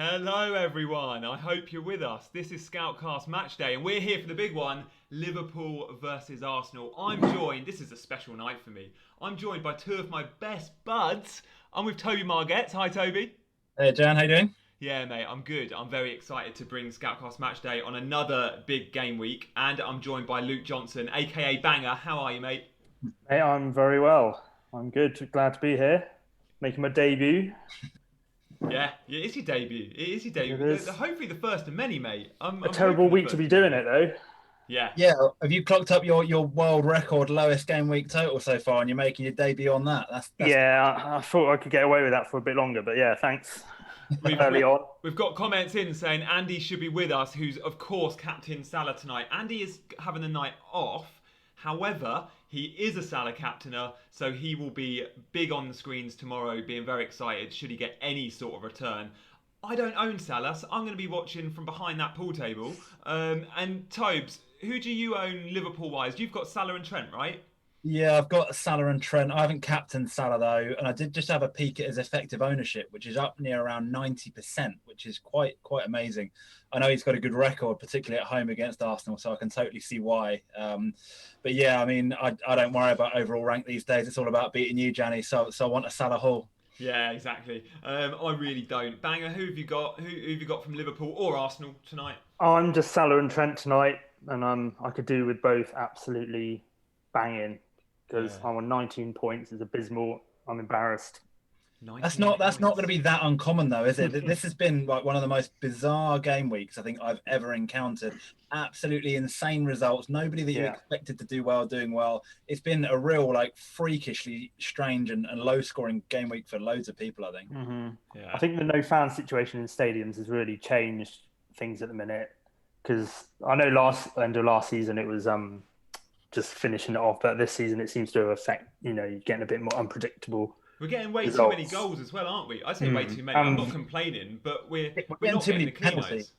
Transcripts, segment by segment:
Hello everyone, I hope you're with us. This is Scoutcast Matchday and we're here for the big one, Liverpool versus Arsenal. This is a special night for me, I'm joined by two of my best buds. I'm with Toby Margetts. Hi Toby. Hey Jan, how you doing? Yeah mate, I'm good. I'm very excited to bring Scoutcast Matchday on another big game week. And I'm joined by Luke Johnson, aka Banger. How are you mate? Hey, I'm very well. I'm good. Glad to be here, making my debut. Yeah, it is your debut. It is your It debut. is Hopefully the first of many mate. I'm a hoping terrible the week to first be of doing many. it, though. Yeah. Yeah, have you clocked up your world record lowest game week total so far, and you're making your debut on that? That's Yeah, I thought I could get away with that for a bit longer, but yeah, thanks. We've, Early we, on. we've got comments in saying Andy should be with us, who's of course captain Salah tonight. Andy is having the night off. However, he is a Salah captainer, so he will be big on the screens tomorrow, being very excited should he get any sort of return. I don't own Salah, so I'm going to be watching from behind that pool table. And Tobes, who do you own Liverpool-wise? You've got Salah and Trent, right? Yeah, I've got Salah and Trent. I haven't captained Salah though, and I did just have a peek at his effective ownership, which is up near around 90%, which is quite amazing. I know he's got a good record, particularly at home against Arsenal, so I can totally see why. But yeah, I mean, I don't worry about overall rank these days. It's all about beating you, Gianni. So I want a Salah haul. Yeah, exactly. I really don't. Banger, who have you got? Who have you got from Liverpool or Arsenal tonight? I'm just Salah and Trent tonight, and I could do with both absolutely banging because Yeah. I'm on 19 points. It's abysmal. I'm embarrassed. That's 19 not going to points. be that uncommon though, is it? This has been like one of the most bizarre game weeks I think I've ever encountered. Absolutely insane results. Nobody that you Yeah. expected to do well doing well. It's been a real like freakishly strange and low scoring game week for loads of people, I think. I Yeah. think the no fan situation in stadiums has really changed things at the minute because I know last end of last season it was just finishing it off, but this season it seems to have affect you're getting a bit more unpredictable We're getting way too many results. goals as well, aren't we? I say way Mm. too many. I'm not complaining, but we're We're we're getting not too getting many the penalties. clean-eyes.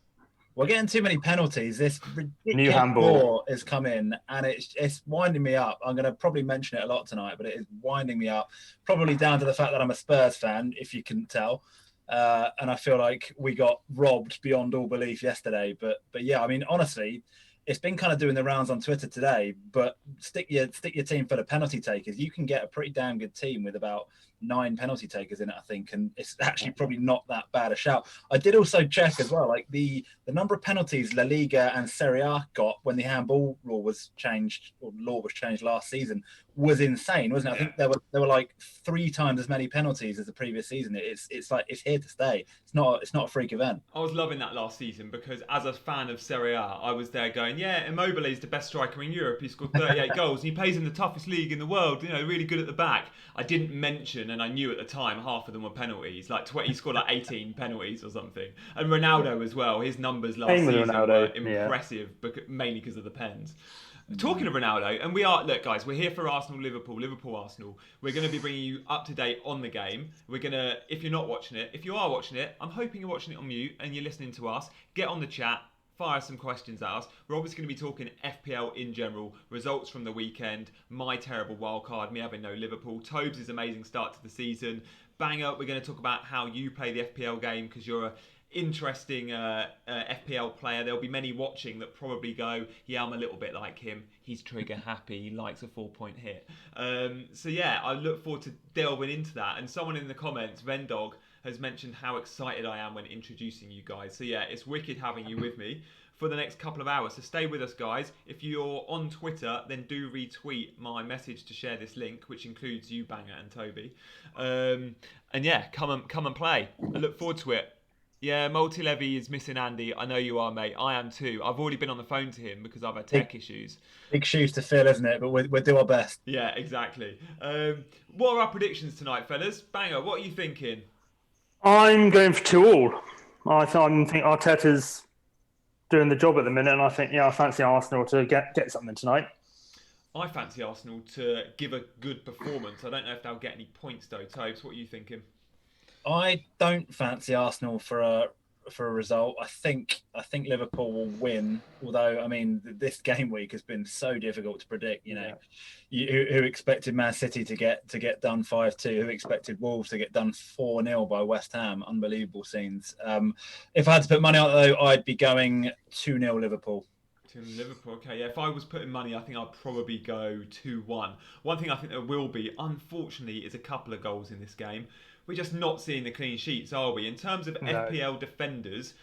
We're getting too many penalties. This New ridiculous handball. law has come in, and it's winding me up. I'm going to probably mention it a lot tonight, but it is winding me up. Probably down to the fact that I'm a Spurs fan, if you couldn't tell. And I feel like we got robbed beyond all belief yesterday. But yeah, I mean, honestly, it's been kind of doing the rounds on Twitter today. But stick your team for the penalty takers. You can get a pretty damn good team with about 9 penalty takers in it, I think, and it's actually probably not that bad a shout. I did also check as well, like the number of penalties La Liga and Serie A got when the handball rule was changed or law was changed last season was insane, wasn't it? I Yeah. think there were like 3 times as many penalties as the previous season. It's like it's here to stay. It's not a freak event. I was loving that last season because as a fan of Serie A, I was there going, yeah, Immobile is the best striker in Europe. He scored 38 goals and he plays in the toughest league in the world, really good at the back. I didn't mention, and I knew at the time, half of them were penalties. Like he scored like 18 penalties or something. And Ronaldo as well. His numbers last Same with season were Ronaldo. Yeah. impressive, mainly because of the pens. Talking of Ronaldo, and we are, look, guys, we're here for Arsenal, Liverpool, Arsenal. We're going to be bringing you up to date on the game. We're going to, if you're not watching it, if you are watching it, I'm hoping you're watching it on mute and you're listening to us. Get on the chat, fire some questions at us. We're obviously going to be talking FPL in general, results from the weekend, my terrible wild card, me having no Liverpool, Tobes' amazing start to the season. Banger, we're going to talk about how you play the FPL game because you're a interesting FPL player. There'll be many watching that probably go, yeah, I'm a little bit like him. He's trigger happy. He likes a 4-point hit. So yeah, I look forward to delving into that. And someone in the comments, Vendog, has mentioned how excited I am when introducing you guys. So yeah, it's wicked having you with me for the next couple of hours. So stay with us, guys. If you're on Twitter, then do retweet my message to share this link, which includes you, Banger, and Toby. And yeah, come and play. I look forward to it. Yeah, Multi-Levy is missing Andy. I know you are, mate. I am too. I've already been on the phone to him because I've had Big tech issues. big shoes to fill, isn't it? But we'll do our best. Yeah, exactly. What are our predictions tonight, fellas? Banger, what are you thinking? I'm going for 2-2. I think Arteta's doing the job at the minute, and I fancy Arsenal to get something tonight. I fancy Arsenal to give a good performance. I don't know if they'll get any points though. Tobes, what are you thinking? I don't fancy Arsenal for for a result. I think Liverpool will win. Although, I mean, this game week has been so difficult to predict. You know, who expected Man City to get done 5-2? Who expected Wolves to get done 4-0 by West Ham? Unbelievable scenes. If I had to put money on it, though, I'd be going 2-0 Liverpool. To Liverpool, okay, yeah. If I was putting money, I think I'd probably go 2-1. One thing I think there will be, unfortunately, is a couple of goals in this game. We're just not seeing the clean sheets, are we? In terms of FPL defenders,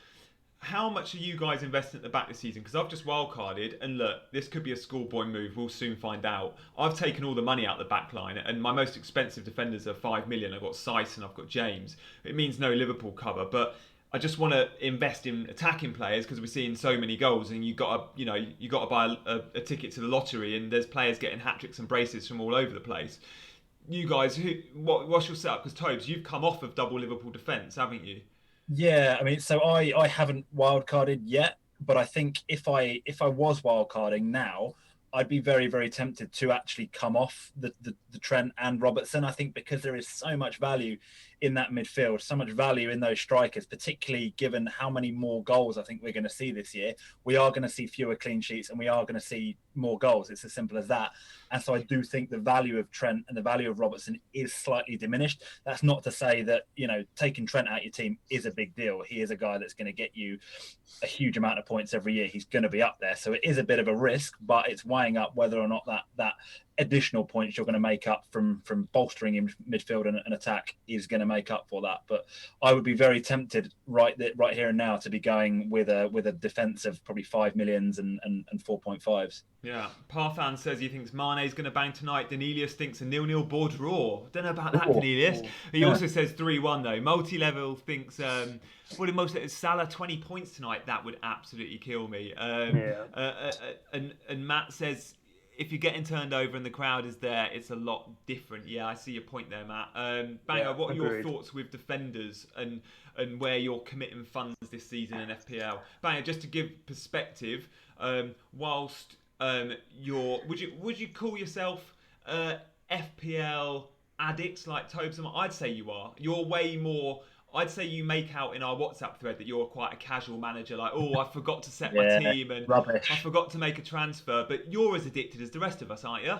how much are you guys investing at the back this season? Because I've just wildcarded, and look, this could be a schoolboy move. We'll soon find out. I've taken all the money out the back line, and my most expensive defenders are 5 million. I've got Seiss and I've got James. It means no Liverpool cover, but I just want to invest in attacking players because we're seeing so many goals, and you got to buy a ticket to the lottery, and there's players getting hat tricks and braces from all over the place. You guys, what's your setup? Because Tobes, you've come off of double Liverpool defence, haven't you? Yeah, I mean, so I haven't wildcarded yet, but I think if I was wildcarding now, I'd be very, very tempted to actually come off the Trent and Robertson. I think because there is so much value in that midfield, so much value in those strikers, particularly given how many more goals I think we're going to see this year. We are going to see fewer clean sheets and we are going to see more goals. It's as simple as that. And so I do think the value of Trent and the value of Robertson is slightly diminished. That's not to say that, taking Trent out of your team is a big deal. He is a guy that's going to get you a huge amount of points every year. He's going to be up there. So it is a bit of a risk, but it's weighing up whether or not that additional points you're going to make up from bolstering in midfield and attack is going to make up for that. But I would be very tempted right here and now to be going with a defence of probably 5 millions and 4.5s. Yeah, Parthan says he thinks Mane's going to bang tonight. Danelius thinks a 0-0 board draw. Don't know about that, Danelius. He also says 3-1 though. Multi-level thinks what most is Salah 20 points tonight. That would absolutely kill me. And Matt says, if you're getting turned over and the crowd is there, it's a lot different. Yeah, I see your point there, Matt. Banger, what are your thoughts with defenders and where you're committing funds this season in FPL? Banger, just to give perspective, whilst would you call yourself FPL addicts like Tobes? I'd say you are. You're way more. I'd say you make out in our WhatsApp thread that you're quite a casual manager, like, I forgot to set my team and rubbish. I forgot to make a transfer. But you're as addicted as the rest of us, aren't you?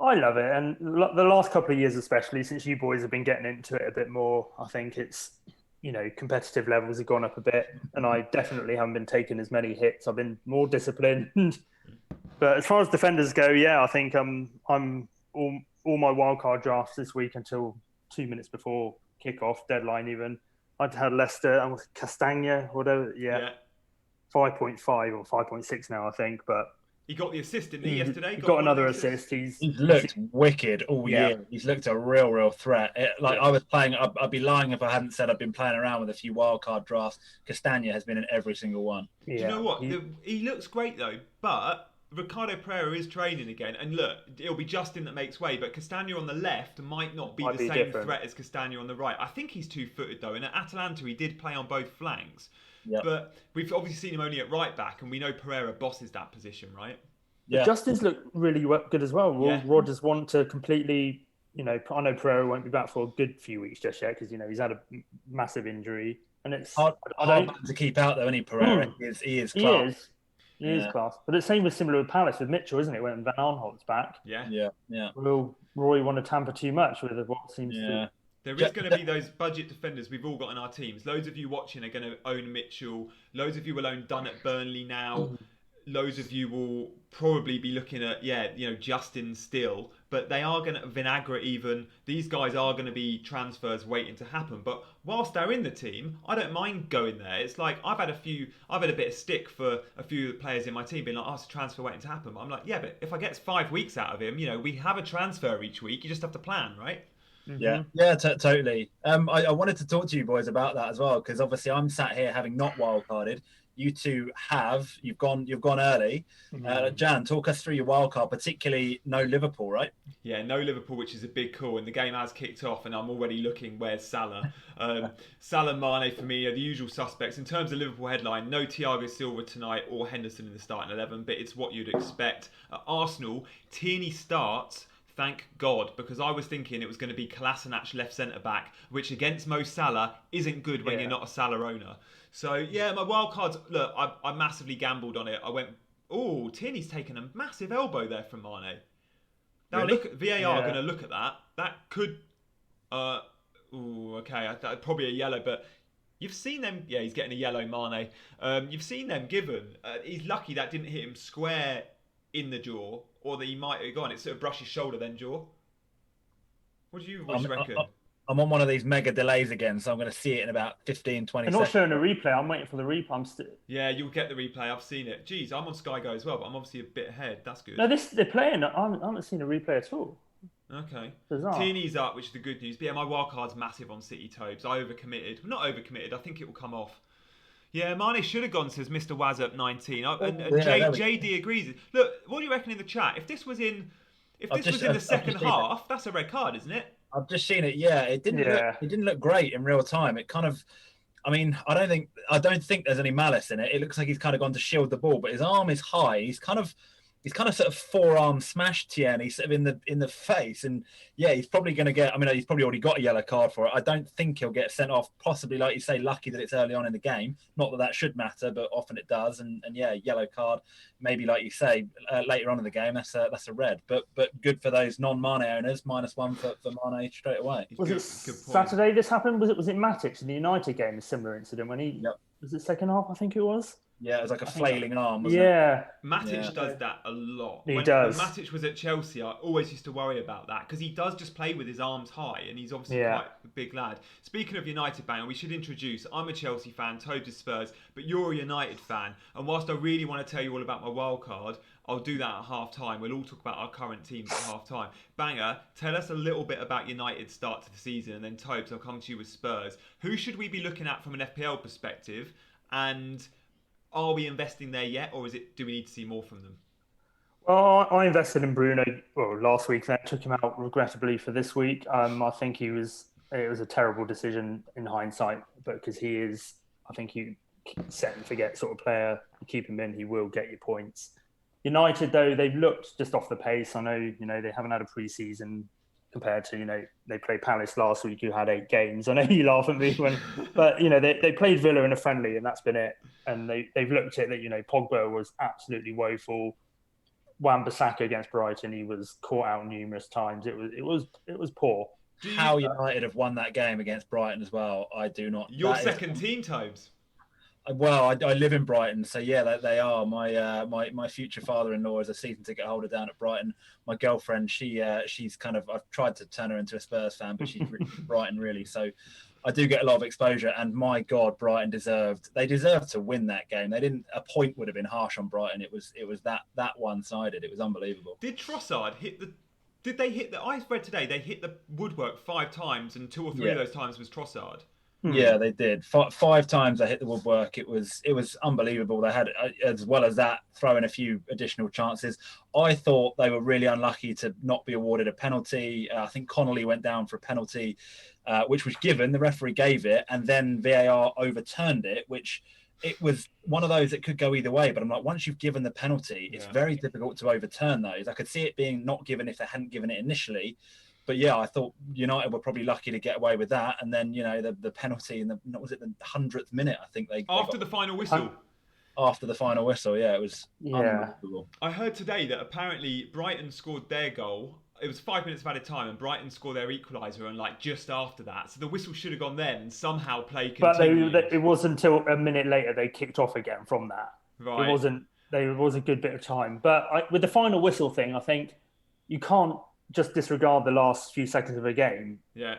I love it. And the last couple of years, especially since you boys have been getting into it a bit more, I think it's, competitive levels have gone up a bit. And I definitely haven't been taking as many hits. I've been more disciplined. But as far as defenders go, I think I'm all my wildcard drafts this week until 2 minutes before kickoff deadline. Even I'd had Leicester and Castagna, whatever. 5.5 or 5.6 now, I think. But he got the assist, didn't he, yesterday? Got another assist. He's looked wicked all year. He's looked a real threat. I was playing. I'd be lying if I hadn't said I've been playing around with a few wildcard drafts. Castagna has been in every single one. Do you know what? He looks great though, but Ricardo Pereira is training again, and look, it'll be Justin that makes way, but Castagna on the left might not be the same different threat as Castagna on the right. I think he's two-footed though, and at Atalanta he did play on both flanks. Yep. But we've obviously seen him only at right back, and we know Pereira bosses that position, right? Yeah. Justin's looked really good as well. Rodgers want to completely, I know Pereira won't be back for a good few weeks just yet because he's had a massive injury, and it's hard to keep out though. Any Pereira, he is class. He is class. But the same was similar with Palace with Mitchell, isn't it? When Van Aanholt's back. Yeah. Will Roy want to tamper too much with what seems to... There is going to be those budget defenders we've all got in our teams. Loads of you watching are going to own Mitchell. Loads of you will own Dunn at Burnley now. Loads of you will probably be looking at, Justin still. But they are going to, Vinagre even, these guys are going to be transfers waiting to happen. But whilst they're in the team, I don't mind going there. It's like, I've had a bit of stick for a few players in my team being like, it's a transfer waiting to happen. But I'm like, yeah, but if I get 5 weeks out of him, we have a transfer each week. You just have to plan, right? Yeah, totally. I wanted to talk to you boys about that as well, because obviously I'm sat here having not wildcarded. You two you've gone early. Jan, talk us through your wildcard, particularly no Liverpool, right? Yeah, no Liverpool, which is a big call, and the game has kicked off, and I'm already looking where's Salah. Salah and Mane for me are the usual suspects. In terms of Liverpool headline, no Thiago Silva tonight or Henderson in the starting 11, but it's what you'd expect. At Arsenal, Tierney starts, Thank God, because I was thinking it was going to be Kolasinac left centre back, which against Mo Salah isn't good when you're not a Salah owner. So yeah, my wild cards. Look, I massively gambled on it. I went, oh, Tierney's taken a massive elbow there from Mane. Now Really? look at VAR. Going to look at that. That could. Okay, probably a yellow, but. You've seen them. Yeah, he's getting a yellow, Mane. You've seen them given. He's lucky that didn't hit him square in the jaw, or that he might have gone. It sort of brushed his shoulder, then jaw. What do you reckon? I'm on one of these mega delays again, so I'm going to see it in about 15, 20 seconds. They're not showing a replay. I'm waiting for the replay. Yeah, you'll get the replay. I've seen it. Jeez, I'm on Sky Go as well, but I'm obviously a bit ahead. That's good. No, they're playing. I haven't seen a replay at all. Okay. Bizarre. Tierney's up, which is the good news. But yeah, my wild card's massive on City Tobes. I overcommitted. Not overcommitted. I think it will come off. Yeah, Mane should have gone, says Mr. Wazzup 19. And JD agrees. Look, what do you reckon in the chat? If this was in the second half, that's a red card, isn't it? I've just seen it. Yeah, it didn't look great in real time. It kind of, I mean, I don't think there's any malice in it. It looks like he's kind of gone to shield the ball, but his arm is high. He's kind of sort of forearm smashed Tierney sort of in the face, and yeah, he's probably going to get. I mean, he's probably already got a yellow card for it. I don't think he'll get sent off. Possibly, like you say, lucky that it's early on in the game. Not that should matter, but often it does. And yeah, yellow card. Maybe like you say later on in the game, that's a red. But good for those non-Mane owners. -1 for Mane straight away. Was it Saturday this happened? Was it Matic in the United game? A similar incident when he was it second half? I think it was. Yeah, it was like a flailing arm, wasn't it? Yeah. Matic does that a lot. He does. When Matic was at Chelsea, I always used to worry about that because he does just play with his arms high and he's obviously quite a big lad. Speaking of United, Banger, we should introduce, I'm a Chelsea fan, Toad is Spurs, but you're a United fan. And whilst I really want to tell you all about my wild card, I'll do that at half-time. We'll all talk about our current teams at half-time. Banger, tell us a little bit about United's start to the season, and then Tobes, I'll come to you with Spurs. Who should we be looking at from an FPL perspective? And are we investing there yet, or do we need to see more from them? Well, I invested in Bruyne last week, then took him out regrettably for this week. I think it was a terrible decision in hindsight, but because I think you set and forget sort of player. You keep him in, he will get you points. United, though, they've looked just off the pace. I know, they haven't had a pre-season compared to, they played Palace last week, who had 8 games. I know you laugh at me but they played Villa in a friendly, and that's been it. And they've looked at that. Pogba was absolutely woeful. Wan-Bissaka against Brighton, he was caught out numerous times. It was poor. How United have won that game against Brighton as well, I do not. Your second team, Tobes. Well, I live in Brighton, so yeah, they are. My future father-in-law is a season ticket holder down at Brighton. My girlfriend, she's kind of. I've tried to turn her into a Spurs fan, but she's Brighton really. So I do get a lot of exposure. And my God, Brighton deserved to win that game. They didn't. A point would have been harsh on Brighton. It was that one-sided. It was unbelievable. Did Trossard hit the? Did they hit the? I read today they hit the woodwork 5 times, and 2 or 3 of those times was Trossard. Yeah, they did. 5 times they hit the woodwork. It was unbelievable. They had, as well as that, throw in a few additional chances. I thought they were really unlucky to not be awarded a penalty. I think Connolly went down for a penalty, which was given. The referee gave it, and then VAR overturned it, which it was one of those that could go either way. But I'm like, once you've given the penalty, it's very difficult to overturn those. I could see it being not given if they hadn't given it initially. But yeah, I thought United were probably lucky to get away with that. And then, the penalty in the 100th minute, I think after the final whistle. After the final whistle, yeah, it was unbelievable. I heard today that apparently Brighton scored their goal. It was 5 minutes of added time, and Brighton scored their equaliser, and just after that, so the whistle should have gone then, and somehow play continued. But it wasn't until a minute later they kicked off again from that. Right. There was a good bit of time, but with the final whistle thing, I think you can't just disregard the last few seconds of a game. Yeah.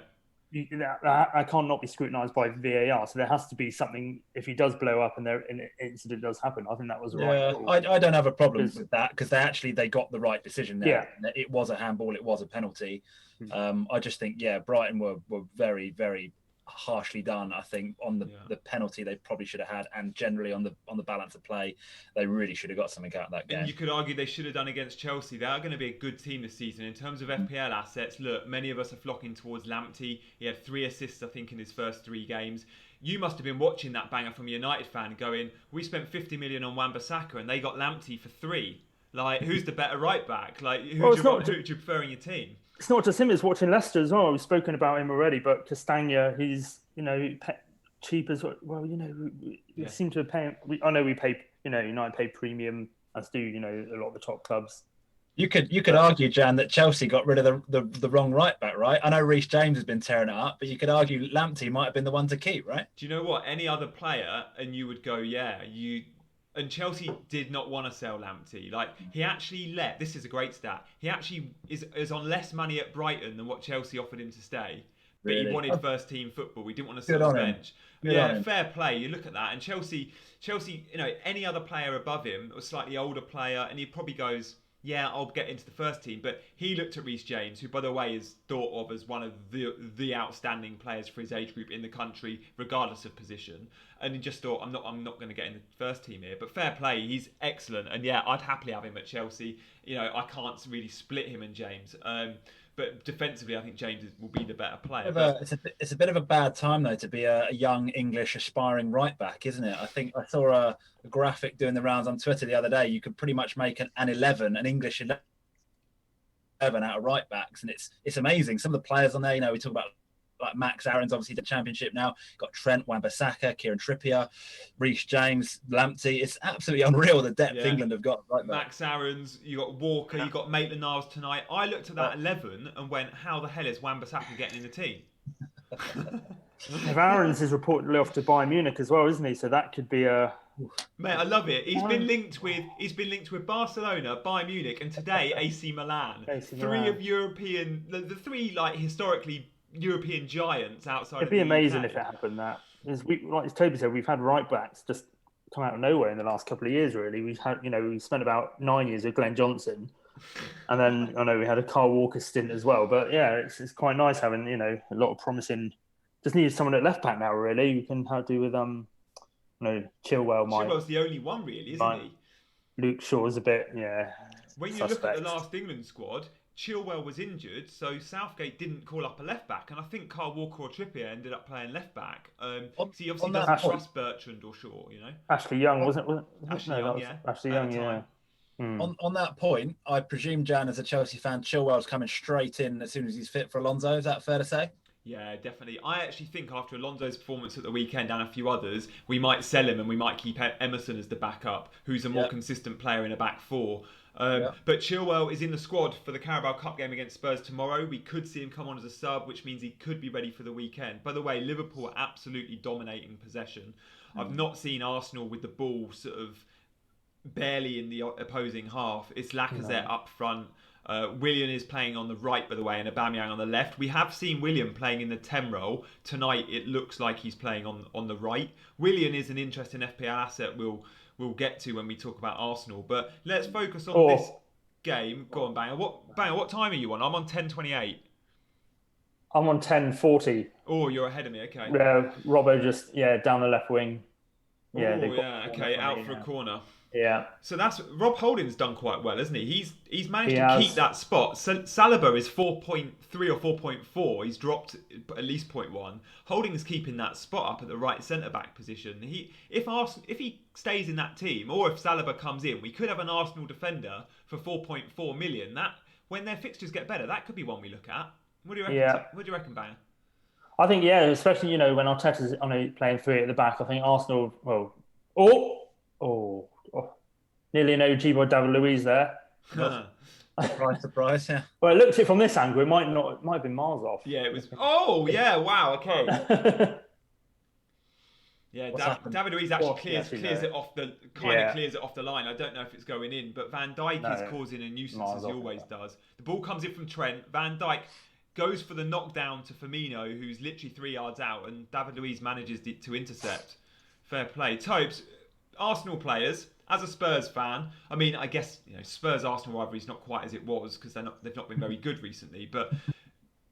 I can't not be scrutinised by VAR. So there has to be something, if he does blow up and an incident does happen. I think that was right. I don't have a problem with that because they got the right decision there. Yeah. It was a handball. It was a penalty. I just think, Brighton were very, very harshly done. I think on the penalty they probably should have had, and generally on the balance of play, they really should have got something out of that game. And you could argue they should have done against Chelsea. They are going to be a good team this season in terms of FPL assets. Look, many of us are flocking towards Lamptey. He had 3 assists, I think, in his first 3 games. You must have been watching that, Banger, from a United fan, going, we spent 50 million on Wan-Bissaka and they got Lamptey for 3. Like, who's the better right back? Like, who do you prefer in your team? It's not just him. It's watching Leicester as well. We've spoken about him already, but Castagna, he's cheap as well. We seem to pay. I know we pay. United pay premium, as do a lot of the top clubs. You could argue, Jan, that Chelsea got rid of the wrong right back, right? I know Reece James has been tearing it up, but you could argue Lamptey might have been the one to keep, right? Do you know what? Any other player, and you would go, and Chelsea did not want to sell Lamptey. Like, he actually left. This is a great stat. He actually is on less money at Brighton than what Chelsea offered him to stay. But he wanted first team football. He didn't want to sit on the bench. Fair play. You look at that, and Chelsea, any other player above him, or slightly older player, and he probably goes, yeah, I'll get into the first team. But he looked at Reece James, who, by the way, is thought of as one of the outstanding players for his age group in the country, regardless of position. And he just thought, I'm not going to get in the first team here. But fair play, he's excellent. And yeah, I'd happily have him at Chelsea. I can't really split him and James. But defensively, I think James will be the better player. It's a bit of a bad time, though, to be a young English aspiring right back, isn't it? I think I saw a graphic doing the rounds on Twitter the other day. You could pretty much make an English 11 out of right backs, and it's amazing. Some of the players on there, we talk about like Max Aaron's obviously the Championship now. Got Trent, Wan-Bissaka, Kieran Trippier, Reece James, Lamptey. It's absolutely unreal the depth England have got right there. Max Aaron's, you got Walker, you got Maitland-Niles tonight. I looked at that 11 and went, how the hell is Wan-Bissaka getting in the team? Aaron's is reportedly off to Bayern Munich as well, isn't he? So that could be a... Mate, I love it. He's been linked with Barcelona, Bayern Munich, and today AC Milan. Three of European, the three like historically European giants outside. It'd be amazing if it happened. Like as Toby said, we've had right backs just come out of nowhere in the last couple of years. Really, we spent about 9 years with Glenn Johnson, and then I know we had a Kyle Walker stint as well. But yeah, it's quite nice having a lot of promising. Just needed someone at left back now. Really, we can do with Chilwell. Chilwell's the only one really, isn't he? Luke Shaw's a bit When you look at the last England squad, Chilwell was injured, so Southgate didn't call up a left back, and I think Kyle Walker or Trippier ended up playing left back. He obviously doesn't trust Bertrand or Shaw, Ashley Young wasn't Ashley Young, yeah. Ashley Young, yeah. On that point, I presume, Jan, as a Chelsea fan, Chilwell's coming straight in as soon as he's fit for Alonso. Is that fair to say? Yeah, definitely. I actually think after Alonso's performance at the weekend and a few others, we might sell him and we might keep Emerson as the backup, who's a more consistent player in a back four. But Chilwell is in the squad for the Carabao Cup game against Spurs tomorrow. We could see him come on as a sub, which means he could be ready for the weekend. By the way, Liverpool are absolutely dominating possession. I've not seen Arsenal with the ball sort of barely in the opposing half. It's Lacazette up front. Willian is playing on the right, by the way, and Aubameyang on the left. We have seen Willian playing in the 10 role. Tonight, it looks like he's playing on the right. Willian is an interesting FPL asset we'll get to when we talk about Arsenal. But let's focus on this game. Go on, Banger. What time are you on? I'm on 10:28. I'm on 10:40. Oh, you're ahead of me. Okay. Robbo just down the left wing. Okay, out for a corner. Yeah. So that's Rob Holding's done quite well, hasn't he? He's managed to keep that spot. Saliba is 4.3 or 4.4. He's dropped at least 0.1. Holding's keeping that spot up at the right centre back position. If he stays in that team, or if Saliba comes in, we could have an Arsenal defender for 4.4 million. That when their fixtures get better, that could be one we look at. What do you reckon? Yeah. What do you reckon, Banger? I think especially when Arteta's playing three at the back. I think Arsenal. Nearly an OG by David Luiz there. Surprise, yeah. Well, it looked it from this angle. It might have been miles off. Yeah, it was. Oh, yeah, wow, okay. Yeah, David Luiz actually clears it off the line. I don't know if it's going in, but Van Dijk is causing a nuisance as he always does. The ball comes in from Trent. Van Dijk goes for the knockdown to Firmino, who's literally 3 yards out, and David Luiz manages to intercept. Fair play. Topes, Arsenal players. As a Spurs fan, I mean, I guess Spurs-Arsenal rivalry is not quite as it was because they've not been very good recently. But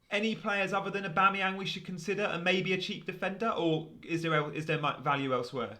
any players other than Aubameyang we should consider, and maybe a cheap defender, or is there value elsewhere?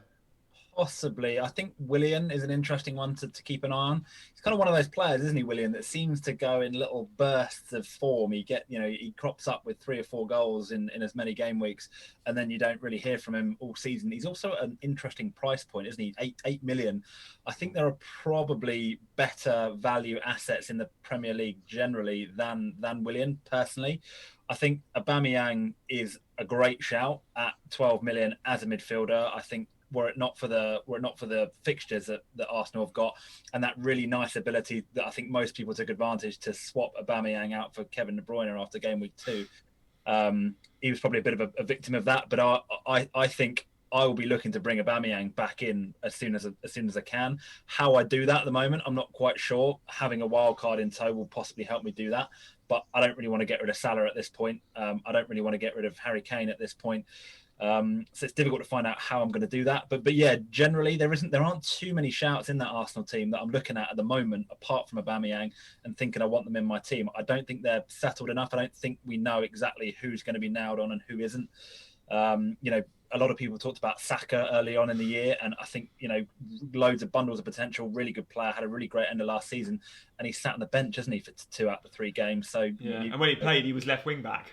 Possibly. I think Willian is an interesting one to keep an eye on. He's kind of one of those players, isn't he, Willian, that seems to go in little bursts of form. He crops up with 3 or 4 goals in as many game weeks, and then you don't really hear from him all season. He's also an interesting price point, isn't he? 8 million. I think there are probably better value assets in the Premier League generally than Willian, personally. I think Aubameyang is a great shout at 12 million as a midfielder. I think were it not for the fixtures that Arsenal have got, and that really nice ability that I think most people took advantage to swap Aubameyang out for Kevin De Bruyne after game week 2. He was probably a bit of a victim of that, but I think I will be looking to bring Aubameyang back in as soon as I can. How I do that at the moment, I'm not quite sure. Having a wild card in tow will possibly help me do that, but I don't really want to get rid of Salah at this point. I don't really want to get rid of Harry Kane at this point. So it's difficult to find out how I'm going to do that. But yeah, generally there aren't too many shouts in that Arsenal team that I'm looking at the moment, apart from Aubameyang, and thinking I want them in my team. I don't think they're settled enough. I don't think we know exactly who's going to be nailed on and who isn't. A lot of people talked about Saka early on in the year, and I think, loads of bundles of potential, really good player, had a really great end of last season, and he sat on the bench, hasn't he, for 2 out of the 3 games. So yeah, and when he played, he was left wing back.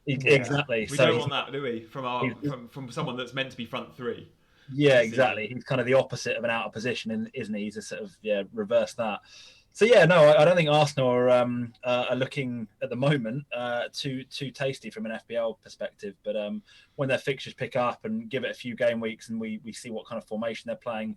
Exactly. We don't want that, do we? From someone that's meant to be front 3. Yeah, exactly. He's kind of the opposite of an out of position, isn't he? He's a sort of reverse that. So yeah, no, I don't think Arsenal are looking at the moment too tasty from an FPL perspective. But when their fixtures pick up and give it a few game weeks, and we see what kind of formation they're playing,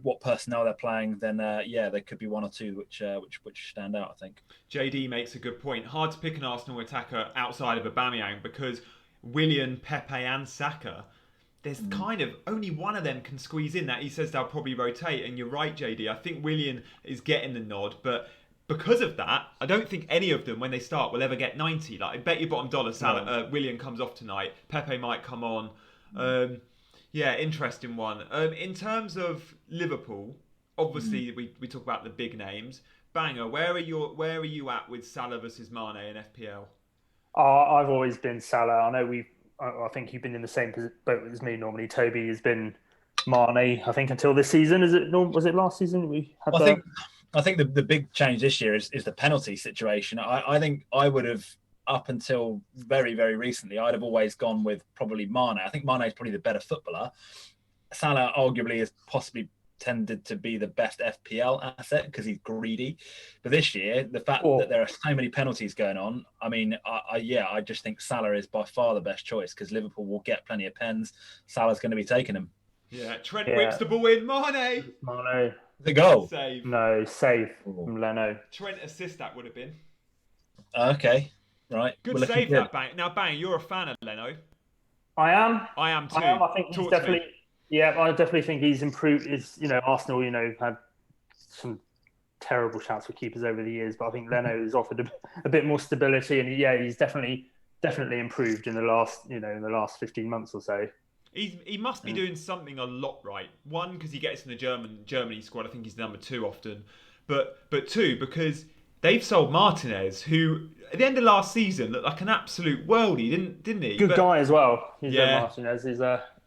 what personnel they're playing, then there could be 1 or 2 which stand out, I think. JD makes a good point. Hard to pick an Arsenal attacker outside of Aubameyang because Willian, Pepe and Saka, there's kind of only one of them can squeeze in that. He says they'll probably rotate, and you're right, JD. I think Willian is getting the nod, but because of that, I don't think any of them, when they start, will ever get 90. Like, I bet you bottom dollar Willian comes off tonight. Pepe might come on. Yeah, interesting one. In terms of Liverpool, obviously we talk about the big names. Banger, where are you at with Salah versus Mane in FPL? I've always been Salah. I think you've been in the same boat as me normally. Toby has been Mane, I think, until this season. Was it last season we had I think the big change this year is the penalty situation. I think I would have, up until very, very recently, I'd have always gone with probably Mane. I think Mane is probably the better footballer. Salah arguably has possibly tended to be the best FPL asset because he's greedy. But this year, the fact that there are so many penalties going on, I mean, I just think Salah is by far the best choice because Liverpool will get plenty of pens. Salah's going to be taking them. Yeah, Trent whips the ball in. Mane. The goal. Save. No, save from Leno. Trent assist that would have been. Okay. Right. Good save that, Bang. Now, Bang, you're a fan of Leno. I am. I am too. I think he's definitely. Yeah, I definitely think he's improved. Arsenal, had some terrible shots for keepers over the years, but I think Leno has offered a bit more stability, and he's definitely improved in the last 15 months or so. He must be doing something a lot right. 1, because he gets in the Germany squad. I think he's number 2 often, but 2, because they've sold Martinez, who at the end of last season looked like an absolute worldie, didn't he? Good guy as well. Martinez is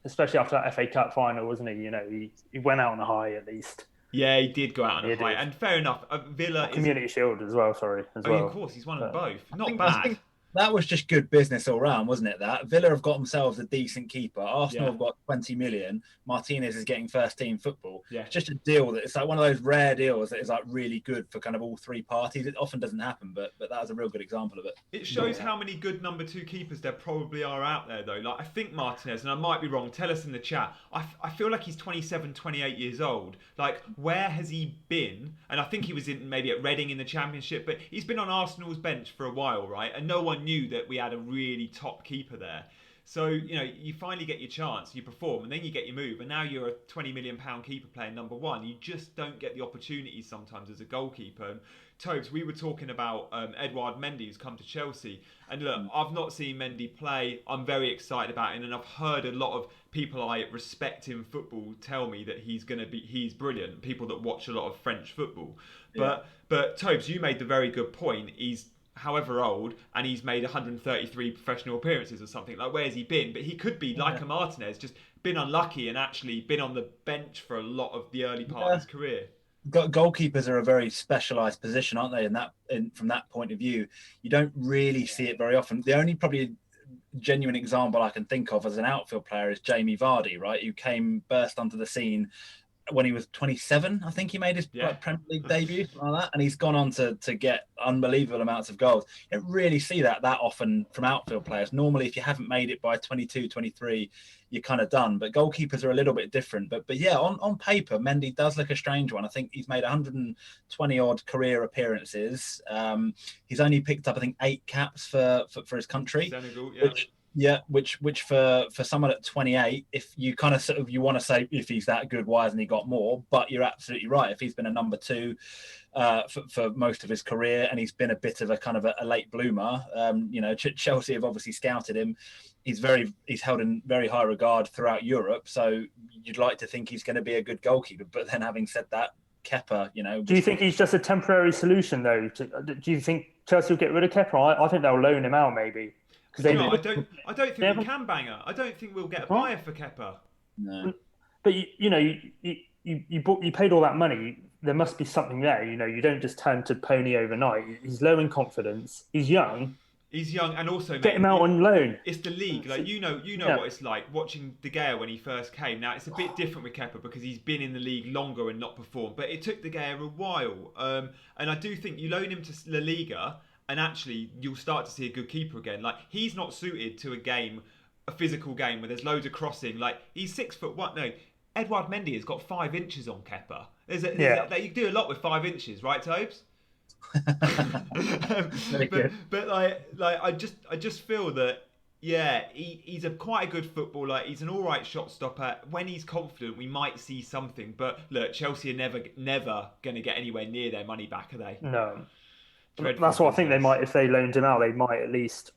especially after that FA Cup final, wasn't he? He went out on a high at least. Yeah, he did go out on a high, and fair enough. Villa Community Shield as well. Of course, he's won them both. Not bad. I think that was just good business all round, wasn't it? That Villa have got themselves a decent keeper. Arsenal have got 20 million. Martinez is getting first team football. Yeah. It's just a deal it's like one of those rare deals that is like really good for kind of all 3 parties. It often doesn't happen, but that was a real good example of it. It shows how many good number 2 keepers there probably are out there, though. Like, I think Martinez, and I might be wrong, tell us in the chat. I feel like he's 27, 28 years old. Like, where has he been? And I think he was maybe at Reading in the Championship, but he's been on Arsenal's bench for a while, right? And no one knew that we had a really top keeper there. So, you finally get your chance, you perform, and then you get your move, and now you're a £20 million keeper playing number 1. You just don't get the opportunities sometimes as a goalkeeper. And Tobes, we were talking about Edouard Mendy, who's come to Chelsea, and look, I've not seen Mendy play. I'm very excited about him, and I've heard a lot of people I respect in football tell me that he's brilliant. People that watch a lot of French football, but Tobes, you made the very good point. He's however old, and he's made 133 professional appearances or something. Like, where's he been? But he could be like a Martinez, just been unlucky and actually been on the bench for a lot of the early part of his career. Goalkeepers are a very specialised position, aren't they? From that point of view, you don't really see it very often. The only probably genuine example I can think of as an outfield player is Jamie Vardy, right? Who burst onto the scene when he was 27. I think he made his Premier League debut, something like that, and he's gone on to get unbelievable amounts of goals. You don't really see that often from outfield players. Normally, if you haven't made it by 22, 23, you're kind of done. But goalkeepers are a little bit different. But yeah, on paper, Mendy does look a strange one. I think he's made 120 odd career appearances. He's only picked up, I think, 8 caps for his country. Senegal, yeah. Which for someone at 28, if you kind of sort of, you want to say if he's that good, why hasn't he got more? But you're absolutely right. If he's been a number 2 for most of his career, and he's been a bit of a kind of a late bloomer, Chelsea have obviously scouted him. He's held in very high regard throughout Europe. So you'd like to think he's going to be a good goalkeeper. But then having said that, Kepa, Do you think he's just a temporary solution though? Do you think Chelsea will get rid of Kepa? I think they'll loan him out maybe. I don't think we can banger. I don't think we'll get a buyer for Kepa. No. But you paid all that money. There must be something there. You don't just turn to pony overnight. He's low in confidence. He's young. And also get him out on loan. It's the league. Like you know what it's like watching De Gea when he first came. Now it's a bit different with Kepa because he's been in the league longer and not performed. But it took De Gea a while. And I do think you loan him to La Liga, and actually you'll start to see a good keeper again. Like he's not suited to a physical game where there's loads of crossing. Like he's 6'1". No, Edouard Mendy has got 5 inches on Kepa. You can do a lot with 5 inches, right, Tobes? but I just feel that he's quite a good footballer. He's an all right shot stopper. When he's confident, we might see something. But look, Chelsea are never going to get anywhere near their money back, are they? No. That's what I think they might. If they loaned him out, they might at least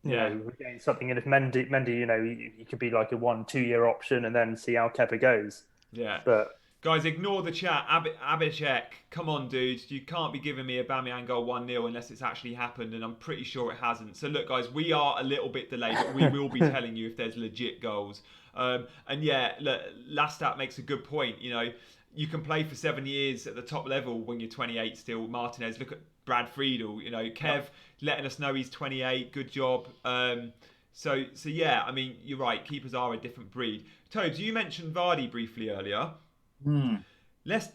regain something. And if Mendy, he could be like a 1-2 year option, and then see how Kepa goes. Yeah. But guys, ignore the chat. Abhishek, come on, dude. You can't be giving me a Aubameyang goal 1-0 unless it's actually happened, and I'm pretty sure it hasn't. So look, guys, we are a little bit delayed, but we will be telling you if there's legit goals. Look, Lastat makes a good point. You can play for 7 years at the top level when you're 28 still. Martinez, look at Brad Friedel. Kev letting us know he's 28. Good job. So yeah, I mean, you're right. Keepers are a different breed. Tobes, you mentioned Vardy briefly earlier. Let's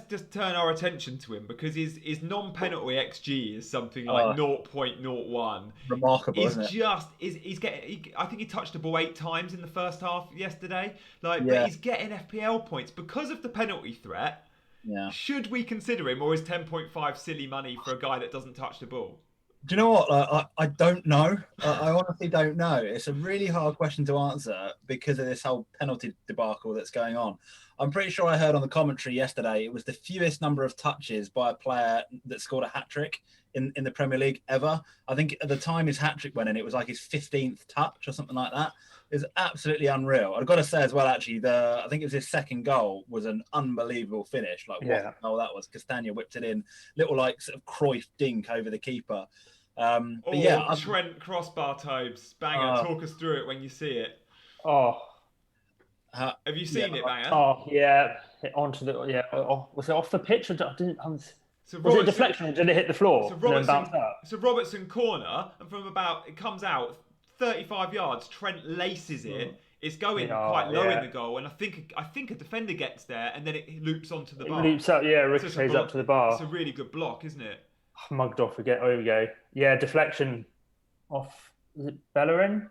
just turn our attention to him because his non-penalty XG is something like 0.01. Remarkable, isn't it? I think he touched the ball 8 times in the first half yesterday. But he's getting FPL points because of the penalty threat. Yeah. Should we consider him, or is 10.5 silly money for a guy that doesn't touch the ball? Do you know what? I don't know. I honestly don't know. It's a really hard question to answer because of this whole penalty debacle that's going on. I'm pretty sure I heard on the commentary yesterday it was the fewest number of touches by a player that scored a hat-trick in the Premier League ever. I think at the time his hat-trick went in, it was like his 15th touch or something like that. It's absolutely unreal. I've got to say as well, actually, I think it was his second goal was an unbelievable finish. What a goal that was. Castagna whipped it in, little like sort of Cruyff dink over the keeper. Trent crossbar, Tobes. Banger, talk us through it when you see it. Have you seen it, Banger? Onto the was it off the pitch? Was it a deflection or did it hit the floor? So Robertson corner, and it comes out 35 yards. Trent laces it. It's going quite low in the goal, and I think a defender gets there, and then it loops onto the bar. It loops up, ricochets up to the bar. It's a really good block, isn't it? Mugged off again. Oh, here we go. Yeah, deflection off. Is it Bellerin?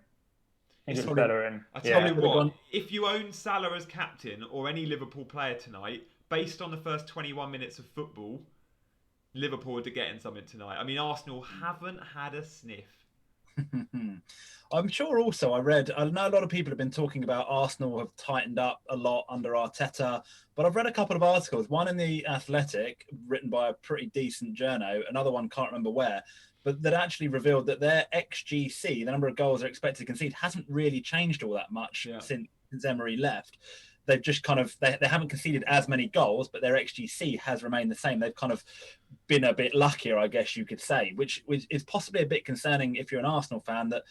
I think it's Bellerin. I tell you what, if you own Salah as captain or any Liverpool player tonight, based on the first 21 minutes of football, Liverpool are getting something tonight. I mean, Arsenal haven't had a sniff. I'm sure also I know a lot of people have been talking about Arsenal have tightened up a lot under Arteta, but I've read a couple of articles, one in The Athletic, written by a pretty decent journo, another one, can't remember where, but that actually revealed that their XGC, the number of goals they're expected to concede, hasn't really changed all that much since Emery left. They've just kind of, they haven't conceded as many goals, but their XGC has remained the same. They've kind of been a bit luckier, I guess you could say, which is possibly a bit concerning if you're an Arsenal fan, that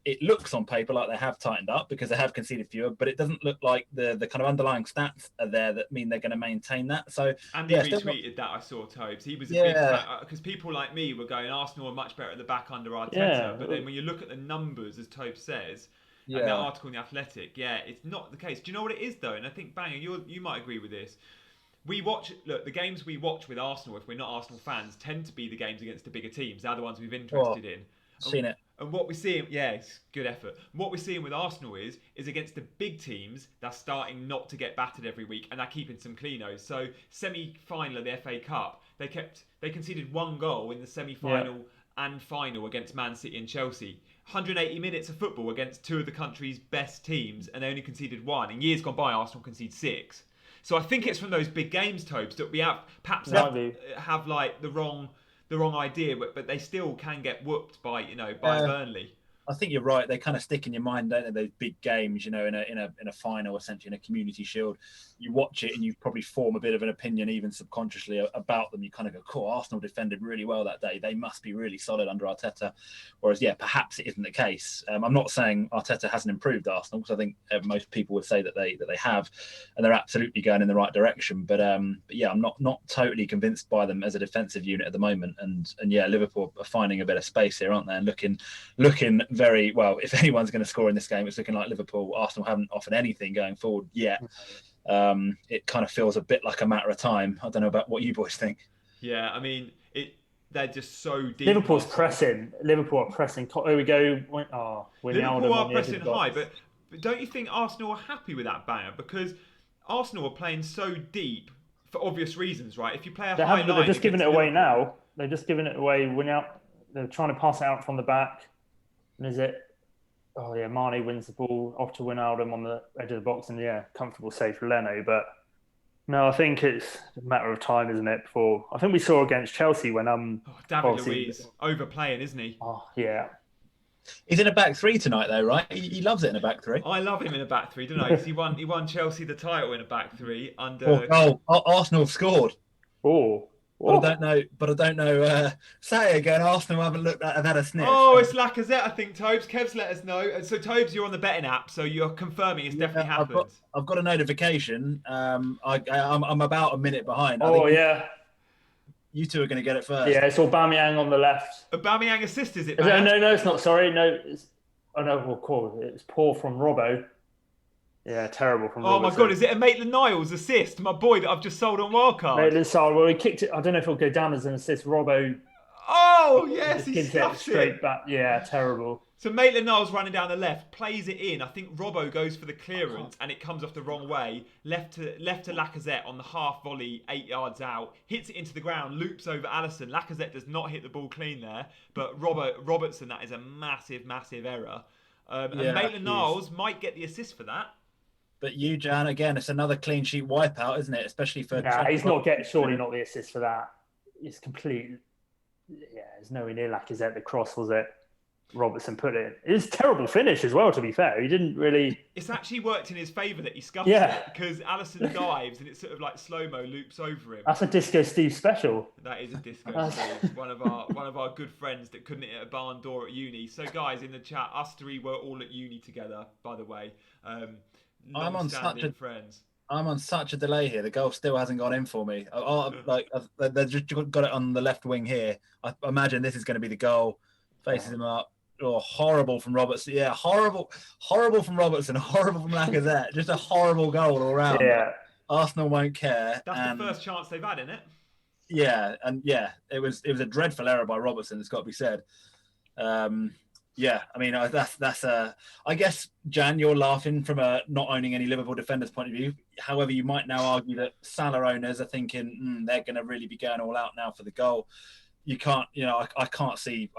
it looks on paper like they have tightened up because they have conceded fewer, but it doesn't look like the kind of underlying stats are there that mean they're going to maintain that. So Andy retweeted that, I saw, Tobes. He was a big fan, because people like me were going, Arsenal are much better at the back under Arteta. But then when you look at the numbers, as Tobes says, and that article in The Athletic, it's not the case. Do you know what it is, though? And I think, Banger, you might agree with this. The games we watch with Arsenal, if we're not Arsenal fans, tend to be the games against the bigger teams. They're the ones we've interested in. Seen it. And what we're seeing, it's good effort. What we're seeing with Arsenal is against the big teams, they're starting not to get battered every week, and they're keeping some cleanos. So semi-final of the FA Cup, they conceded 1 goal in the semi-final and final against Man City and Chelsea. 180 minutes of football against 2 of the country's best teams, and they only conceded 1. In years gone by, Arsenal conceded 6. So I think it's from those big games, Tobes, that we have like the wrong idea, but they still can get whooped by Burnley. I think you're right. They kind of stick in your mind, don't they? Those big games, in a final, essentially in a Community Shield. You watch it and you probably form a bit of an opinion, even subconsciously, about them. You kind of go, "Cool, Arsenal defended really well that day. They must be really solid under Arteta." Whereas, perhaps it isn't the case. I'm not saying Arteta hasn't improved Arsenal, because I think most people would say that they have, and they're absolutely going in the right direction. But I'm not totally convinced by them as a defensive unit at the moment. And Liverpool are finding a bit of space here, aren't they? And looking very well. If anyone's going to score in this game, it's looking like Liverpool. Arsenal haven't offered anything going forward yet. It kind of feels a bit like a matter of time. I don't know about what you boys think. Yeah, I mean, they're just so deep. Liverpool are pressing. Here we go. Liverpool are pressing high, but don't you think Arsenal are happy with that, Banger? Because Arsenal are playing so deep for obvious reasons, right? If you play they're just giving it away now. They're just giving it away. They're trying to pass it out from the back. And is it? Mane wins the ball off to Wijnaldum on the edge of the box, and comfortable save for Leno. But no, I think it's a matter of time, isn't it? Before I think we saw against Chelsea when David Luiz overplaying, isn't he? Oh yeah. He's in a back 3 tonight, though, right? He loves it in a back 3. I love him in a back 3, don't I? Because he won Chelsea the title in a back 3 under. Arsenal have scored. Oh. But I don't know. Say again, Arsenal haven't have had a sniff. Oh, it's Lacazette, I think, Tobes. Kev's let us know. So, Tobes, you're on the betting app, so you're confirming it's definitely happened. I've got a notification. I'm about a minute behind. You two are going to get it first. Yeah, it's Aubameyang on the left. Aubameyang assist, is it? No, it's not. Sorry, no. It's poor from Robbo. Yeah, terrible from Robertson. Oh my God, is it a Maitland-Niles assist? My boy that I've just sold on Wildcard. Maitland-Niles, well, he kicked it. I don't know if it'll go down as an assist. Robbo. Oh, yes, he stuffs straight back. Yeah, terrible. So Maitland-Niles running down the left, plays it in. I think Robbo goes for the clearance and it comes off the wrong way. Left to Lacazette on the half volley, 8 yards out. Hits it into the ground, loops over Alisson. Lacazette does not hit the ball clean there. But Robertson, that is a massive, massive error. And Maitland-Niles might get the assist for that. But Jan, again, it's another clean sheet wipeout, isn't it? Especially for... he's surely not the assist for that. It's complete... Yeah, there's nowhere near Lacazette. The cross, was it? Robertson put it in. It's a terrible finish as well, to be fair. He didn't really... It's actually worked in his favour that he scuffed it, because Alisson dives and it sort of like slow-mo loops over him. That's a Disco Steve special. That is a Disco Steve. One of our good friends that couldn't hit a barn door at uni. So guys, in the chat, us 3 were all at uni together, by the way. I'm on such a delay here. The goal still hasn't gone in for me. They've just got it on the left wing here. I imagine this is going to be the goal. Faces him up. Oh, horrible from Robertson. Yeah, horrible from Robertson. Horrible from Lacazette. Just a horrible goal all round. Yeah. Arsenal won't care. That's the first chance they've had, isn't it? Yeah, it was a dreadful error by Robertson. It's got to be said. I mean, that's I guess, Jan, you're laughing from a not owning any Liverpool defenders point of view. However, you might now argue that Salah owners are thinking they're going to really be going all out now for the goal. You can't, I can't see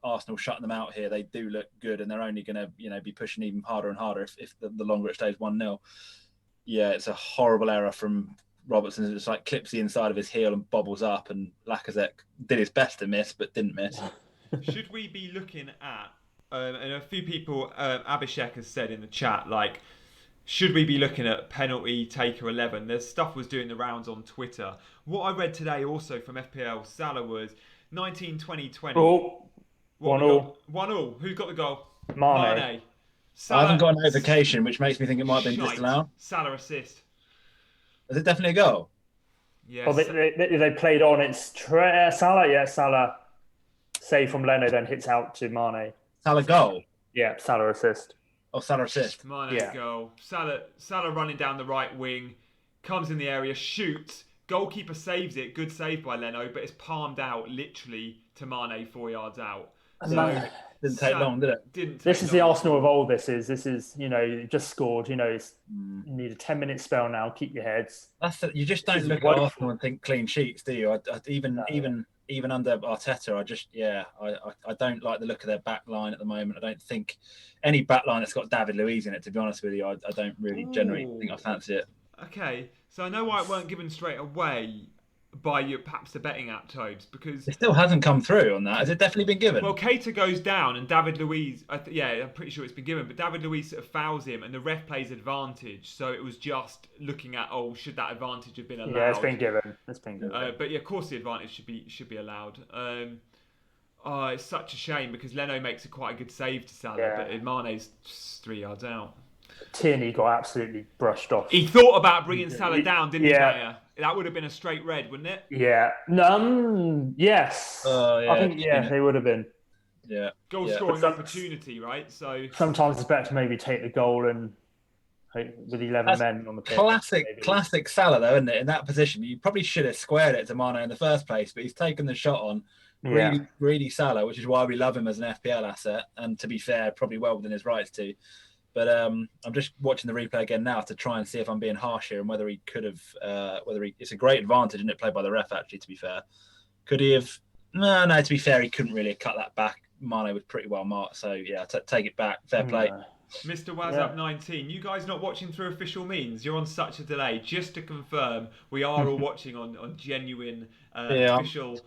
Arsenal shutting them out here. They do look good, and they're only going to, be pushing even harder and harder if the longer it stays 1-0. Yeah, it's a horrible error from Robertson. It's like clips the inside of his heel and bobbles up, and Lacazette did his best to miss, but didn't miss. Should we be looking at, and a few people, Abhishek has said in the chat, like, should we be looking at penalty taker 11? There's stuff was doing the rounds on Twitter. What I read today also from FPL Salah was 19-20-20. Oh, 1-1. 1-1. Who got the goal? Mane. Mane. I haven't got a notification, which makes me think it might have been Shite. disallowed. Salah assist. Is it definitely a goal? Yes. Oh, they played on. It's Salah. Yeah, Salah. Save from Leno, then hits out to Mane. Salah goal? Yeah, Salah assist. Oh, Salah assist. Mane goal. Salah running down the right wing, comes in the area, shoots. Goalkeeper saves it. Good save by Leno, but it's palmed out literally to Mane 4 yards out. So, didn't take long, did it? This is the Arsenal of old. This is just scored. You need a 10-minute spell now. Keep your heads. You just don't look at Arsenal and think clean sheets, do you? Even under Arteta, I don't like the look of their back line at the moment. I don't think any back line that's got David Luiz in it, to be honest with you, I don't really generally think I fancy it. Okay, so I know why it weren't given straight away by perhaps the betting app, Tobes, because it still hasn't come through on that. Has it definitely been given? Well, Keita goes down and David Luiz, I'm pretty sure it's been given, but David Luiz sort of fouls him and the ref plays advantage. So it was just looking at, should that advantage have been allowed? Yeah, it's been given. But yeah, of course the advantage should be allowed. It's such a shame because Leno makes quite a good save to Salah, but Mane's 3 yards out. Tierney got absolutely brushed off. He thought about bringing Salah down, didn't he, Mayer? That would have been a straight red, wouldn't it? Yeah. Yes. I think, they would have been. Yeah. Goal scoring opportunity, right? So sometimes it's better to maybe take the goal and with 11 men on the pitch. Classic Salah, though, isn't it? In that position, you probably should have squared it to Mane in the first place, but he's taken the shot on. Really Salah, which is why we love him as an FPL asset, and to be fair, probably well within his rights to. But I'm just watching the replay again now to try and see if I'm being harsh here and whether he could have, it's a great advantage, isn't it, played by the ref, actually, to be fair. Could he have? No, to be fair, he couldn't really have cut that back. Mane was pretty well marked, so yeah, take it back. Fair play. Mr. Wazap 19, you guys not watching through official means? You're on such a delay. Just to confirm, we are all watching on genuine official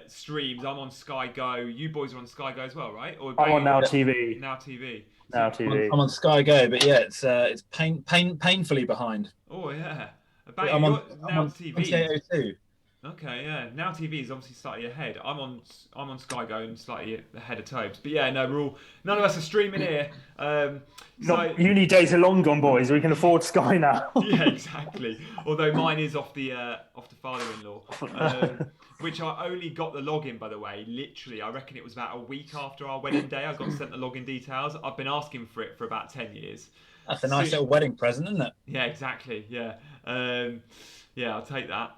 streams. I'm on Sky Go. You boys are on Sky Go as well, right? Or I'm on Now TV. Now TV. I'm on Sky Go, but yeah, it's painfully behind. Oh yeah, I'm on TV. 2802. Okay, yeah. Now TV is obviously slightly ahead. I'm on Sky Go and slightly ahead of Tobes. But yeah, no, none of us are streaming here. Uni days are long gone, boys. We can afford Sky now. Yeah, exactly. Although mine is off the father-in-law, which I only got the login, by the way. Literally, I reckon it was about a week after our wedding day. I got sent the login details. I've been asking for it for about 10 years. That's a nice little wedding present, isn't it? Yeah, exactly. Yeah. I'll take that.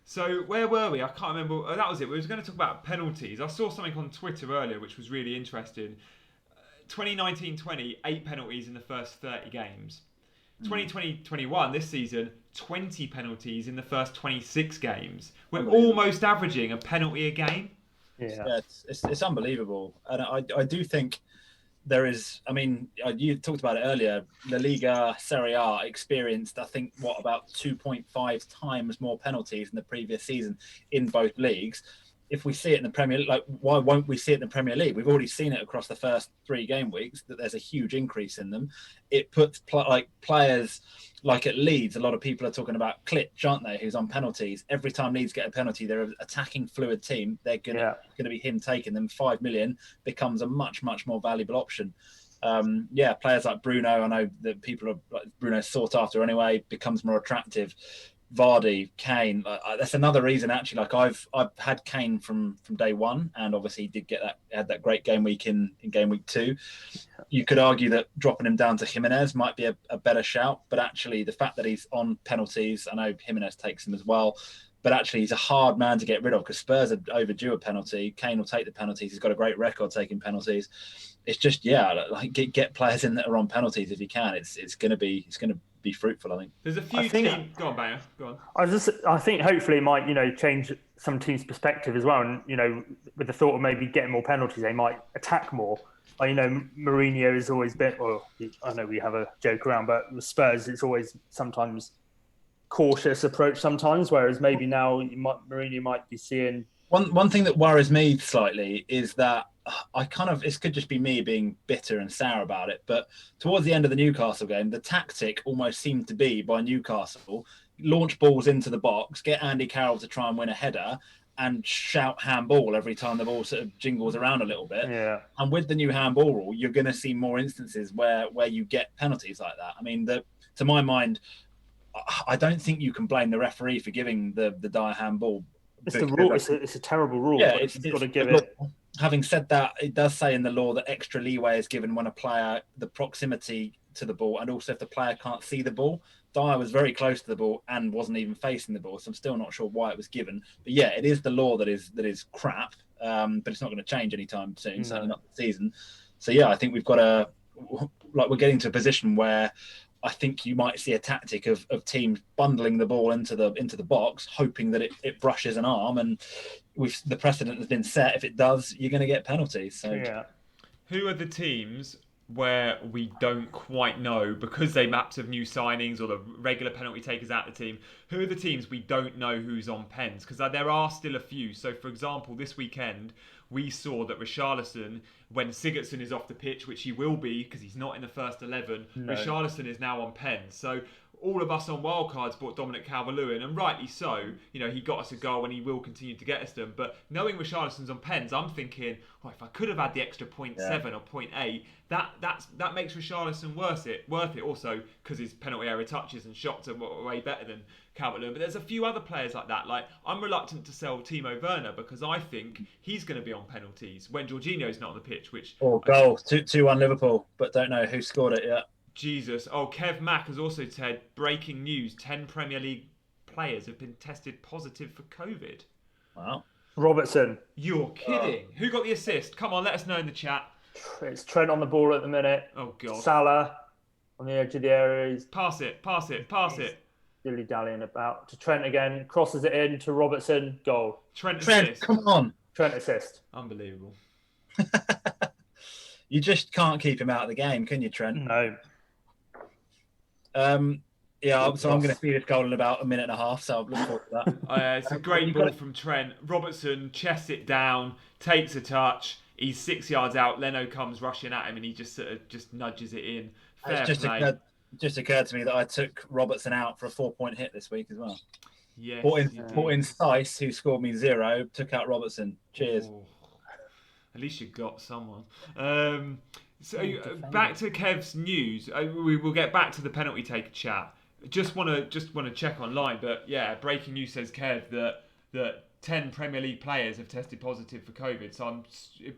So where were we? I can't remember. That was it. We were going to talk about penalties. I saw something on Twitter earlier which was really interesting. 2019-20, 8 penalties in the first 30 games. 2020-21, this season, 20 penalties in the first 26 games. We're almost averaging a penalty a game. Yeah, it's unbelievable. And I do think there is, you talked about it earlier, La Liga, Serie A experienced, I think, about 2.5 times more penalties than the previous season in both leagues. If we see it in the Premier League, why won't we see it in the Premier League? We've already seen it across the first 3 game weeks that there's a huge increase in them. It puts players like at Leeds, a lot of people are talking about Klitsch, aren't they, who's on penalties. Every time Leeds get a penalty, they're an attacking fluid team. They're going to be him taking them. 5 million becomes a much, much more valuable option. Players like Bruno, I know that people are like Bruno's sought after anyway, becomes more attractive. Vardy, Kane, that's another reason actually. Like I've had Kane from day one, and obviously he did had that great game week in game week 2. You could argue that dropping him down to Jimenez might be a better shout, but actually the fact that he's on penalties, I know Jimenez takes him as well, but actually he's a hard man to get rid of because Spurs are overdue a penalty. Kane will take the penalties. He's got a great record taking penalties. It's just get players in that are on penalties if you can. It's going to be fruitful, I think. There's a few teams. Go on, Bayer. Go on. I think hopefully it might, change some teams' perspective as well. And, with the thought of maybe getting more penalties, they might attack more. Mourinho has always been, I know we have a joke around, but with Spurs, it's always sometimes cautious approach sometimes, whereas maybe now Mourinho might be seeing. One thing that worries me slightly is that it could just be me being bitter and sour about it, but towards the end of the Newcastle game, the tactic almost seemed to be by Newcastle, launch balls into the box, get Andy Carroll to try and win a header, and shout handball every time the ball sort of jingles around a little bit. Yeah. And with the new handball rule, you're going to see more instances where you get penalties like that. I mean, to my mind, I don't think you can blame the referee for giving the dire handball. It's the rule. It's a terrible rule. Yeah, but it's got to give it. Having said that, it does say in the law that extra leeway is given when a player, the proximity to the ball, and also if the player can't see the ball. Dyer was very close to the ball and wasn't even facing the ball, so I'm still not sure why it was given. But yeah, it is the law that is crap, but it's not going to change anytime soon, certainly not this season. So yeah, I think we've got we're getting to a position where I think you might see a tactic of teams bundling the ball into the box, hoping that it brushes an arm, and the precedent has been set. If it does, you're going to get penalties. So yeah. Who are the teams where we don't quite know because they perhaps have new signings or the regular penalty takers out the team? Who are the teams we don't know who's on pens? Because there are still a few. So, for example, this weekend we saw that Richarlison, when Sigurdsson is off the pitch, which he will be because he's not in the first 11, Richarlison is now on pens. So all of us on wildcards bought Dominic Calvert-Lewin, and rightly so. You know, he got us a goal and he will continue to get us them. But knowing Richarlison's on pens, I'm thinking, if I could have had the extra 0.7 or 0.8, that makes Richarlison worth it. Also because his penalty area touches and shots are way better than Calvert-Lewin. But there's a few other players like that. Like, I'm reluctant to sell Timo Werner because I think he's going to be on penalties when Jorginho's not on the pitch. Goal 2-1 Liverpool, but don't know who scored it yet. Jesus. Kev Mack has also said, breaking news, 10 Premier League players have been tested positive for COVID. Wow. Robertson. You're kidding. Who got the assist? Come on, let us know in the chat. It's Trent on the ball at the minute. Oh, God. Salah on the edge of the area. Pass it. Dilly-dallying about to Trent again. Crosses it in to Robertson. Goal. Trent assist. Come on. Trent assist. Unbelievable. You just can't keep him out of the game, can you, Trent? No. Yeah, so I'm going to see this goal in about a minute and a half, so I'm looking forward to that. It's a great ball from Trent. Robertson chests it down, takes a touch. He's 6 yards out. Leno comes rushing at him, and he just sort of just nudges it in. Fair play. Just occurred to me that I took Robertson out for a 4-point hit this week as well. Yes. Bought in Stice, who scored me 0, took out Robertson. Cheers. Oh, at least you got someone. Back to Kev's news. We will get back to the penalty taker chat. Just want to check online, but yeah, breaking news says Kev that 10 Premier League players have tested positive for COVID. So I'm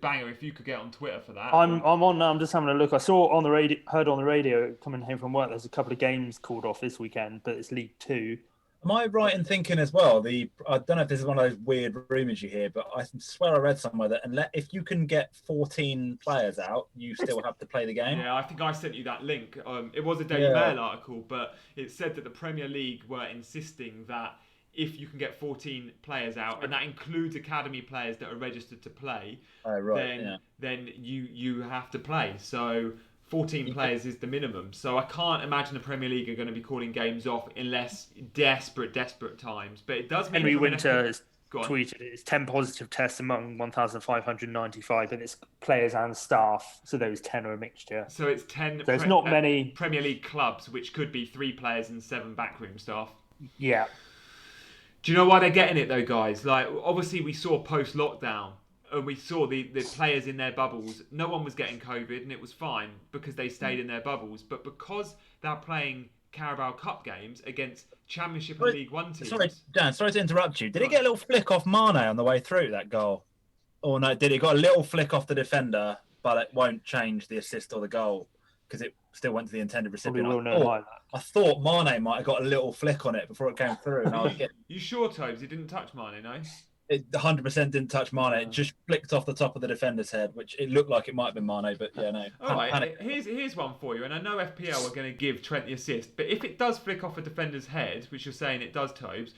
banger if you could get on Twitter for that. I'm on now. I'm just having a look. I saw on the radio, heard on the radio coming home from work. There's a couple of games called off this weekend, but it's League 2. Am I right in thinking as well? I don't know if this is one of those weird rumours you hear, but I swear I read somewhere that if you can get 14 players out, you still have to play the game. Yeah, I think I sent you that link. It was a Daily Mail article, but it said that the Premier League were insisting that if you can get 14 players out, and that includes academy players that are registered to play, then you have to play. So 14 players is the minimum. So I can't imagine the Premier League are going to be calling games off unless desperate times. But it does mean Henry Winter has tweeted it's 10 positive tests among 1,595, and it's players and staff. So those 10 are a mixture. So it's 10. So it's not many Premier League clubs, which could be 3 players and 7 backroom staff. Yeah. Do you know why they're getting it though, guys? Like, obviously we saw post-lockdown. And we saw the players in their bubbles. No one was getting COVID, and it was fine because they stayed in their bubbles. But because they're playing Carabao Cup games against Championship and League One teams... Sorry, Dan, sorry to interrupt you. Did it get a little flick off Mane on the way through, that goal? Or no, did it got a little flick off the defender, but it won't change the assist or the goal because it still went to the intended recipient? I thought Mane might have got a little flick on it before it came through. And I was getting... You sure, Tobes? He didn't touch Mane, no? It 100% didn't touch Mane. It just flicked off the top of the defender's head, which it looked like it might have been Mane, but yeah, no. All right, here's one for you, and I know FPL are going to give Trent the assist, but if it does flick off a defender's head, which you're saying it does, Tobes,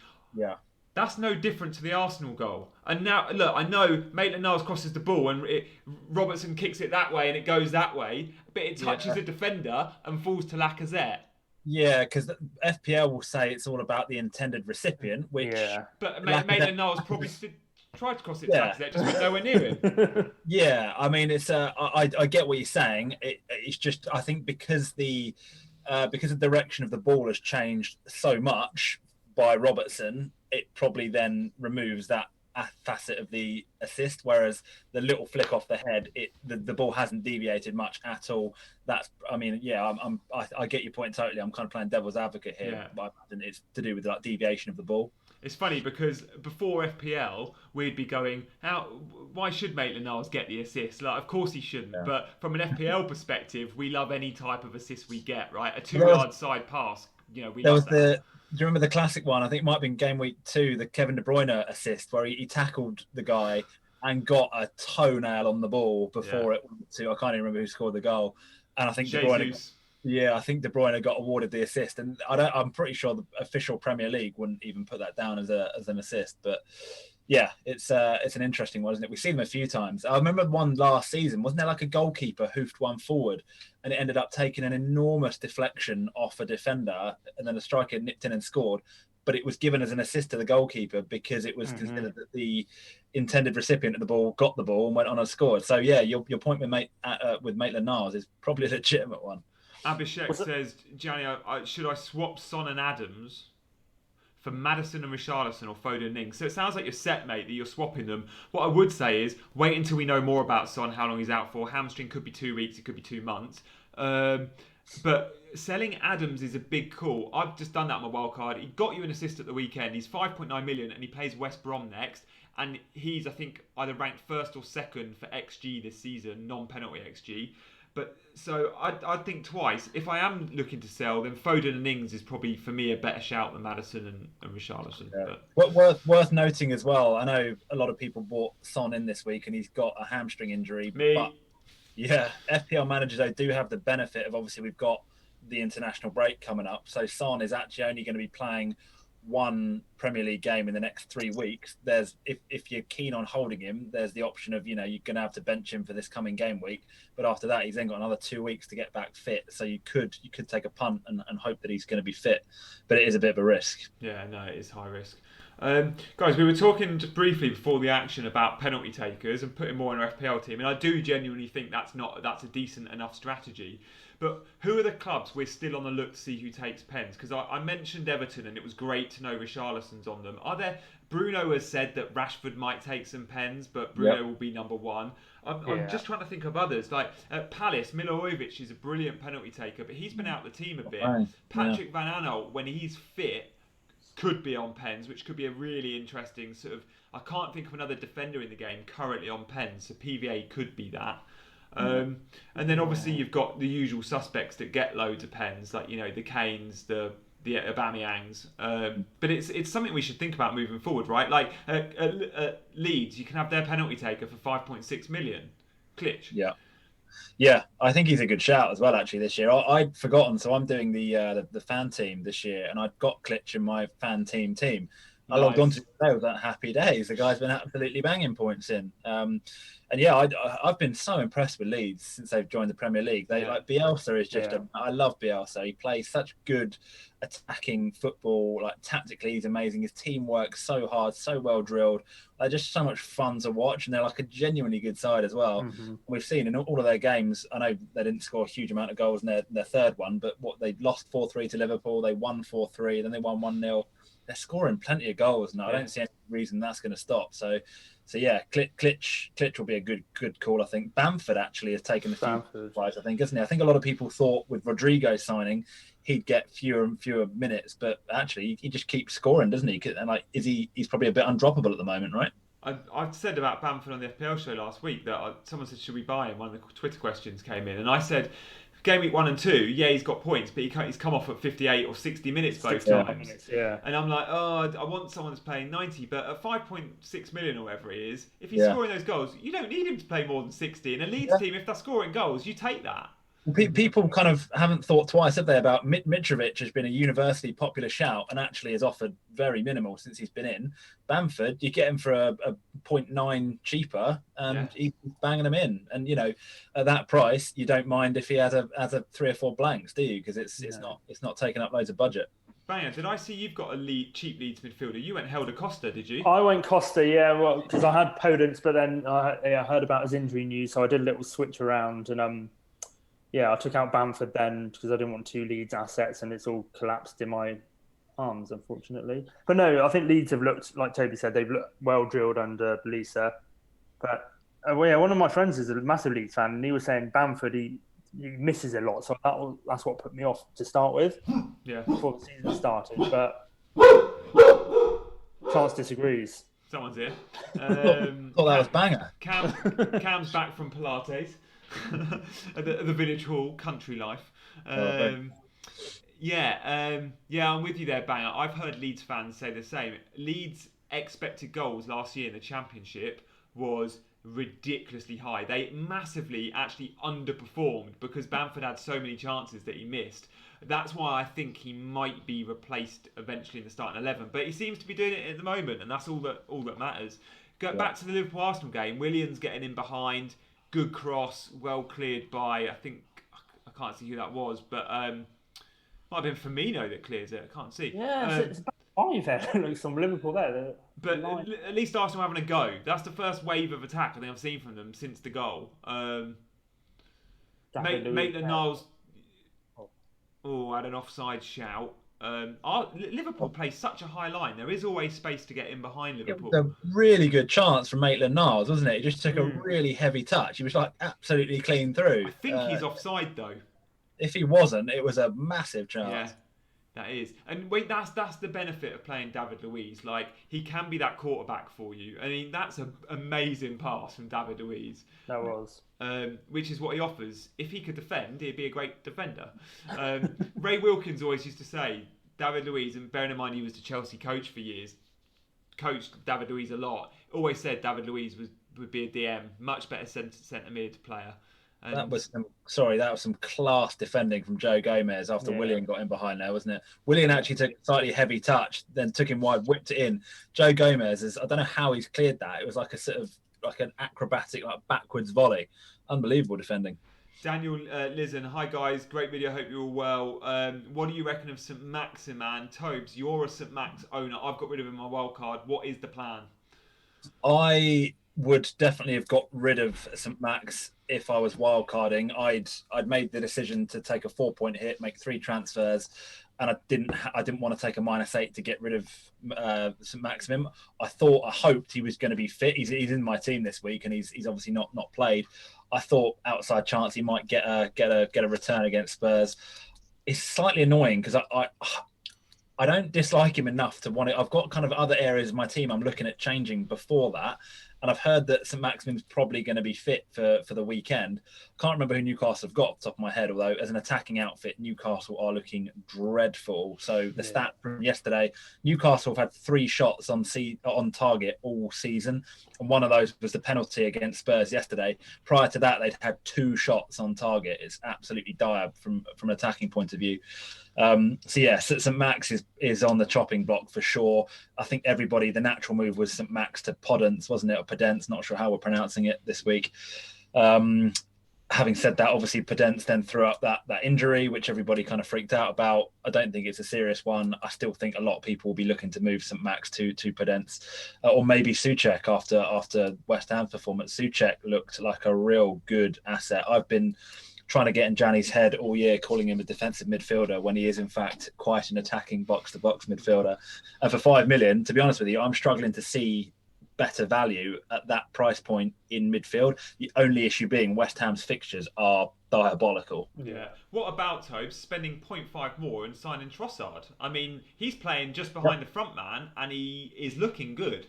that's no different to the Arsenal goal. And now, look, I know Maitland-Niles crosses the ball and Robertson kicks it that way and it goes that way, but it touches a defender and falls to Lacazette. Yeah, because FPL will say it's all about the intended recipient, which... Yeah. But Maitland-Niles probably tried to cross it to Lacazette, just went nowhere near him. Yeah, I mean, it's I get what you're saying. It's just, I think because the direction of the ball has changed so much by Robertson, it probably then removes that facet of the assist, whereas the little flick off the head, the ball hasn't deviated much at all. I get your point totally. I'm kind of playing devil's advocate here, but it's to do with like deviation of the ball. It's funny because before FPL, we'd be going, why should Maitland-Niles get the assist? Like, of course he shouldn't. Yeah. But from an FPL perspective, we love any type of assist we get, right? A 2-yard side pass, we love that. Do you remember the classic one? I think it might have been Gameweek 2, the Kevin De Bruyne assist, where he tackled the guy and got a toenail on the ball before it went to, I can't even remember who scored the goal. And I think De Bruyne got awarded the assist. And I'm pretty sure the official Premier League wouldn't even put that down as an assist. But yeah, it's an interesting one, isn't it? We've seen them a few times. I remember one last season. Wasn't there like a goalkeeper hoofed one forward and it ended up taking an enormous deflection off a defender and then a striker nipped in and scored? But it was given as an assist to the goalkeeper because it was considered that the intended recipient of the ball got the ball and went on and scored. So yeah, your point with Maitland-Niles is probably a legitimate one. Abhishek says, Gianni, should I swap Son and Adams for Maddison and Richarlison or Foden and Ings? So it sounds like you're set, mate, that you're swapping them. What I would say is wait until we know more about Son, how long he's out for. Hamstring could be 2 weeks, it could be 2 months. But selling Adams is a big call. I've just done that on my wildcard. He got you an assist at the weekend. He's 5.9 million and he plays West Brom next. And he's, I think, either ranked first or second for XG this season, non-penalty XG. But so I'd think twice. If I am looking to sell, then Foden and Ings is probably for me a better shout than Maddison and Richarlison. Yeah. But worth noting as well. I know a lot of people bought Son in this week, and he's got a hamstring injury. Me. But yeah, FPL managers do have the benefit of obviously we've got the international break coming up, so Son is actually only going to be playing one Premier League game in the next 3 weeks. There's if you're keen on holding him, there's the option of you're going to have to bench him for this coming game week, but after that he's then got another 2 weeks to get back fit, so you could take a punt and hope that he's going to be fit, but it is a bit of a risk. Yeah, no, it is high risk. Guys, we were talking just briefly before the action about penalty takers and putting more in our FPL team, and I do genuinely think that's a decent enough strategy. But who are the clubs we're still on the look to see who takes pens? Because I mentioned Everton, and it was great to know Richarlison's on them. Bruno has said that Rashford might take some pens, but Bruno will be number one. I'm just trying to think of others. Like at Palace, Milojevic is a brilliant penalty taker, but he's been out of the team a bit. Right. Patrick Van Aanholt, when he's fit, could be on pens, which could be a really interesting sort of... I can't think of another defender in the game currently on pens, so PVA could be that. And then obviously you've got the usual suspects that get loads of pens, like the Kanes, the Aubameyangs. But it's something we should think about moving forward, right? Like Leeds, you can have their penalty taker for 5.6 million. Klitsch. Yeah, I think he's a good shout as well. Actually, this year I'd forgotten, so I'm doing the fan team this year, and I've got Klitsch in my fan team. I logged on to today with that happy days. The guy's been absolutely banging points in. And yeah, I've been so impressed with Leeds since they've joined the Premier League. Like Bielsa is just I love Bielsa. He plays such good attacking football. Like tactically, he's amazing. His team works so hard, so well drilled. They're just so much fun to watch, and they're like a genuinely good side as well. We've seen in all of their games. I know they didn't score a huge amount of goals in their third one, but they lost 4-3 to Liverpool. They won 4-3, then they won 1-0. They're scoring plenty of goals now. I don't see any reason that's going to stop. So yeah, Klitsch will be a good call, I think. Bamford actually has taken a few tries, I think, hasn't he? I think a lot of people thought with Rodrigo signing he'd get fewer and fewer minutes, but actually he just keeps scoring, doesn't he? And he's probably a bit undroppable at the moment, right? I've said about Bamford on the FPL show last week that someone said, should we buy him? One of the Twitter questions came in, and I said, Game week 1 and 2, he's got points, but he's come off at 58 or 60 minutes both times. And I'm like, I want someone that's playing 90, but at 5.6 million or whatever it is, if he's scoring those goals, you don't need him to play more than 60. In a Leeds team, if they're scoring goals, you take that. People kind of haven't thought twice, have they, about Mitrovic has been a universally popular shout and actually has offered very minimal since he's been in. Bamford, you get him for a 0.9 cheaper and he's banging them in. And, at that price, you don't mind if he has a 3 or 4 blanks, do you? Because it's not taking up loads of budget. Banger, did I see you've got a cheap Leeds midfielder? You went Helder Costa, did you? I went Costa, well, because I had Podence, but then I heard about his injury news, so I did a little switch around and I took out Bamford then because I didn't want 2 Leeds assets, and it's all collapsed in my arms, unfortunately. But no, I think Leeds have looked, like Toby said, they've looked well drilled under Belisa. But one of my friends is a massive Leeds fan, and he was saying Bamford, he misses a lot. So that's what put me off to start with. Yeah. Before the season started. But Chance disagrees. Someone's here. Thought that was banger. Cam's back from Pilates at the village hall, country life. I'm with you there, Banger. I've heard Leeds fans say the same. Leeds' expected goals last year in the Championship was ridiculously high. They massively actually underperformed because Bamford had so many chances that he missed. That's why I think he might be replaced eventually in the starting 11. But he seems to be doing it at the moment, and that's all that matters. Back to the Liverpool-Arsenal game. Williams getting in behind. Good cross, well cleared by, I think, I can't see who that was, but might have been Firmino that clears it. I can't see. Yeah, it's about 5 there. Looks from Liverpool there. But at least Arsenal having a go. That's the first wave of attack I think I've seen from them since the goal. Maitland-Niles had an offside shout. Liverpool plays such a high line. There is always space to get in behind Liverpool. It was a really good chance from Maitland-Niles, wasn't it? He just took a really heavy touch. He was like absolutely clean through. I think he's offside though. If he wasn't, it was a massive chance. Yeah, that is. And wait, that's the benefit of playing David Luiz. Like, he can be that quarterback for you. I mean, that's an amazing pass from David Luiz. That was. Which is what he offers. If he could defend, he'd be a great defender. Ray Wilkins always used to say, David Luiz, and bearing in mind he was the Chelsea coach for years, coached David Luiz a lot, always said David Luiz would be a DM, much better centre mid player. And that was some class defending from Joe Gomez after Willian got in behind there, wasn't it? Willian actually took a slightly heavy touch, then took him wide, whipped it in. Joe Gomez I don't know how he's cleared that. It was like a sort of like an acrobatic, like backwards volley. Unbelievable defending. Daniel Lizen, hi guys, great video, hope you're all well. What do you reckon of St Maximin? Tobes, you're a St Max owner. I've got rid of him in my wild card. What is the plan? I would definitely have got rid of St Max if I was wildcarding. I'd made the decision to take a 4-point hit, make 3 transfers, and I didn't want to take a -8 to get rid of St Maximin. I hoped he was going to be fit. He's in my team this week, and he's obviously not played. I thought outside chance he might get a return against Spurs. It's slightly annoying because I don't dislike him enough to want it. I've got kind of other areas of my team I'm looking at changing before that. And I've heard that St Maximin's probably going to be fit for the weekend. Can't remember who Newcastle have got off the top of my head, although as an attacking outfit, Newcastle are looking dreadful. So the stat from yesterday, Newcastle have had 3 shots on target all season. And one of those was the penalty against Spurs yesterday. Prior to that, they'd had 2 shots on target. It's absolutely dire from an attacking point of view. St Max is on the chopping block for sure. I think the natural move was St Max to Podence, wasn't it? Or Podence, not sure how we're pronouncing it this week. Having said that, obviously Podence then threw up that injury, which everybody kind of freaked out about. I don't think it's a serious one. I still think a lot of people will be looking to move St Max to Podence, or maybe Souček after West Ham's performance. Souček looked like a real good asset. I've been trying to get in Gianni's head all year, calling him a defensive midfielder when he is in fact quite an attacking box-to-box midfielder. And for 5 million, to be honest with you, I'm struggling to see better value at that price point in midfield. The only issue being West Ham's fixtures are diabolical. Yeah. What about Tobes spending 0.5 more and signing Trossard? I mean, he's playing just behind the front man and he is looking good.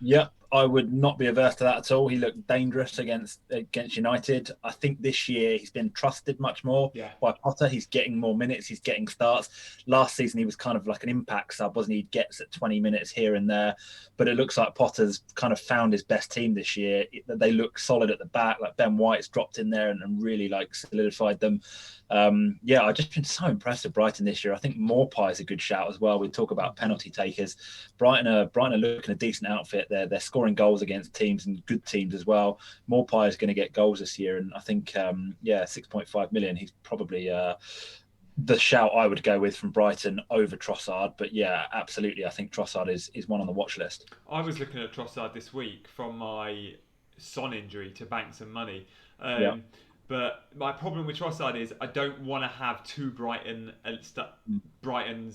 Yep, I would not be averse to that at all. He looked dangerous against United. I think this year he's been trusted much more by Potter. He's getting more minutes. He's getting starts. Last season he was kind of like an impact sub, wasn't he? He gets at 20 minutes here and there. But it looks like Potter's kind of found his best team this year. They look solid at the back. Like Ben White's dropped in there and really like solidified them. I've just been so impressed with Brighton this year. I think Maupay is a good shout as well. We talk about penalty takers. Brighton are looking a decent outfit. They're scoring goals against teams and good teams as well. Maupay is going to get goals this year, and I think 6.5 million. He's probably the shout I would go with from Brighton over Trossard. But yeah, absolutely, I think Trossard is one on the watch list. I was looking at Trossard this week from my Son injury to bank some money. But my problem with Trossard is I don't want to have two Brightons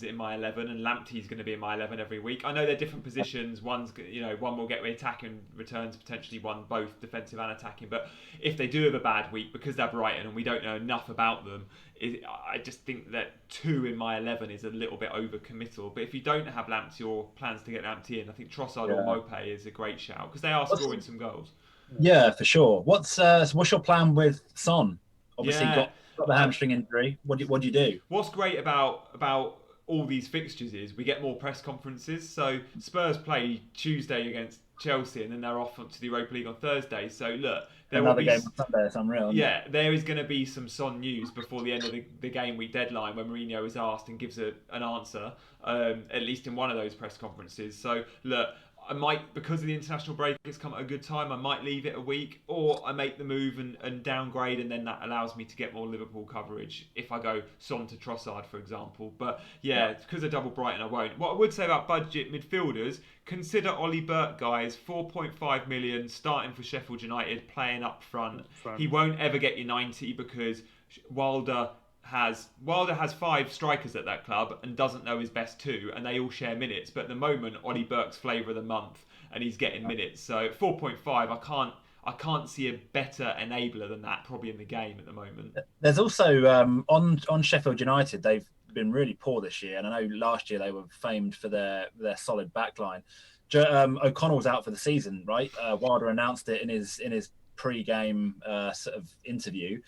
in my 11, and Lamptey's going to be in my 11 every week. I know they're different positions. One will get me attacking returns, potentially one both defensive and attacking. But if they do have a bad week because they're Brighton and we don't know enough about them, I just think that 2 in my 11 is a little bit overcommittal. But if you don't have Lamptey or plans to get Lamptey in, I think Trossard or Mopé is a great shout because they are scoring some goals. Yeah, for sure. What's your plan with Son? Obviously, got the hamstring injury. What do you do? What's great about all these fixtures is we get more press conferences. So Spurs play Tuesday against Chelsea, and then they're off to the Europa League on Thursday. So look, another game on Sunday. It's unreal. Yeah, there is going to be some Son news before the end of the game week deadline when Mourinho is asked and gives an answer, at least in one of those press conferences. So look, I might, because of the international break, it's come at a good time, I might leave it a week, or I make the move and downgrade, and then that allows me to get more Liverpool coverage if I go Son to Trossard, for example. But because of double Brighton, I won't. What I would say about budget midfielders, consider Ollie Burke, guys, 4.5 million, starting for Sheffield United, playing up front. He won't ever get you 90 because Wilder has 5 strikers at that club and doesn't know his best 2, and they all share minutes. But at the moment, Ollie Burke's flavour of the month, and he's getting minutes. So 4.5, I can't see a better enabler than that probably in the game at the moment. There's also on Sheffield United, they've been really poor this year, and I know last year they were famed for their solid backline. O'Connell's out for the season, right? Wilder announced it in his pre-game sort of interview.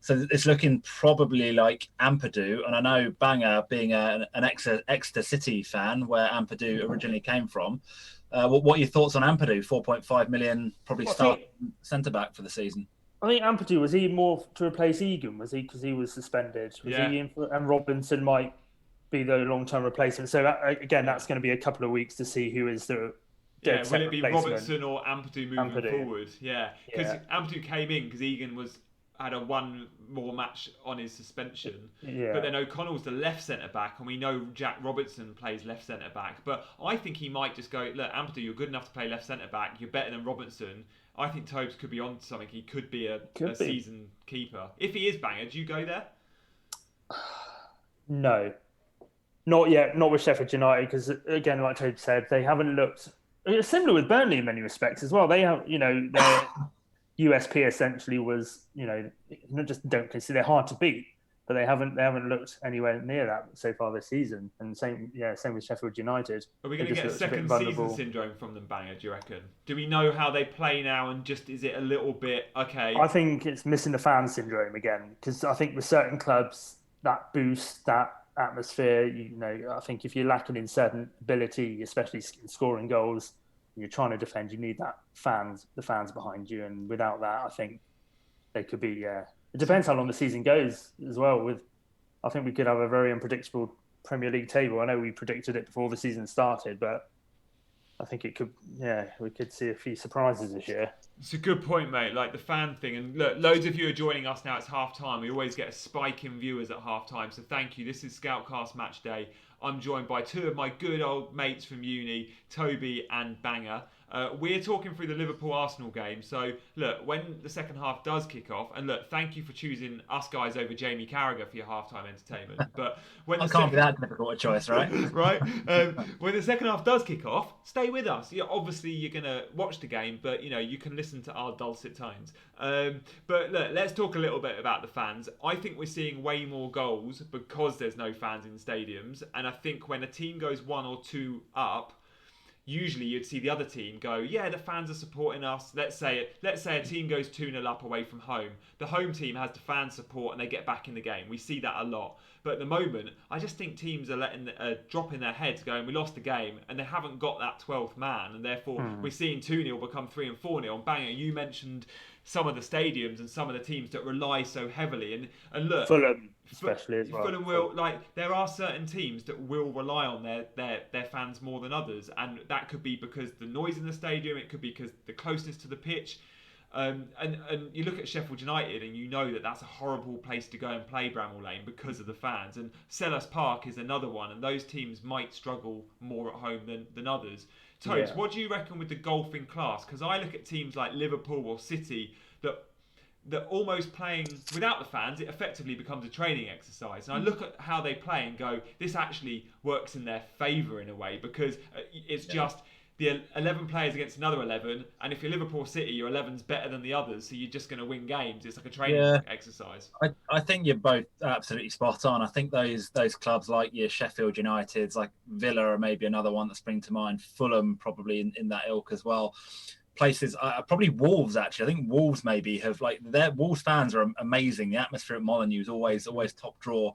So it's looking probably like Ampadu, and I know Banger, being an Exeter City fan, where Ampadu originally came from. What are your thoughts on Ampadu? 4.5 million, probably start centre back for the season. I think Ampadu, was he more to replace Egan? Was he because he was suspended? Was he in for, and Robinson might be the long-term replacement. So again, that's going to be a couple of weeks to see who is the will it be Robinson or Ampadu moving forward? Yeah, because Ampadu came in because Egan had a one more match on his suspension. Yeah. But then O'Connell's the left centre-back, and we know Jack Robertson plays left centre-back. But I think he might just go, look, Ampadu, you're good enough to play left centre-back. You're better than Robertson. I think Tobes could be on to something. He could be a season keeper. If he is Banger, do you go there? No. Not yet. Not with Sheffield United, because, again, like Toby said, they haven't looked... It's similar with Burnley in many respects as well. They have, their USP essentially was, not just don't consider they're hard to beat, but they haven't looked anywhere near that so far this season. And same with Sheffield United. Are we going to get a second season syndrome from them, Banger, do you reckon? Do we know how they play now, and just is it a little bit, okay? I think it's missing the fan syndrome again, because I think with certain clubs, that boost, that atmosphere, I think if you're lacking in certain ability, especially in scoring goals, and you're trying to defend, you need the fans behind you. And without that, I think they could be, it depends how long the season goes as well. I think we could have a very unpredictable Premier League table. I know we predicted it before the season started, but I think it could, we could see a few surprises this year. It's a good point, mate. Like the fan thing, and look, loads of you are joining us now. It's half time. We always get a spike in viewers at half time, so thank you. This is Scoutcast Match Day. I'm joined by two of my good old mates from uni, Toby and Banger. We're talking through the Liverpool-Arsenal game. So, look, when the second half does kick off, and look, thank you for choosing us guys over Jamie Carragher for your halftime entertainment. But when can't be that difficult a choice, right? Right. When the second half does kick off, stay with us. Obviously, you're going to watch the game, but, you can listen to our dulcet tones. But look, let's talk a little bit about the fans. I think we're seeing way more goals because there's no fans in stadiums. And I think when a team goes 1 or 2 up, usually you'd see the other team go, the fans are supporting us. Let's say a team goes 2-0 up away from home. The home team has the fan support and they get back in the game. We see that a lot. But at the moment, I just think teams are dropping their heads going, we lost the game, and they haven't got that 12th man. And therefore, we're seeing 2-0 become 3 and 4-0. And Banger, you mentioned some of the stadiums and some of the teams that rely so heavily. And look, Fulham especially as well. Fulham will, there are certain teams that will rely on their fans more than others, and that could be because the noise in the stadium, it could be because the closeness to the pitch. And you look at Sheffield United and you know that that's a horrible place to go and play, Bramall Lane, because of the fans. And Selhurst Park is another one, and those teams might struggle more at home than others. Tobes, what do you reckon with the golfing class? Because I look at teams like Liverpool or City that that almost playing without the fans, it effectively becomes a training exercise. And I look at how they play and go, this actually works in their favour in a way, because it's just the 11 players against another 11, and if you're Liverpool City, your 11's better than the others, so you're just going to win games. It's like a training exercise. I think you're both absolutely spot on. I think those clubs like your Sheffield Uniteds, like Villa are maybe another one that spring to mind, Fulham probably in that ilk as well. Places, probably Wolves actually. I think Wolves maybe have their Wolves fans are amazing. The atmosphere at Molineux is always top draw,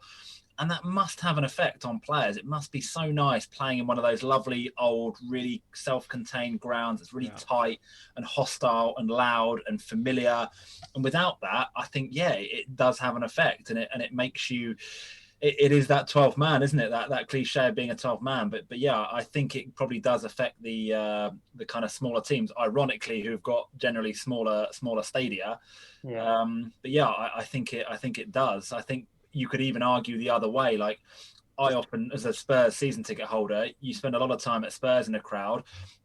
and that must have an effect on players. It must be so nice playing in one of those lovely old, really self-contained grounds. It's really tight and hostile and loud and familiar. And without that, I think it does have an effect, and it makes you. It is that 12th man, isn't it? That cliche of being a 12th man. But I think it probably does affect the kind of smaller teams, ironically, who've got generally smaller stadia. I think it does. I think you could even argue the other way. Like, I often, as a Spurs season ticket holder, you spend a lot of time at Spurs in a crowd.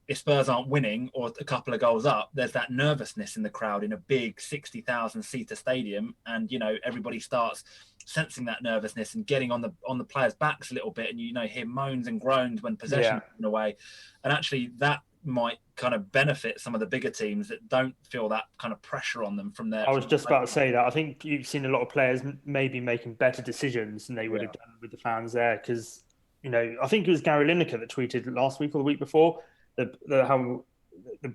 If Spurs aren't winning or a couple of goals up, there's that nervousness in the crowd in a big 60,000 seater stadium, and everybody starts sensing that nervousness and getting on the players' backs a little bit, and hear moans and groans when possession in a way, and actually that might kind of benefit some of the bigger teams that don't feel that kind of pressure on them from their. I was just about to say that. I think you've seen a lot of players maybe making better decisions than they would have done with the fans there, because I think it was Gary Lineker that tweeted last week or the week before how the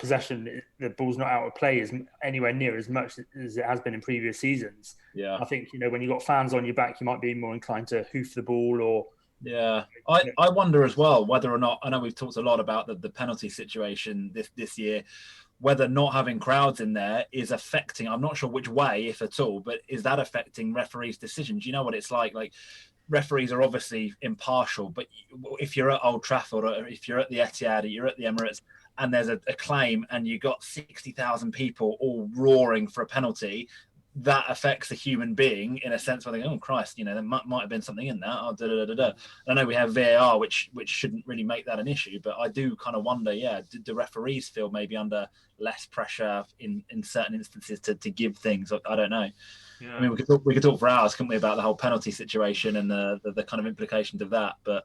possession, the ball's not out of play is anywhere near as much as it has been in previous seasons. Yeah, I think when you got fans on your back, you might be more inclined to hoof the ball or. Yeah, I wonder as well whether or not, I know we've talked a lot about the penalty situation this year, whether not having crowds in there is affecting, I'm not sure which way, if at all, but is that affecting referees' decisions? You know what it's like referees are obviously impartial, but if you're at Old Trafford or if you're at the Etihad or you're at the Emirates and there's a claim and you got 60,000 people all roaring for a penalty, that affects a human being in a sense where they go, oh Christ, there might have been something in that. I know we have VAR, which shouldn't really make that an issue, but I do kind of wonder, do referees feel maybe under less pressure in certain instances to give things? I don't know. Yeah. I mean, we could talk for hours, couldn't we, about the whole penalty situation and the kind of implications of that. But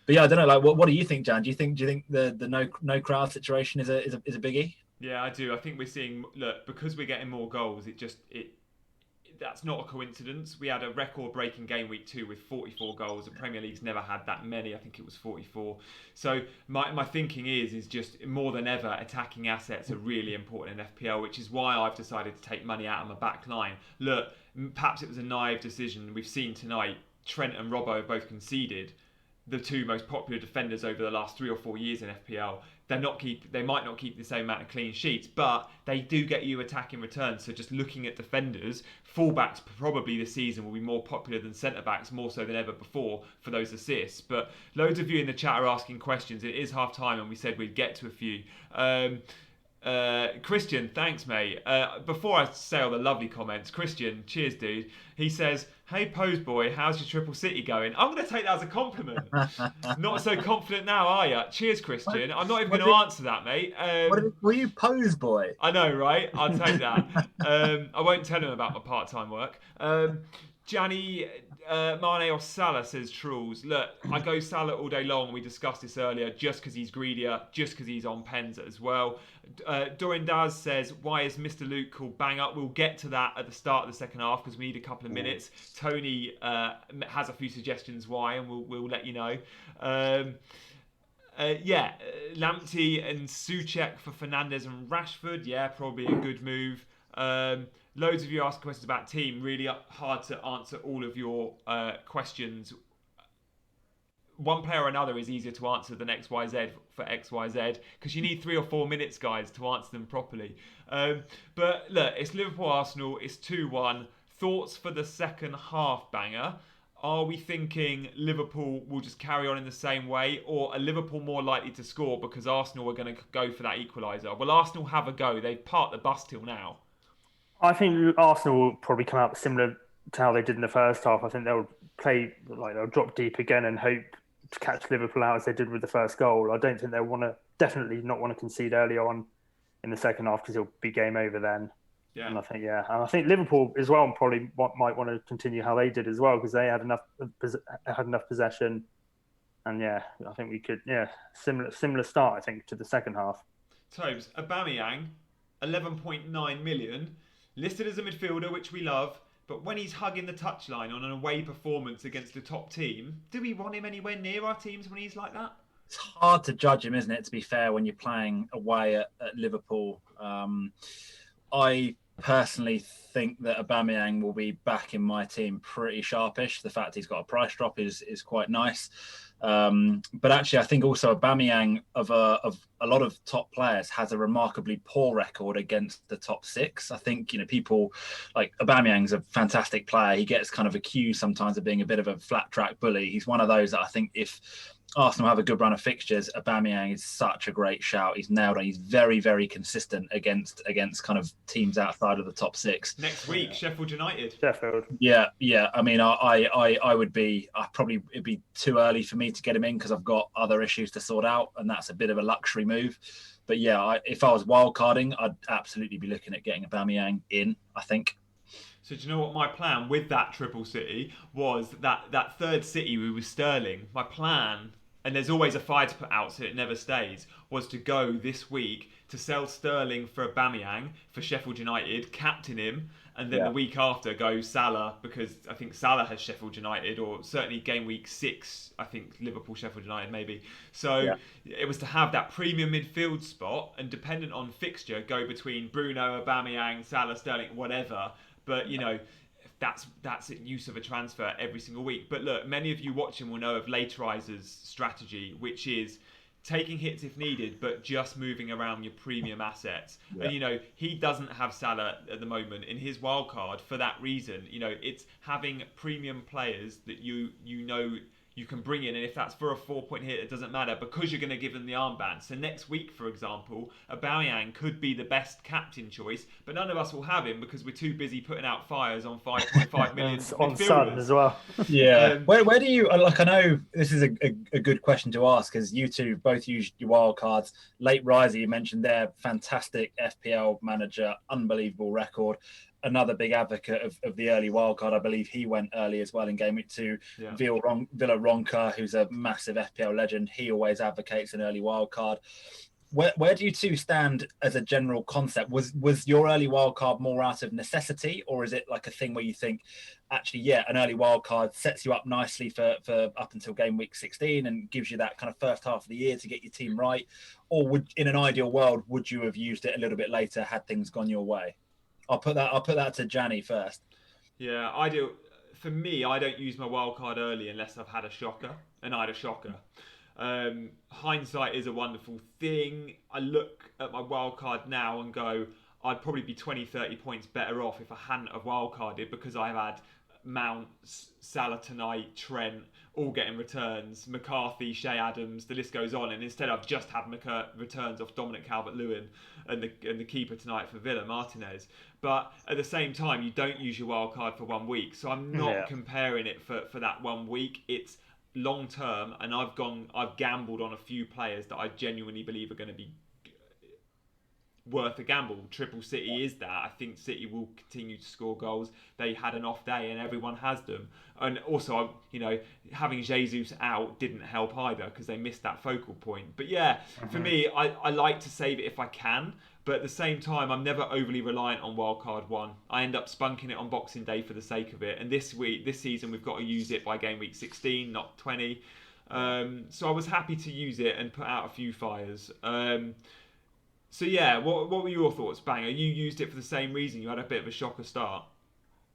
I don't know. What do you think, Jan? Do you think the no crowd situation is a biggie? Yeah, I do. I think we're seeing, because we're getting more goals, that's not a coincidence. We had a record-breaking game week 2 with 44 goals. The Premier League's never had that many. I think it was 44. So my thinking is just more than ever, attacking assets are really important in FPL, which is why I've decided to take money out of my back line. Look, perhaps it was a naive decision. We've seen tonight, Trent and Robbo have both conceded. The two most popular defenders over the last 3 or 4 years in FPL. They might not keep the same amount of clean sheets, but they do get you attacking returns. So just looking at defenders, fullbacks probably this season will be more popular than centre-backs, more so than ever before for those assists. But loads of you in the chat are asking questions. It is half time and we said we'd get to a few. Christian, thanks mate. Before I say all the lovely comments, Christian, cheers dude. He says, hey Pose Boy, how's your Triple City going? I'm going to take that as a compliment. Not so confident now, are you? Cheers, Christian. I'm not even going to answer that, mate. Were you Pose Boy? I know, right? I'll take that. I won't tell him about my part-time work. Gianni, Mane or Salah, says Truls. Look, I go Salah all day long. We discussed this earlier, just because he's greedier, just because he's on pens as well. Dorian Daz says, why is Mr. Luke called Bang Up? We'll get to that at the start of the second half because we need a couple of minutes. Tony has a few suggestions why, and we'll let you know. Lamptey and Souček for Fernandes and Rashford. Yeah, probably a good move. Loads of you ask questions about team. Really hard to answer all of your questions. One player or another is easier to answer than XYZ for XYZ because you need 3 or 4 minutes, guys, to answer them properly. But look, it's Liverpool-Arsenal. It's 2-1. Thoughts for the second half, Banger? Are we thinking Liverpool will just carry on in the same way, or are Liverpool more likely to score because Arsenal are going to go for that equaliser? Will Arsenal have a go? They've parked the bus till now. I think Arsenal will probably come out similar to how they did in the first half. I think they'll play, they'll drop deep again and hope to catch Liverpool out as they did with the first goal. I don't think they'll definitely not want to concede early on in the second half because it'll be game over then. Yeah. And I think Liverpool as well probably might want to continue how they did as well, because they had enough possession. And yeah, I think we could, similar start, I think, to the second half. Tobes, Aubameyang, 11.9 million, listed as a midfielder, which we love, but when he's hugging the touchline on an away performance against a top team, do we want him anywhere near our teams when he's like that? It's hard to judge him, isn't it, to be fair, when you're playing away at Liverpool. I personally think that Aubameyang will be back in my team pretty sharpish. The fact he's got a price drop is quite nice. But actually, I think also Aubameyang of a lot of top players has a remarkably poor record against the top six. I think, people like Aubameyang's a fantastic player. He gets kind of accused sometimes of being a bit of a flat track bully. He's one of those that I think if Arsenal have a good run of fixtures, Aubameyang is such a great shout. He's nailed it. He's very, very consistent against kind of teams outside of the top six. Next week, Sheffield United. Yeah. I mean, I would be. It'd be too early for me to get him in because I've got other issues to sort out, and that's a bit of a luxury move. But yeah, if I was wildcarding, I'd absolutely be looking at getting Aubameyang in, I think. So do you know what my plan with that triple City was? That third City with Sterling. My plan, and there's always a fire to put out so it never stays, was to go this week to sell Sterling for Aubameyang for Sheffield United, captain him, and then the week after go Salah, because I think Salah has Sheffield United, or certainly game week 6, I think Liverpool, Sheffield United maybe. So it was to have that premium midfield spot, and dependent on fixture, go between Bruno, Aubameyang, Salah, Sterling, whatever. But, that's use of a transfer every single week. But look, many of you watching will know of Laterizer's strategy, which is taking hits if needed, but just moving around your premium assets. Yeah. And, he doesn't have Salah at the moment in his wild card for that reason. It's having premium players that you can bring in, and if that's for a 4-point hit, it doesn't matter because you're going to give them the armband. So next week, for example, Aubameyang could be the best captain choice, but none of us will have him because we're too busy putting out fires on 5.5 million on Sun as well. Yeah. Where do you I know this is a good question to ask because you two both use your wild cards. Late Riser, you mentioned there, fantastic FPL manager, unbelievable record. Another big advocate of the early wildcard. I believe he went early as well in game week 2. Yeah. Villa Ronca, who's a massive FPL legend, he always advocates an early wildcard. Where do you two stand as a general concept? Was your early wildcard more out of necessity, or is it like a thing where you think, actually, an early wildcard sets you up nicely for up until game week 16 and gives you that kind of first half of the year to get your team right? Or in an ideal world, would you have used it a little bit later had things gone your way? I'll put that to Gianni first. Yeah, I do. For me, I don't use my wildcard early unless I've had a shocker, and I had a shocker. Hindsight is a wonderful thing. I look at my wildcard now and go, I'd probably be 20-30 points better off if I hadn't have wildcarded, because I've had Mount, Salah tonight, Trent, all getting returns, McCarthy, Shea Adams, the list goes on, and instead I've just had returns off Dominic Calvert-Lewin and the keeper tonight for Villa, Martinez. But at the same time, you don't use your wild card for 1 week, so I'm not comparing it for that 1 week. It's long term, and I've gambled on a few players that I genuinely believe are going to be worth a gamble. Triple City is that. I think City will continue to score goals. They had an off day and everyone has them. And also, having Jesus out didn't help either because they missed that focal point. But for me, I like to save it if I can. But at the same time, I'm never overly reliant on Wildcard 1. I end up spunking it on Boxing Day for the sake of it. And this season, we've got to use it by game week 16, not 20. So I was happy to use it and put out a few fires. So what were your thoughts, Banger? You used it for the same reason. You had a bit of a shocker start.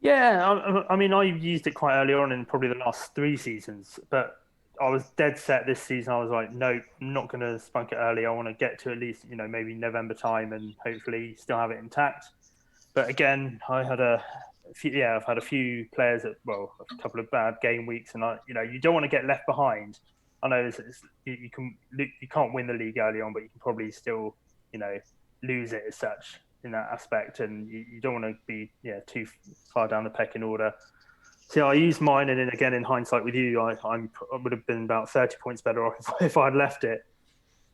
Yeah, I mean, I used it quite early on in probably the last 3 seasons, but I was dead set this season. I was like, no, I'm not going to spunk it early. I want to get to at least, maybe November time and hopefully still have it intact. But again, I had I've had a few players a couple of bad game weeks, and you don't want to get left behind. I know you can't win the league early on, but you can probably still, lose it as such in that aspect, and you don't want to be too far down the pecking order. So I used mine, and then again in hindsight with you, I would have been about 30 points better off if I'd left it.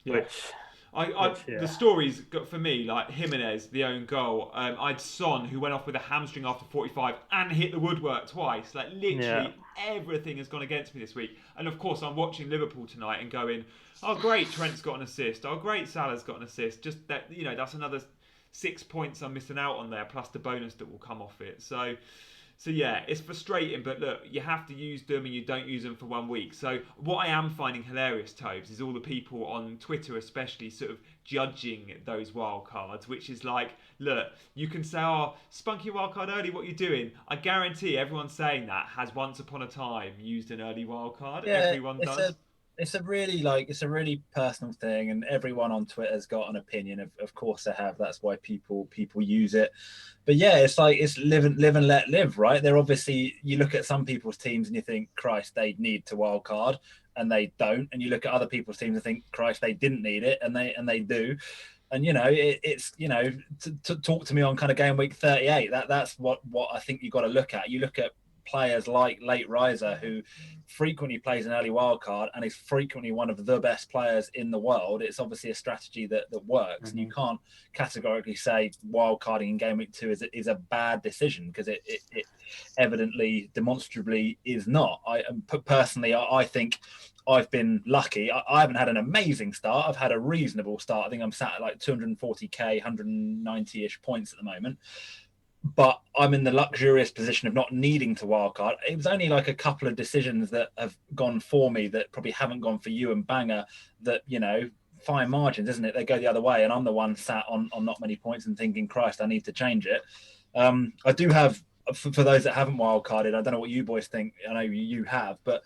Yeah. Which The stories got for me like Jimenez, the own goal. I'd Son who went off with a hamstring after 45 and hit the woodwork twice. Like literally everything has gone against me this week. And of course, I'm watching Liverpool tonight and going, "Oh great, Trent's got an assist. Oh great, Salah's got an assist." Just that, that's another 6 points I'm missing out on there, plus the bonus that will come off it. So yeah, it's frustrating, but look, you have to use them and you don't use them for 1 week. So what I am finding hilarious, Tobes, is all the people on Twitter especially sort of judging those wild cards, which is like, look, you can say, "Oh, spunky wild card early, what are you doing?" I guarantee everyone saying that has once upon a time used an early wild card. Yeah, everyone does. It's a really personal thing, and everyone on Twitter's got an opinion. Of course they have. That's why people use it. But yeah, it's like it's live and let live, right? They're obviously, you look at some people's teams and you think, Christ, they need to wild card, and they don't. And you look at other people's teams and think, Christ, they didn't need it, and they do. And it's to talk to me on kind of game week 38. That's what I think you got to look at. You look at players like Late Riser, who frequently plays an early wildcard and is frequently one of the best players in the world. It's obviously a strategy that works, and you can't categorically say wildcarding in game week 2 is a bad decision, because it evidently, demonstrably is not. Personally, I think I've been lucky. I haven't had an amazing start. I've had a reasonable start. I think I'm sat at like 240k, 190-ish points at the moment. But I'm in the luxurious position of not needing to wildcard. It was only like a couple of decisions that have gone for me that probably haven't gone for you and Banger, that, fine margins, isn't it? They go the other way, and I'm the one sat on not many points and thinking, Christ, I need to change it. I do have, for those that haven't wildcarded, I don't know what you boys think. I know you have, but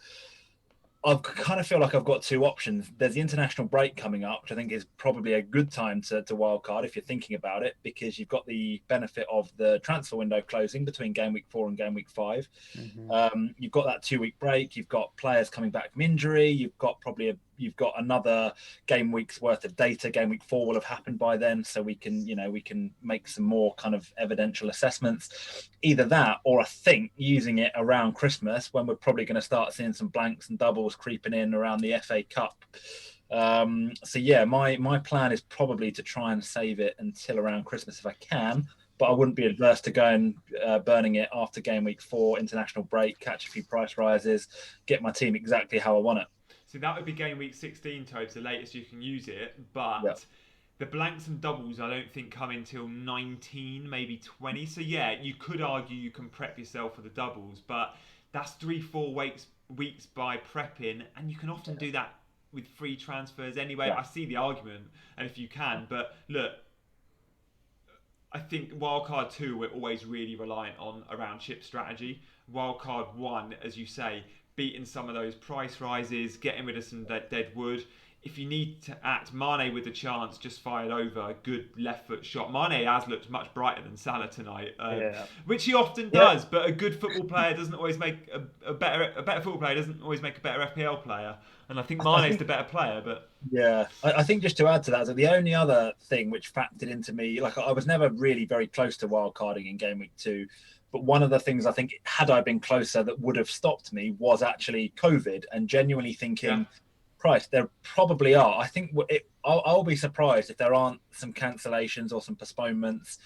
I kind of feel like I've got two options. There's the international break coming up, which I think is probably a good time to wildcard if you're thinking about it, because you've got the benefit of the transfer window closing between game week 4 and game week 5. You've got that 2-week break. You've got players coming back from injury. You've got another game week's worth of data. Game week 4 will have happened by then, so we can make some more kind of evidential assessments. Either that, or I think using it around Christmas, when we're probably going to start seeing some blanks and doubles creeping in around the FA Cup. So yeah, my plan is probably to try and save it until around Christmas if I can. But I wouldn't be adverse to going burning it after game week 4, international break, catch a few price rises, get my team exactly how I want it. So that would be game week 16, Tobes, the latest you can use it. But the blanks and doubles, I don't think, come until 19, maybe 20. So yeah, you could argue you can prep yourself for the doubles, but that's 3-4 weeks by prepping, and you can often do that with free transfers anyway. I see the argument, and if you can, but look, I think wildcard 2 we're always really reliant on around chip strategy. Wildcard 1, as you say, beating some of those price rises, getting rid of some dead wood. If you need to act, Mane with the chance just fired over a good left foot shot. Mane has looked much brighter than Salah tonight, which he often does. But a good football player doesn't always make a better football player doesn't always make a better FPL player. And I think Mane's the better player. But yeah, I think just to add to that, so the only other thing which factored into me, like I was never really very close to wildcarding in game week 2. But one of the things I think, had I been closer, that would have stopped me was actually COVID, and genuinely thinking, Christ, there probably are. I think I'll be surprised if there aren't some cancellations or some postponements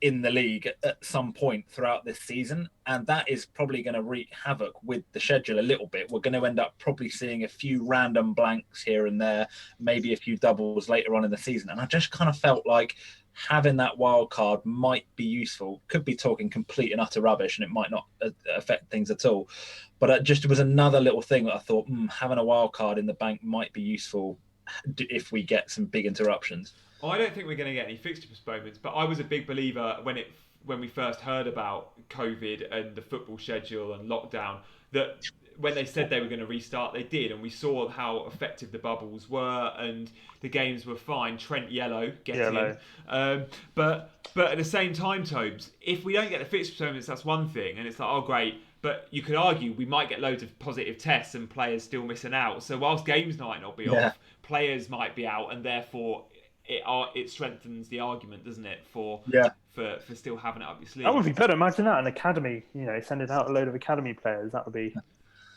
in the league at some point throughout this season. And that is probably going to wreak havoc with the schedule a little bit. We're going to end up probably seeing a few random blanks here and there, maybe a few doubles later on in the season. And I just kind of felt like having that wild card might be useful. Could be talking complete and utter rubbish, and it might not affect things at all. But it was another little thing that I thought, having a wild card in the bank might be useful if we get some big interruptions. I don't think we're going to get any fixture postponements, but I was a big believer when we first heard about COVID and the football schedule and lockdown, that when they said they were going to restart, they did, and we saw how effective the bubbles were, and the games were fine. Trent yellow, in. But at the same time, Tobes, if we don't get the fixture postponements, that's one thing, and it's like, oh great. But you could argue we might get loads of positive tests and players still missing out. So whilst games might not be off, players might be out, and therefore it strengthens the argument, doesn't it, for still having it up your sleeve. That would be better. Imagine that, an academy, sending out a load of academy players. That would be.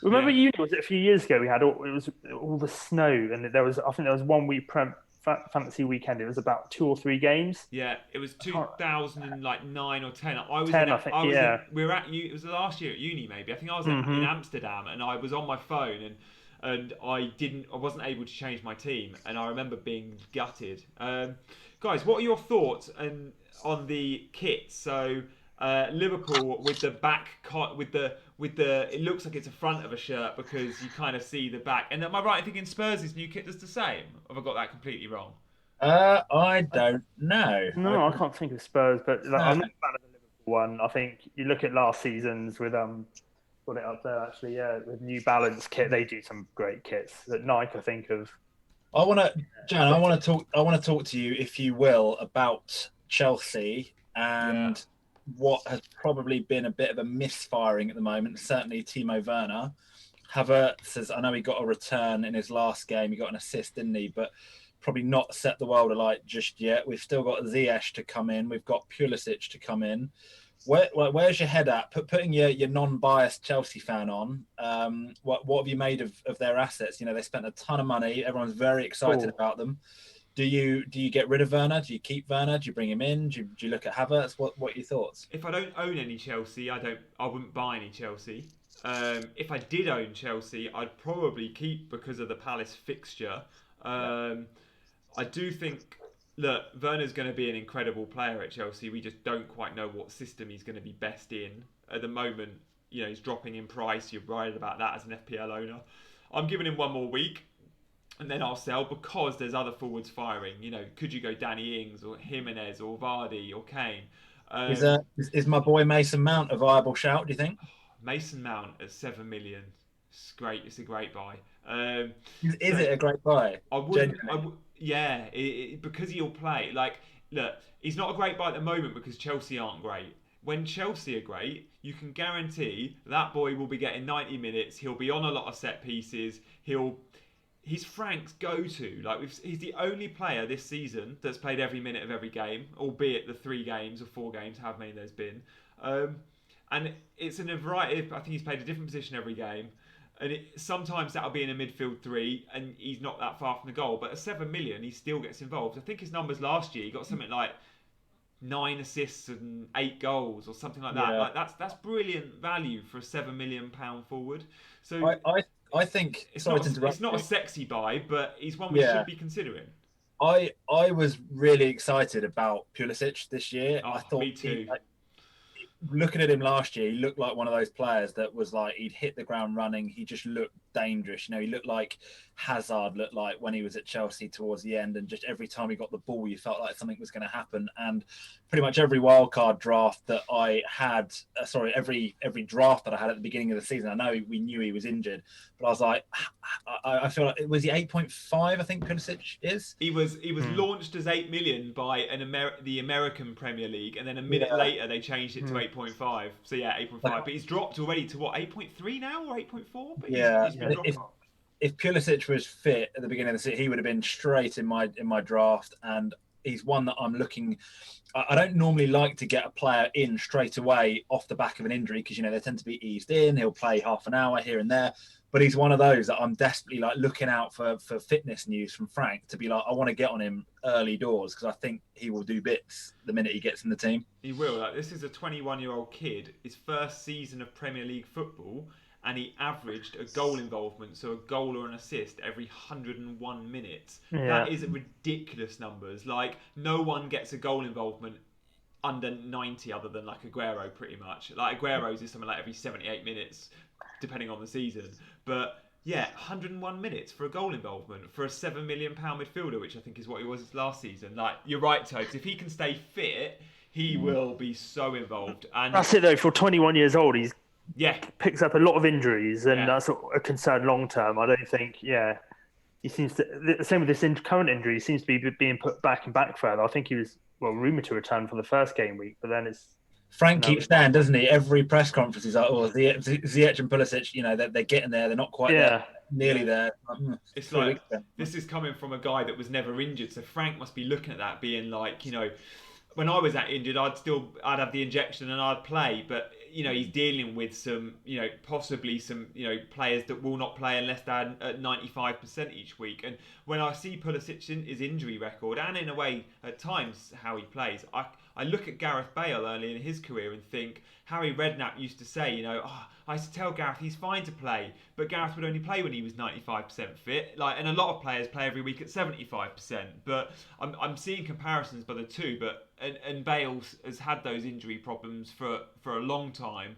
Remember, was it a few years ago? We had all the snow, and I think there was 1 week fantasy weekend. It was about 2 or 3 games. Yeah, it was 2009 or 10. I was 10, in, I think. I was Yeah. in, we were at it was the last year at uni maybe. I think I was in Amsterdam and I was on my phone and I wasn't able to change my team and I remember being gutted. Guys, what are your thoughts on the kit? So Liverpool with the back with the it looks like it's a front of a shirt because you kind of see the back. And am I right in thinking Spurs' new kit does the same? Have I got that completely wrong? I don't know. No, I can't think of Spurs, but like, I'm not a fan of the Liverpool one. I think you look at last season's with got it up there actually. Yeah, with New Balance kit, they do some great kits. That Nike, I think of. I want to, Jan. I want to talk to you, if you will, about Chelsea and what has probably been a bit of a misfiring at the moment. Certainly, Timo Werner. Havertz, I know he got a return in his last game. He got an assist, didn't he? But probably not set the world alight just yet. We've still got Ziyech to come in. We've got Pulisic to come in. Where's your head at? Putting your non-biased Chelsea fan on. What have you made of their assets? You know, they spent a ton of money. Everyone's very excited about them. Do you get rid of Werner? Do you keep Werner? Do you bring him in? Do you look at Havertz? What are your thoughts? If I don't own any Chelsea, I wouldn't buy any Chelsea. If I did own Chelsea, I'd probably keep because of the Palace fixture. I do think, look, Werner's going to be an incredible player at Chelsea. We just don't quite know what system he's going to be best in. At the moment, you know, he's dropping in price. You're right about that as an FPL owner. I'm giving him one more week and then I'll sell because there's other forwards firing. You know, could you go Danny Ings or Jimenez or Vardy or Kane? Is my boy Mason Mount a viable shout, do you think? Mason Mount at 7 million. It's great. It's a great buy. Is it a great buy? Yeah, because he'll play. Like, look, he's not a great buy at the moment because Chelsea aren't great. When Chelsea are great, you can guarantee that boy will be getting 90 minutes. He'll be on a lot of set pieces. He's Frank's go-to. Like, he's the only player this season that's played every minute of every game, albeit the 3 games or 4 games, however many there's been. And it's in a variety of, I think he's played a different position every game. And sometimes that'll be in a midfield 3 and he's not that far from the goal. But at 7 million, he still gets involved. I think his numbers last year, he got something like 9 assists and 8 goals or something like that. Yeah. Like that's brilliant value for a £7 million forward. So I think it's not a sexy buy, but he's one we should be considering. I was really excited about Pulisic this year. I thought me too. Looking at him last year, he looked like one of those players that was like, he'd hit the ground running. He just looked dangerous. You know, he looked like Hazard looked like when he was at Chelsea towards the end. And just every time he got the ball, you felt like something was going to happen. And pretty much every wildcard draft that I had, every draft that I had at the beginning of the season, I know we knew he was injured, but I was like, I feel like, was he 8.5? I think Pulisic is. He was launched as 8 million by the American Premier League, and then a minute later they changed it to 8.5. So yeah, 8.5. But he's dropped already to what, 8.3 now or 8.4? But he's been dropping. If Pulisic was fit at the beginning of the season, he would have been straight in my draft, and he's one that I'm looking. I don't normally like to get a player in straight away off the back of an injury because, you know, they tend to be eased in. He'll play half an hour here and there, but he's one of those that I'm desperately like looking out for fitness news from Frank to be like, I want to get on him early doors because I think he will do bits the minute he gets in the team. He will. Like, this is a 21-year-old kid, his first season of Premier League football, and he averaged a goal involvement, so a goal or an assist every 101 minutes. Yeah. That is ridiculous numbers. Like, no one gets a goal involvement under 90 other than like Aguero, pretty much. Like, Aguero's is something like every 78 minutes, depending on the season. But yeah, 101 minutes for a goal involvement for a £7 million midfielder, which I think is what he was last season. Like, you're right, Tobes. If he can stay fit, he will be so involved. And that's it, though. For 21 years old, he's picks up a lot of injuries, and that's a concern long term. I don't think, he seems to. The same with this current injury, he seems to be being put back and back further. I think he was rumoured to return for the first game week, but then it's. Frank keeps saying, doesn't he? Every press conference he's like, Ziyech and Pulisic, you know, they're getting there. They're not quite there, nearly there. It's like, this is coming from a guy that was never injured, so Frank must be looking at that being like, you know, when I was that injured, I'd have the injection and I'd play, but he's dealing with some, possibly some, players that will not play unless they're at 95% each week. And when I see Pulisic's injury record, and in a way at times how he plays, I look at Gareth Bale early in his career and think Harry Redknapp used to say, I used to tell Gareth he's fine to play, but Gareth would only play when he was 95% fit. And a lot of players play every week at 75%. But I'm seeing comparisons by the two. But and Bale has had those injury problems for a long time.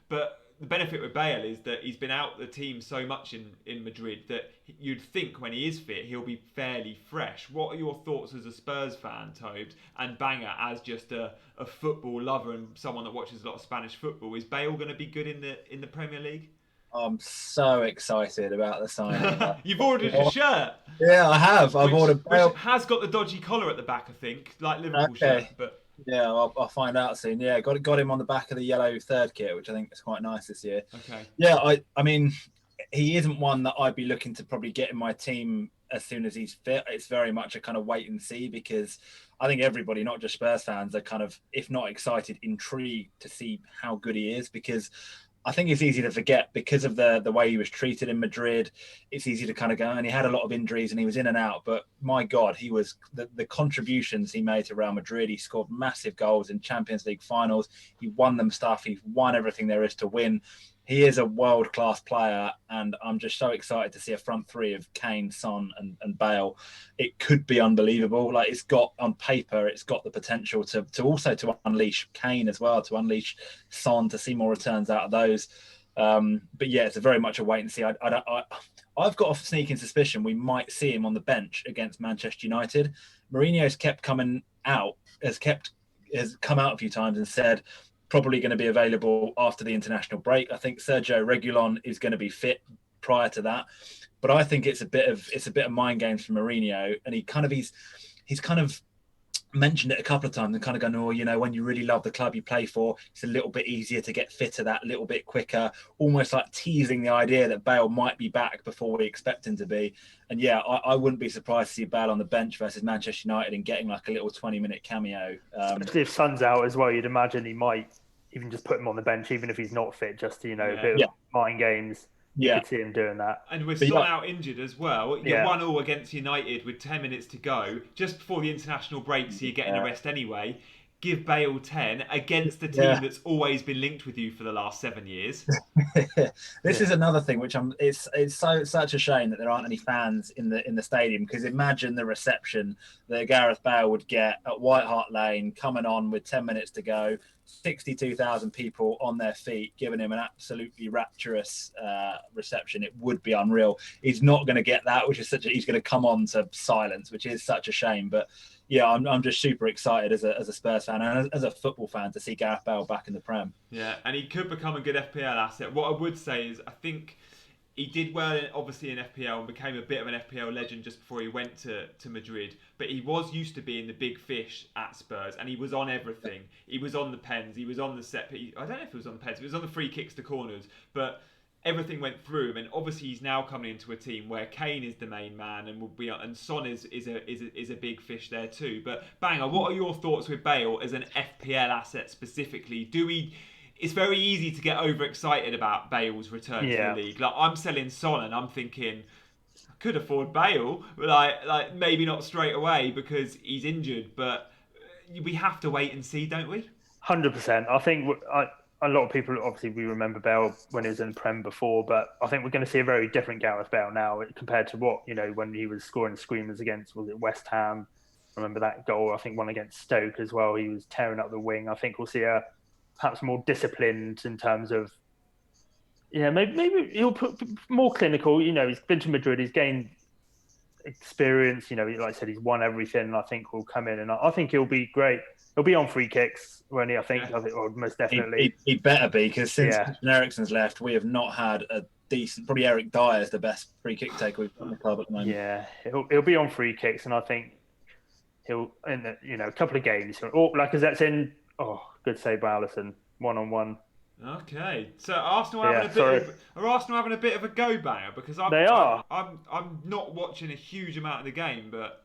But the benefit with Bale is that he's been out the team so much in Madrid that you'd think when he is fit he'll be fairly fresh. What are your thoughts as a Spurs fan, Tobes, and Banger as just a football lover and someone that watches a lot of Spanish football? Is Bale going to be good in the Premier League? I'm so excited about the signing. You've ordered your shirt. Yeah, I have. I've ordered Bale. Which has got the dodgy collar at the back, I think, like Liverpool shirt, but. Yeah, I'll find out soon. Yeah, got him on the back of the yellow third kit, which I think is quite nice this year. Okay. Yeah, I mean, he isn't one that I'd be looking to probably get in my team as soon as he's fit. It's very much a kind of wait and see, because I think everybody, not just Spurs fans, are kind of, if not excited, intrigued to see how good he is, because I think it's easy to forget because of the way he was treated in Madrid. It's easy to kind of go, and he had a lot of injuries and he was in and out. But my God, he was the contributions he made to Real Madrid. He scored massive goals in Champions League finals. He won them stuff. He won everything there is to win. He is a world-class player, and I'm just so excited to see a front three of Kane, Son, and Bale. It could be unbelievable. It's got, on paper, it's got the potential to also to unleash Kane as well, to unleash Son, to see more returns out of those. But yeah, it's a very much a wait and see. I've got a sneaking suspicion we might see him on the bench against Manchester United. Mourinho's kept coming out, has come out a few times and said, probably going to be available after the international break. I think Sergio Reguilon is going to be fit prior to that, but I think it's a bit of mind games from Mourinho, and he's kind of mentioned it a couple of times and kind of going, when you really love the club you play for, it's a little bit easier to get fitter that little bit quicker, almost like teasing the idea that Bale might be back before we expect him to be. And yeah, I wouldn't be surprised to see Bale on the bench versus Manchester United and getting like a little 20-minute cameo. Especially if Son's out as well, you'd imagine he might even just put him on the bench, even if he's not fit, just to, a bit of mind games. You could see him doing that. And we're still out injured as well. You're 1-1 against United with 10 minutes to go, just before the international break, so you're getting a rest anyway. Give Bale 10 against the team that's always been linked with you for the last 7 years. This is another thing which it's such a shame that there aren't any fans in the stadium, because imagine the reception that Gareth Bale would get at White Hart Lane, coming on with 10 minutes to go, 62,000 people on their feet, giving him an absolutely rapturous reception. It would be unreal. He's not going to get that, he's going to come on to silence, which is such a shame. But yeah, I'm just super excited as a Spurs fan and as a football fan to see Gareth Bale back in the Prem. Yeah, and he could become a good FPL asset. What I would say is I think he did well, obviously, in FPL and became a bit of an FPL legend just before he went to Madrid. But he was used to being the big fish at Spurs, and he was on everything. He was on the pens, he was on the set piece. I don't know if he was on the pens, he was on the free kicks to corners, but everything went through him. And obviously he's now coming into a team where Kane is the main man and Son is a big fish there too. But Banger, what are your thoughts with Bale as an FPL asset specifically? It's very easy to get overexcited about Bale's return to the league. I'm selling Son and I'm thinking I could afford Bale, but like maybe not straight away because he's injured. But we have to wait and see, don't we? 100%. I think a lot of people, obviously, we remember Bale when he was in the Prem before, but I think we're going to see a very different Gareth Bale now compared to what, when he was scoring screamers against, was it West Ham? I remember that goal, I think one against Stoke as well. He was tearing up the wing. I think we'll see a perhaps more disciplined in terms of, maybe he'll put more clinical. He's been to Madrid, he's gained experience. Like I said, he's won everything. And I think will come in, and I think he'll be great. He'll be on free kicks, won't he? I think, or most definitely. He better be, because since Eriksen's left, we have not had a decent. Probably Eric Dyer is the best free kick taker we've got in the club at the moment. Yeah, he'll be on free kicks, and I think he'll in a couple of games. Or because that's in. Oh, good save by Alisson, 1-on-1. Okay, so Arsenal are Arsenal having a bit of a go, Banger? Because I'm not watching a huge amount of the game, but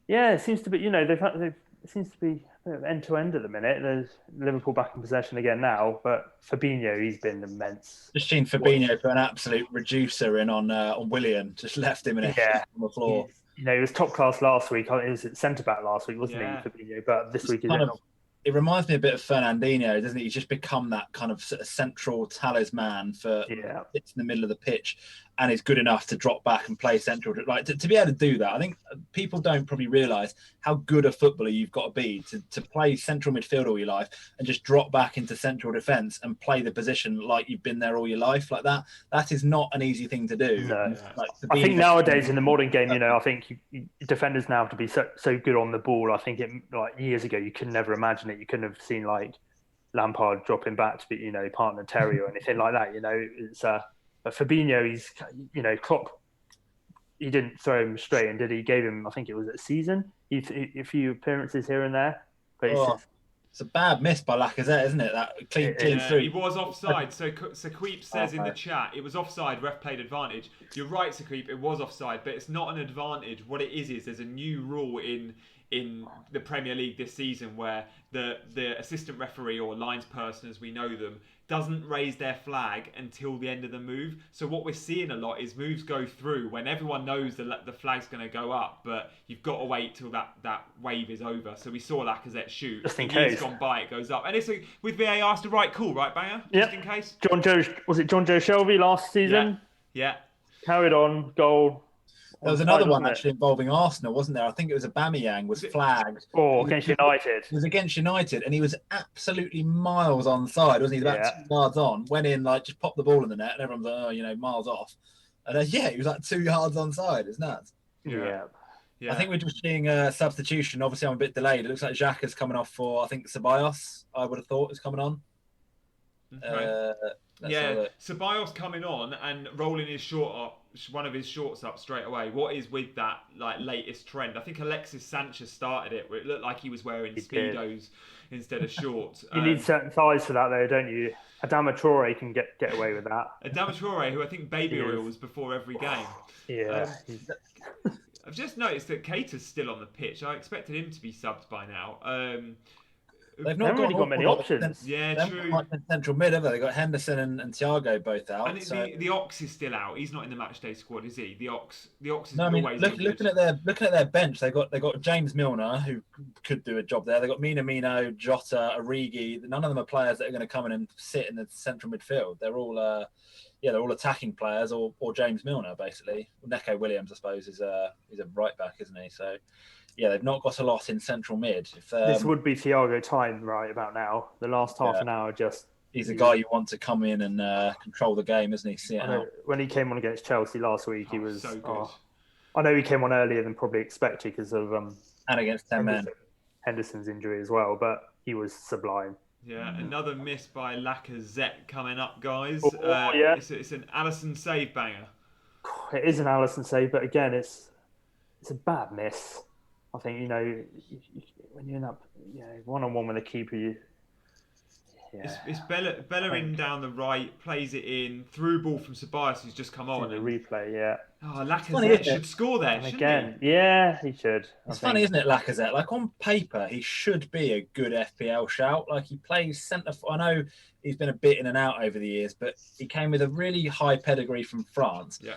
yeah, it seems to be. They've seems to be a bit of end to end at the minute. There's Liverpool back in possession again now, but Fabinho, he's been immense. Just seen Fabinho put an absolute reducer in on Willian, just left him in a heap on the floor. He was top class last week. He was at centre back last week, wasn't he, Fabinho? But this week it reminds me a bit of Fernandinho, doesn't it? He's just become that kind of central talisman for it's in the middle of the pitch, and is good enough to drop back and play central. Like to be able to do that, I think people don't probably realise how good a footballer you've got to be to play central midfield all your life and just drop back into central defence and play the position like you've been there all your life. Like that is not an easy thing to do. No. I think nowadays in the modern game, I think defenders now have to be so good on the ball. I think years ago you could never imagine it. You couldn't have seen like Lampard dropping back to be partner Terry or anything like that. It's but Fabinho, he's Klopp. He didn't throw him straight, and did he? Gave him, I think it was a season, a few appearances here and there. But it's a bad miss by Lacazette, isn't it? That clean through. He was offside. So Saqueep says in the chat, it was offside, ref played advantage. You're right, Saqueep, it was offside, but it's not an advantage. What it is there's a new rule in the Premier League this season where the assistant referee or linesperson, as we know them, doesn't raise their flag until the end of the move. So what we're seeing a lot is moves go through when everyone knows the flag's going to go up, but you've got to wait till that wave is over. So we saw Lacazette shoot. Just in case. Years gone by, it goes up. And it's with VAR, it's the right call, right, Banger? Yep. Just in case. Was it John Joe Shelby last season? Yeah. Carried on, goal. There was another one actually involving Arsenal, wasn't there? I think it was Aubameyang was flagged. Against United. It was against United, and he was absolutely miles onside, wasn't he? About 2 yards on, went in, just popped the ball in the net, and everyone's like, miles off. And he was 2 yards onside. It's nuts. Yeah. I think we're just seeing a substitution. Obviously, I'm a bit delayed. It looks like Xhaka's coming off for, I think, Ceballos, I would have thought, is coming on. Okay. Ceballos coming on and rolling one of his shorts up straight away. What is with that latest trend? I think Alexis Sanchez started it where it looked like he was wearing Speedos instead of shorts. You need certain size for that though, don't you? Adama Traore can get away with that. Adama Traore, who I think baby oils before every game. Yeah. I've just noticed that Keita's still on the pitch. I expected him to be subbed by now. They've not really got many options. True. Central mid, have they? They've got Henderson and Thiago both out. And the Ox is still out. He's not in the Matchday squad, is he? The Ox is always looking at their bench. They got James Milner, who could do a job there. They got Minamino, Jota, Origi. None of them are players that are going to come in and sit in the central midfield. They're all they're all attacking players or James Milner basically. Neco Williams, I suppose, is a right back, isn't he? So. Yeah, they've not got a lot in central mid. This would be Thiago time right about now. The last half an hour He's a guy you want to come in and control the game, isn't he? See it out. When he came on against Chelsea last week, he was so good. I know he came on earlier than probably expected because of and against 10 men. Henderson's injury as well, but he was sublime. Yeah, another miss by Lacazette coming up, guys. It's an Alisson save banger. It is an Alisson save, but again, it's a bad miss. I think, when you're in that one-on-one with a keeper, it's Bella in down the right, plays it in, through ball from Ceballos, who's just come on. The replay, Lacazette should score there, shouldn't he? Yeah, he should. It's funny, isn't it, Lacazette? On paper, he should be a good FPL shout. He plays centre. I know he's been a bit in and out over the years, but he came with a really high pedigree from France. Yeah.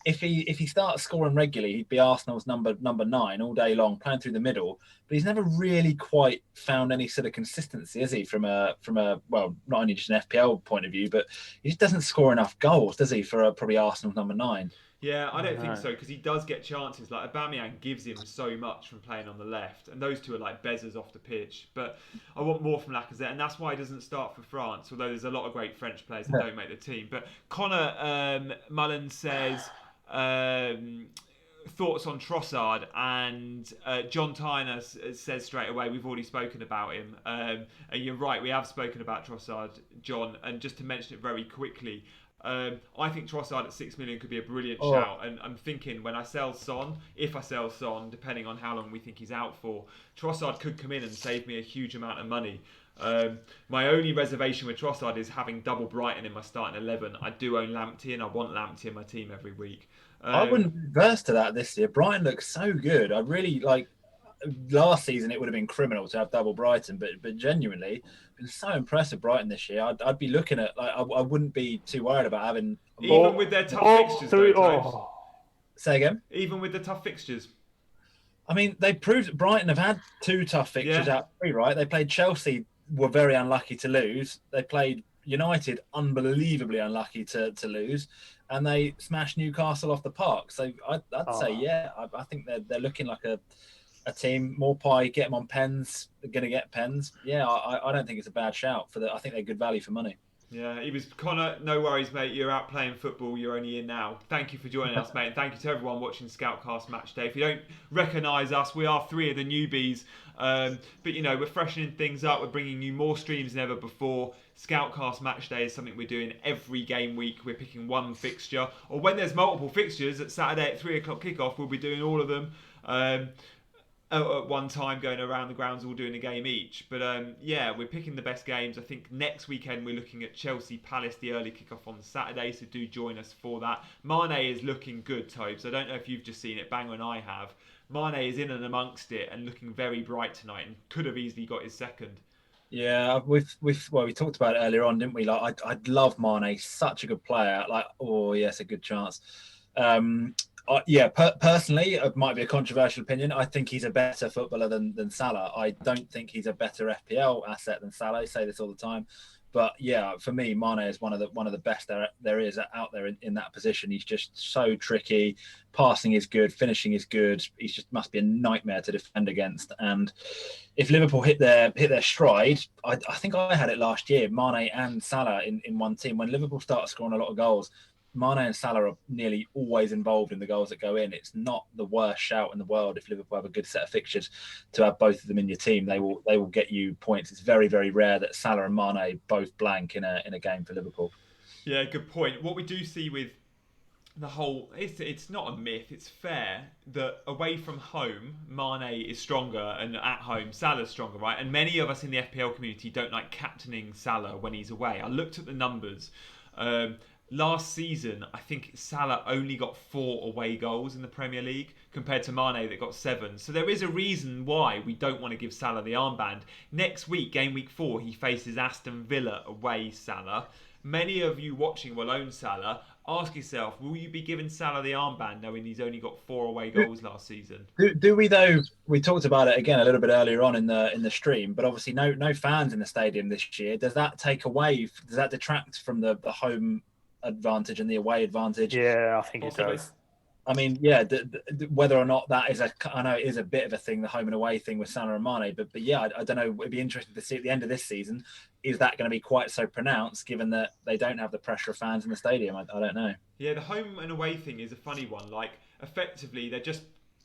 If he starts scoring regularly, he'd be Arsenal's number 9 all day long, playing through the middle. But he's never really quite found any sort of consistency, has he? From a not only just an FPL point of view, but he just doesn't score enough goals, does he? For probably Arsenal's number 9. Yeah, I don't think so, because he does get chances. Aubameyang gives him so much from playing on the left, and those two are like bezzers off the pitch. But I want more from Lacazette, and that's why he doesn't start for France. Although there's a lot of great French players that don't make the team. But Connor Mullen says. Thoughts on Trossard, and John Tyner says straight away we've already spoken about him, and you're right, we have spoken about Trossard, John. And just to mention it very quickly, I think Trossard at 6 million could be a brilliant shout, and I'm thinking if I sell Son, depending on how long we think he's out for, Trossard could come in and save me a huge amount of money. My only reservation with Trossard is having double Brighton in my starting 11. I do own Lamptey, and I want Lamptey in my team every week. I wouldn't reverse to that this year. Brighton looks so good. I really last season it would have been criminal to have double Brighton, but genuinely been so impressed with Brighton this year. I'd be looking at I wouldn't be too worried about having even with their tough fixtures. Say again. Even with the tough fixtures. I mean, they proved Brighton have had 2 tough fixtures out of 3, right? They played Chelsea, were very unlucky to lose. They played United, unbelievably unlucky to lose, and they smashed Newcastle off the park. So I'd say, I think they're looking like a team. Morpie, get them on pens. They're going to get pens. Yeah, I don't think it's a bad shout I think they're good value for money. Yeah, he was Connor. No worries, mate. You're out playing football. You're only in now. Thank you for joining us, mate. And thank you to everyone watching Scoutcast Matchday. If you don't recognise us, we are 3 of the newbies. But we're freshening things up. We're bringing you more streams than ever before. Scoutcast Matchday is something we're doing every game week. We're picking one fixture, or when there's multiple fixtures at Saturday at 3 o'clock kickoff, we'll be doing all of them. At one time, going around the grounds, all doing a game each. But we're picking the best games. I think next weekend we're looking at Chelsea Palace, the early kickoff on Saturday, so do join us for that. Mane is looking good, Tobes. I don't know if you've just seen it, Banger and I have. Mane is in and amongst it and looking very bright tonight, and could have easily got his second. Yeah, we talked about it earlier on, didn't we? Like, I'd love Mane, such a good player. Like, oh yes, a good chance. Personally, it might be a controversial opinion. I think he's a better footballer than Salah. I don't think he's a better FPL asset than Salah. I say this all the time, but yeah, for me, Mane is one of the best there is out there in that position. He's just so tricky. Passing is good, finishing is good. He just must be a nightmare to defend against. And if Liverpool hit their stride, I think I had it last year, Mane and Salah in one team. When Liverpool started scoring a lot of goals, Mane and Salah are nearly always involved in the goals that go in. It's not the worst shout in the world if Liverpool have a good set of fixtures to have both of them in your team. They will get you points. It's very, very rare that Salah and Mane both blank in a game for Liverpool. Yeah, good point. What we do see with the whole, it's not a myth, it's fair that away from home, Mane is stronger, and at home, Salah's stronger, right? And many of us in the FPL community don't like captaining Salah when he's away. I looked at the numbers. Last season, I think Salah only got 4 away goals in the Premier League compared to Mane that got 7. So there is a reason why we don't want to give Salah the armband. Next week, game week 4, he faces Aston Villa away, Salah. Many of you watching will own Salah. Ask yourself, will you be giving Salah the armband knowing he's only got 4 away goals last season? Do we though? We talked about it again a little bit earlier on in the stream, but obviously no fans in the stadium this year. Does that take away? Does that detract from the home advantage and the away advantage? Yeah, I think it does. I mean, yeah, whether or not that is I know it is a bit of a thing, the home and away thing with Salah and Mane, but yeah, I don't know. It'd be interesting to see at the end of this season, is that going to be quite so pronounced, given that they don't have the pressure of fans in the stadium? I don't know. Yeah, the home and away thing is a funny one. Like, effectively, they're just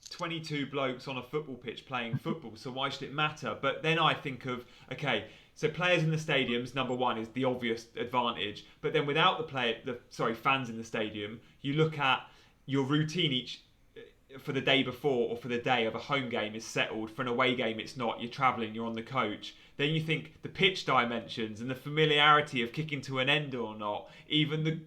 22 blokes on a football pitch playing football, so why should it matter? But then I think of, okay, so players in the stadiums, number one, is the obvious advantage. But then without fans in the stadium, you look at your routine for the day before or for the day of a home game is settled. For an away game, it's not. You're travelling, you're on the coach. Then you think the pitch dimensions and the familiarity of kicking to an end or not. Even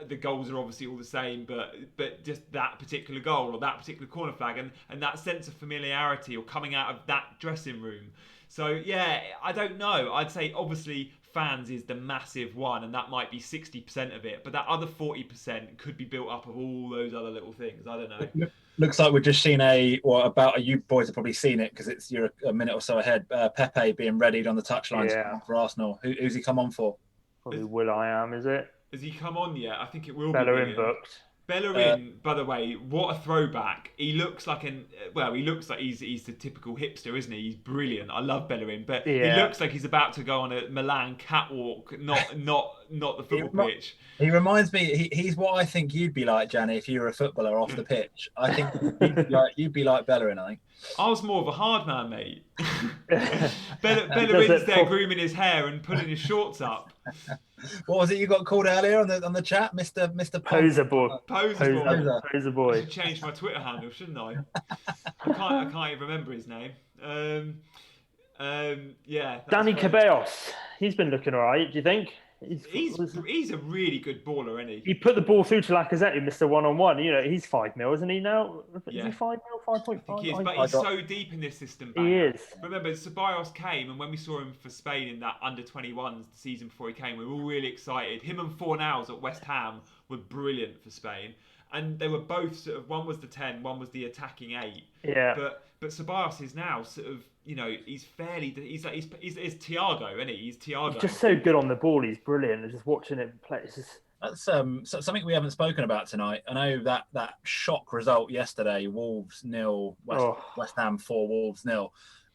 the goals are obviously all the same, but just that particular goal or that particular corner flag and that sense of familiarity or coming out of that dressing room. So yeah, I don't know. I'd say obviously fans is the massive one, and that might be 60% of it, but that other 40% could be built up of all those other little things. I don't know. Looks like we've just seen you boys have probably seen it because you're a minute or so ahead. Pepe being readied on the touchline for Arsenal. Who's he come on for? Probably Will.i.am, is it? Has he come on yet? I think it will Bellerin be. booked. Bellerin, by the way, what a throwback. He looks like he's the typical hipster, isn't he? He's brilliant. I love Bellerin, but he looks like he's about to go on a Milan catwalk, not the football pitch. He reminds me, he's what I think you'd be like, Gianni, if you were a footballer off the pitch. I think you'd be like Bellerin, I think. I was more of a hard man, mate. Bellerin's there grooming his hair and putting his shorts up. What was it you got called earlier on the chat, Mr. Poser boy? Poser boy. I should change my Twitter handle, shouldn't I? I can't even remember his name. Danny Ceballos. He's been looking all right. Do you think? He's a really good baller, isn't he? He put the ball through to Lacazette, who missed a 1-on-1. You know, he's 5 mil, isn't he now? Yeah. Is he 5 mil, 5.5? I think he is, but he's so deep in this system. He is. Remember, Ceballos came, and when we saw him for Spain in that under-21s the season before he came, we were all really excited. Him and Fornals at West Ham were brilliant for Spain. And they were both sort of, one was the 10, one was the attacking 8. Yeah. But Ceballos is now sort of, you know, he's Thiago, isn't he? He's Thiago. He's just so good on the ball. He's brilliant. And just watching him play, it's just... That's something we haven't spoken about tonight. I know that shock result yesterday, Wolves 0, West Ham 4, Wolves 0.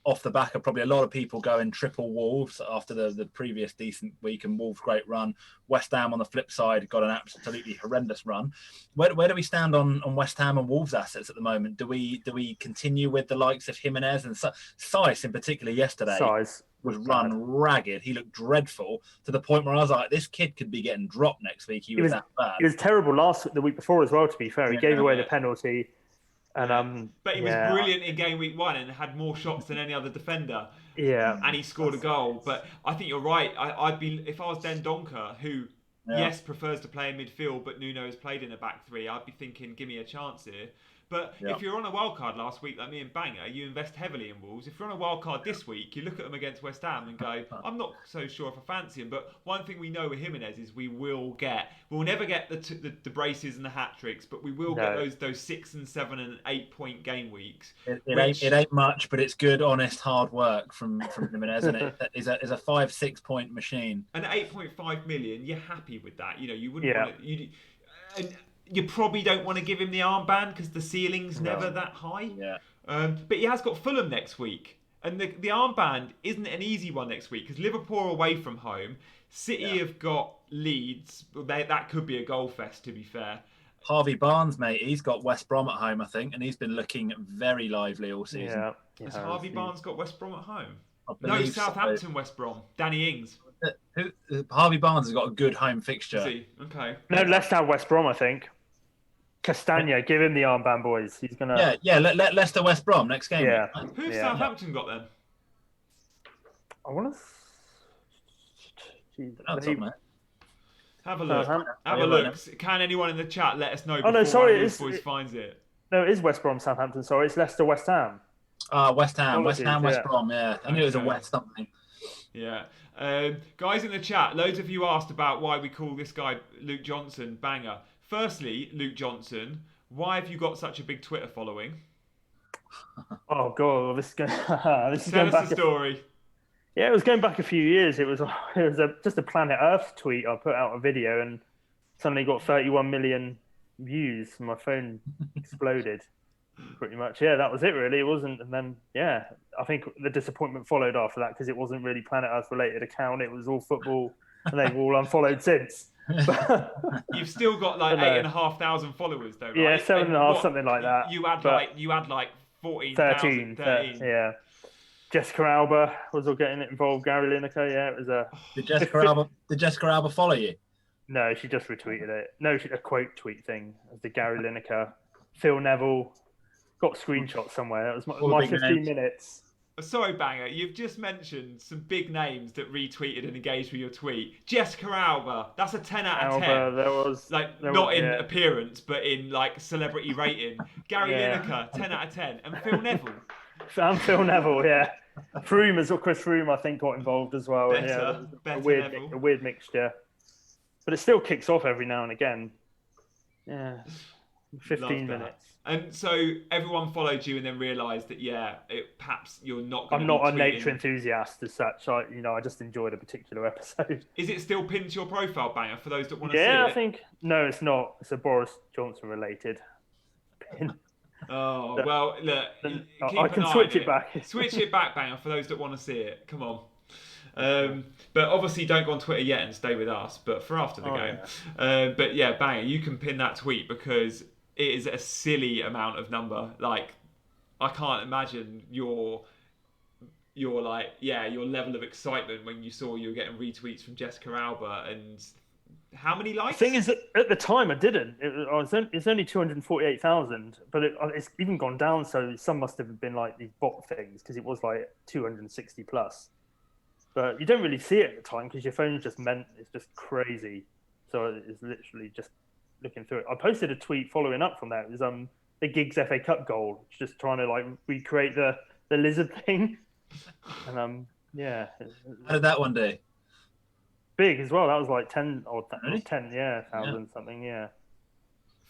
Off the back of probably a lot of people going triple Wolves after the previous decent week and Wolves' great run. West Ham on the flip side got an absolutely horrendous run. Where do we stand on West Ham and Wolves assets at the moment? Do we continue with the likes of Jimenez and Saïs in particular yesterday? Saïs was run ragged. He looked dreadful to the point where I was like, this kid could be getting dropped next week. He was that bad. He was terrible the week before as well, to be fair. He gave away the penalty. And but he was brilliant in game week 1 and had more shots than any other defender. Yeah, and he scored a goal. But I think you're right. I'd be, if I was Den Donker, who prefers to play in midfield, but Nuno has played in a back three, I'd be thinking, give me a chance here. But if you're on a wild card last week, like me and Banger, you invest heavily in Wolves. If you're on a wild card this week, you look at them against West Ham and go, I'm not so sure if I fancy him. But one thing we know with Jimenez is we'll never get the braces and the hat tricks, but we will get those 6 and 7 and 8 point game weeks. It ain't much, but it's good, honest, hard work from Jimenez, and it is a 5-6 point machine. And 8.5 million, you're happy with that? You know, you wouldn't want to. You probably don't want to give him the armband because the ceiling's never that high. Yeah. But he has got Fulham next week. And the armband isn't an easy one next week because Liverpool are away from home. City have got Leeds. That could be a goal fest, to be fair. Harvey Barnes, mate, he's got West Brom at home, I think, and he's been looking very lively all season. Yeah. Has Harvey Barnes got West Brom at home? No, Southampton, so. West Brom. Danny Ings. Harvey Barnes has got a good home fixture. Is he? Okay. No, Leicester West Brom, I think. Castagna, give him the armband, boys. He's gonna. Yeah. Let Leicester West Brom next game. Yeah. Who's Southampton got then? I want to. Have a look. Have a look. Can anyone in the chat let us know? Oh no, sorry, boys finds it. No, it is West Brom Southampton. Sorry, it's Leicester West Ham. West Ham, West Brom. Yeah, I knew it was a West something. Yeah. Guys in the chat, loads of you asked about why we call this guy Luke Johnson Banger. Firstly, Luke Johnson, why have you got such a big Twitter following? Oh God, this is going Tell us the story. Yeah, it was going back a few years. It was just a Planet Earth tweet. I put out a video and suddenly got 31 million views. And my phone exploded. Pretty much, yeah, that was it. Really, it wasn't. And then, I think the disappointment followed after that because it wasn't really Planet Earth related account. It was all football, and they've all unfollowed since. You've still got like 8,500 followers though, right? Yeah, 7.5, something like that. You had like 13. Yeah. Jessica Alba was all getting involved. Gary Lineker, it was a. Did Jessica Alba follow you? No, she just retweeted it. No, a quote tweet thing of the Gary Lineker, Phil Neville. Got screenshots somewhere. That was my 15 minutes. Sorry, Banger, you've just mentioned some big names that retweeted and engaged with your tweet. Jessica Alba, that's a 10 out of 10. Not in appearance, but in like celebrity rating. Gary Lineker, 10 out of 10. And Phil Neville. And Phil Neville, yeah. Froome as well, Chris Froome, I think, got involved as well. Better a weird mixture. But it still kicks off every now and again. Yeah. 15 minutes. And so everyone followed you and then realised that, perhaps you're not going to I'm not a nature enthusiast as such. I just enjoyed a particular episode. Is it still pinned to your profile, Banger, for those that want to see it? Yeah, I think... No, it's not. It's a Boris Johnson related pin. Oh, well, look. I can switch it back. Switch it back, Banger, for those that want to see it. Come on. But obviously don't go on Twitter yet and stay with us, but for after the game. Yeah. But yeah, Banger, you can pin that tweet because it is a silly amount of number. Like, I can't imagine your level of excitement when you saw you were getting retweets from Jessica Alba. And how many likes? The thing is that at the time I didn't. It's only 248,000, but it's even gone down. So some must have been like these bot things because it was like 260 plus. but you don't really see it at the time because your phone's just it's just crazy. So it's literally just looking through it. I posted a tweet following up from that. It was the Giggs FA Cup goal, just trying to like recreate the lizard thing, and yeah. How did that one do? Big as well. That was like 10 or Really? 10, thousand something, yeah.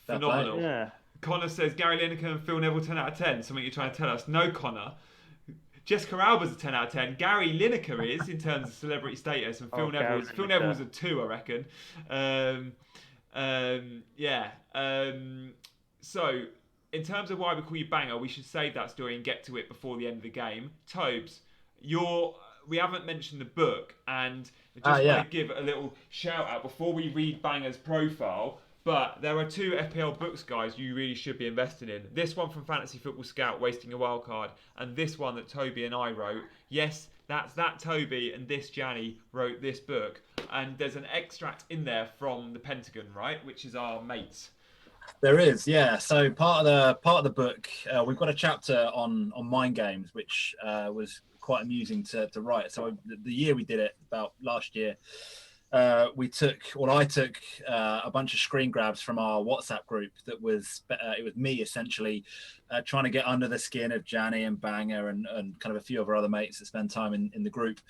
Phenomenal. Yeah. Connor says Gary Lineker and Phil Neville 10 out of 10. Something you're trying to tell us? No, Connor. Jessica Alba's a 10 out of 10. Gary Lineker is in terms of celebrity status, and Phil Neville's a 2, I reckon. So, in terms of why we call you Banger, we should save that story and get to it before the end of the game. Tobes, we haven't mentioned the book, and I just want to give a little shout out before we read Banger's profile. But there are 2 FPL books, guys, you really should be investing in. This one from Fantasy Football Scout, Wasting a Wild Card, and this one that Toby and I wrote. Yes, that's that Toby and this Gianni wrote this book. And there's an extract in there from the Pentagon, right, which is our mates. There is, yeah. So part of the book, we've got a chapter on mind games, which was quite amusing to write. So the year we did it, about last year, I took a bunch of screen grabs from our WhatsApp group. It was me essentially trying to get under the skin of Gianni and Banger and kind of a few of our other mates that spend time in the group.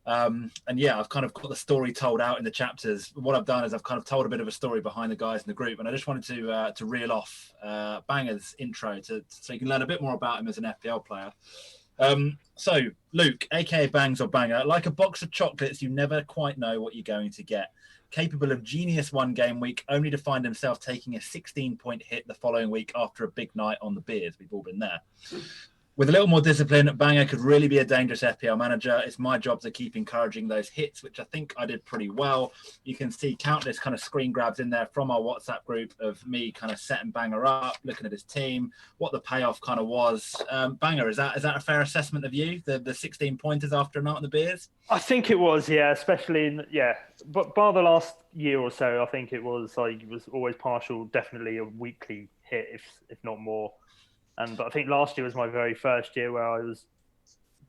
And yeah, I've kind of got the story told out in the chapters. What I've done is I've kind of told a bit of a story behind the guys in the group, and I just wanted to reel off Banger's intro so you can learn a bit more about him as an FPL player. So Luke, aka Bangs or Banger, like a box of chocolates, you never quite know what you're going to get. Capable of genius one game week, only to find himself taking a 16-point hit the following week after a big night on the beers. We've all been there. With a little more discipline, Banger could really be a dangerous FPL manager. It's my job to keep encouraging those hits, which I think I did pretty well. You can see countless kind of screen grabs in there from our WhatsApp group of me kind of setting Banger up, looking at his team, what the payoff kind of was. Banger, is that a fair assessment of you, the 16 pointers after a night on the beers? I think it was, yeah, especially but bar the last year or so, I think it was always partial, definitely a weekly hit, if not more. But I think last year was my very first year where I was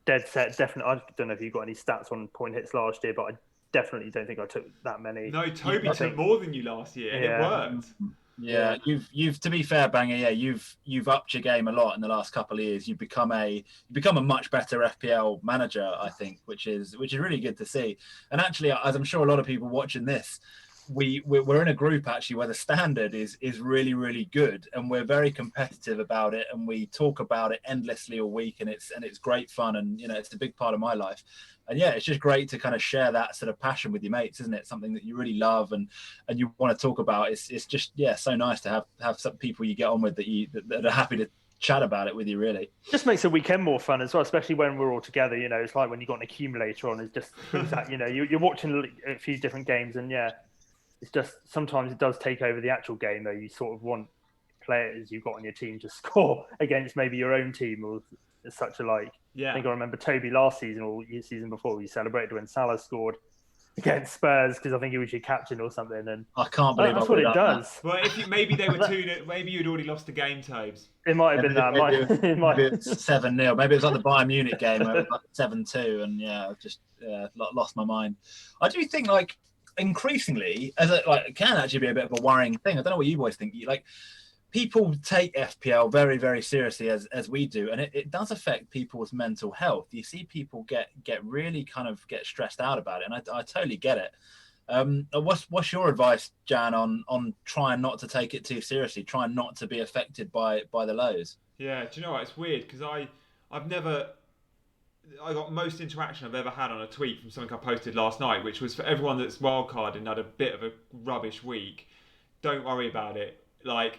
dead set. Definitely, I don't know if you got any stats on point hits last year, but I definitely don't think I took that many. No, Toby took more than you last year, and it worked. Yeah, you've to be fair, Banger, yeah, you've upped your game a lot in the last couple of years. You've become a much better FPL manager, I think, which is really good to see. And actually, as I'm sure a lot of people watching this, we're in a group actually where the standard is really, really good, and we're very competitive about it, and we talk about it endlessly all week, and it's great fun, and it's a big part of my life. And yeah, it's just great to kind of share that sort of passion with your mates, isn't it? Something that you really love and you want to talk about. It's just so nice to have some people you get on with that are happy to chat about it with you, really. Just makes the weekend more fun as well, especially when we're all together. It's like when you've got an accumulator on, it just brings that, you're watching a few different games, and yeah, it's just sometimes it does take over the actual game, though. You sort of want players you've got on your team to score against maybe your own team or such alike. Yeah. I think I remember Toby last season or season before, we celebrated when Salah scored against Spurs because I think he was your captain or something. And I can't believe that's what it does. Well, maybe they were maybe you'd already lost the game, Tobes. It might have been that. Maybe it's 7-0. Maybe it was like the Bayern Munich game where it was like 7-2, and I've just lost my mind. I do think increasingly, it can actually be a bit of a worrying thing. I don't know what you boys think. People take FPL very, very seriously as we do, and it does affect people's mental health. You see people get really kind of get stressed out about it, and I totally get it. What's your advice, Jan, on trying not to take it too seriously, trying not to be affected by the lows? Yeah, do you know what? It's weird because I got most interaction I've ever had on a tweet from something I posted last night, which was for everyone that's wildcarded and had a bit of a rubbish week. Don't worry about it.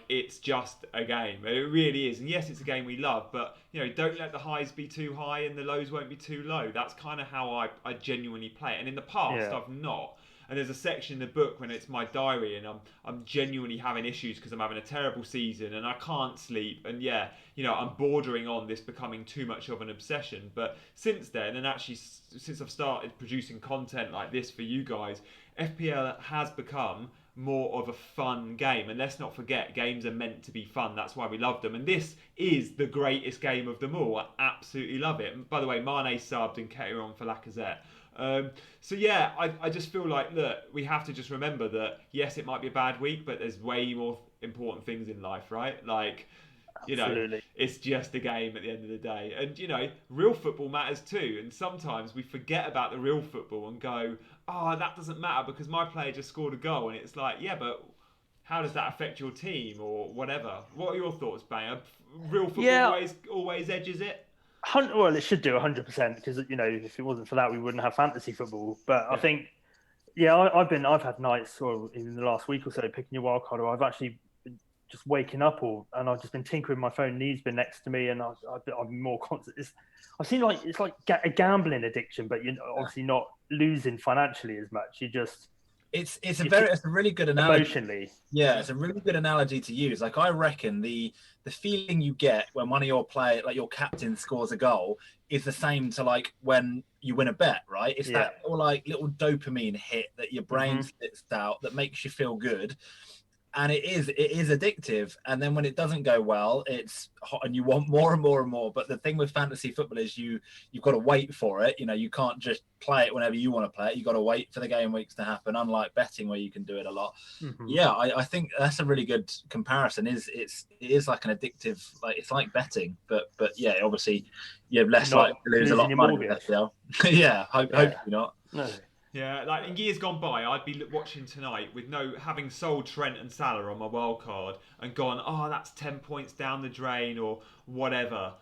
It's just a game. It really is. And yes, it's a game we love, but don't let the highs be too high and the lows won't be too low. That's kind of how I genuinely play it. And in the past, I've not. And there's a section in the book when it's my diary and I'm genuinely having issues because I'm having a terrible season and I can't sleep. And I'm bordering on this becoming too much of an obsession. But since then, and actually since I've started producing content like this for you guys, FPL has become more of a fun game. And let's not forget, games are meant to be fun. That's why we love them. And this is the greatest game of them all. I absolutely love it. And by the way, Mane subbed and Ketir on for Lacazette. So yeah, I just feel like, look, we have to just remember that, yes, it might be a bad week, but there's way more important things in life, right? Like, Absolutely. it's just a game at the end of the day. And, real football matters too. And sometimes we forget about the real football and go, oh, that doesn't matter because my player just scored a goal. And it's like, yeah, but how does that affect your team or whatever? What are your thoughts, Banger? Real football always edges it? Well, it should do 100% because, if it wasn't for that, we wouldn't have fantasy football. But I think, I've had nights, or in the last week or so, picking your wild card, or I've actually just waking up and I've just been tinkering with my phone. Neve's been next to me, and I've been more constant. I've seen it's like a gambling addiction, but you're obviously not losing financially as much. You just it's a really good analogy. Emotionally, it's a really good analogy to use. Like, I reckon the feeling you get when one of your your captain scores a goal is the same to like when you win a bet, right? It's that like little dopamine hit that your brain spits out that makes you feel good. And it is addictive. And then when it doesn't go well, it's hot and you want more and more and more. But the thing with fantasy football is you've got to wait for it. You can't just play it whenever you want to play it. You've got to wait for the game weeks to happen, unlike betting where you can do it a lot. Yeah, I think that's a really good comparison. It is like an addictive, like it's like betting, but yeah, obviously you have less likely to lose a lot of money with FPL. Yeah, hopefully not. No. Yeah, like in years gone by, I'd be watching tonight with having sold Trent and Salah on my wild card and gone, oh, that's 10 points down the drain or whatever.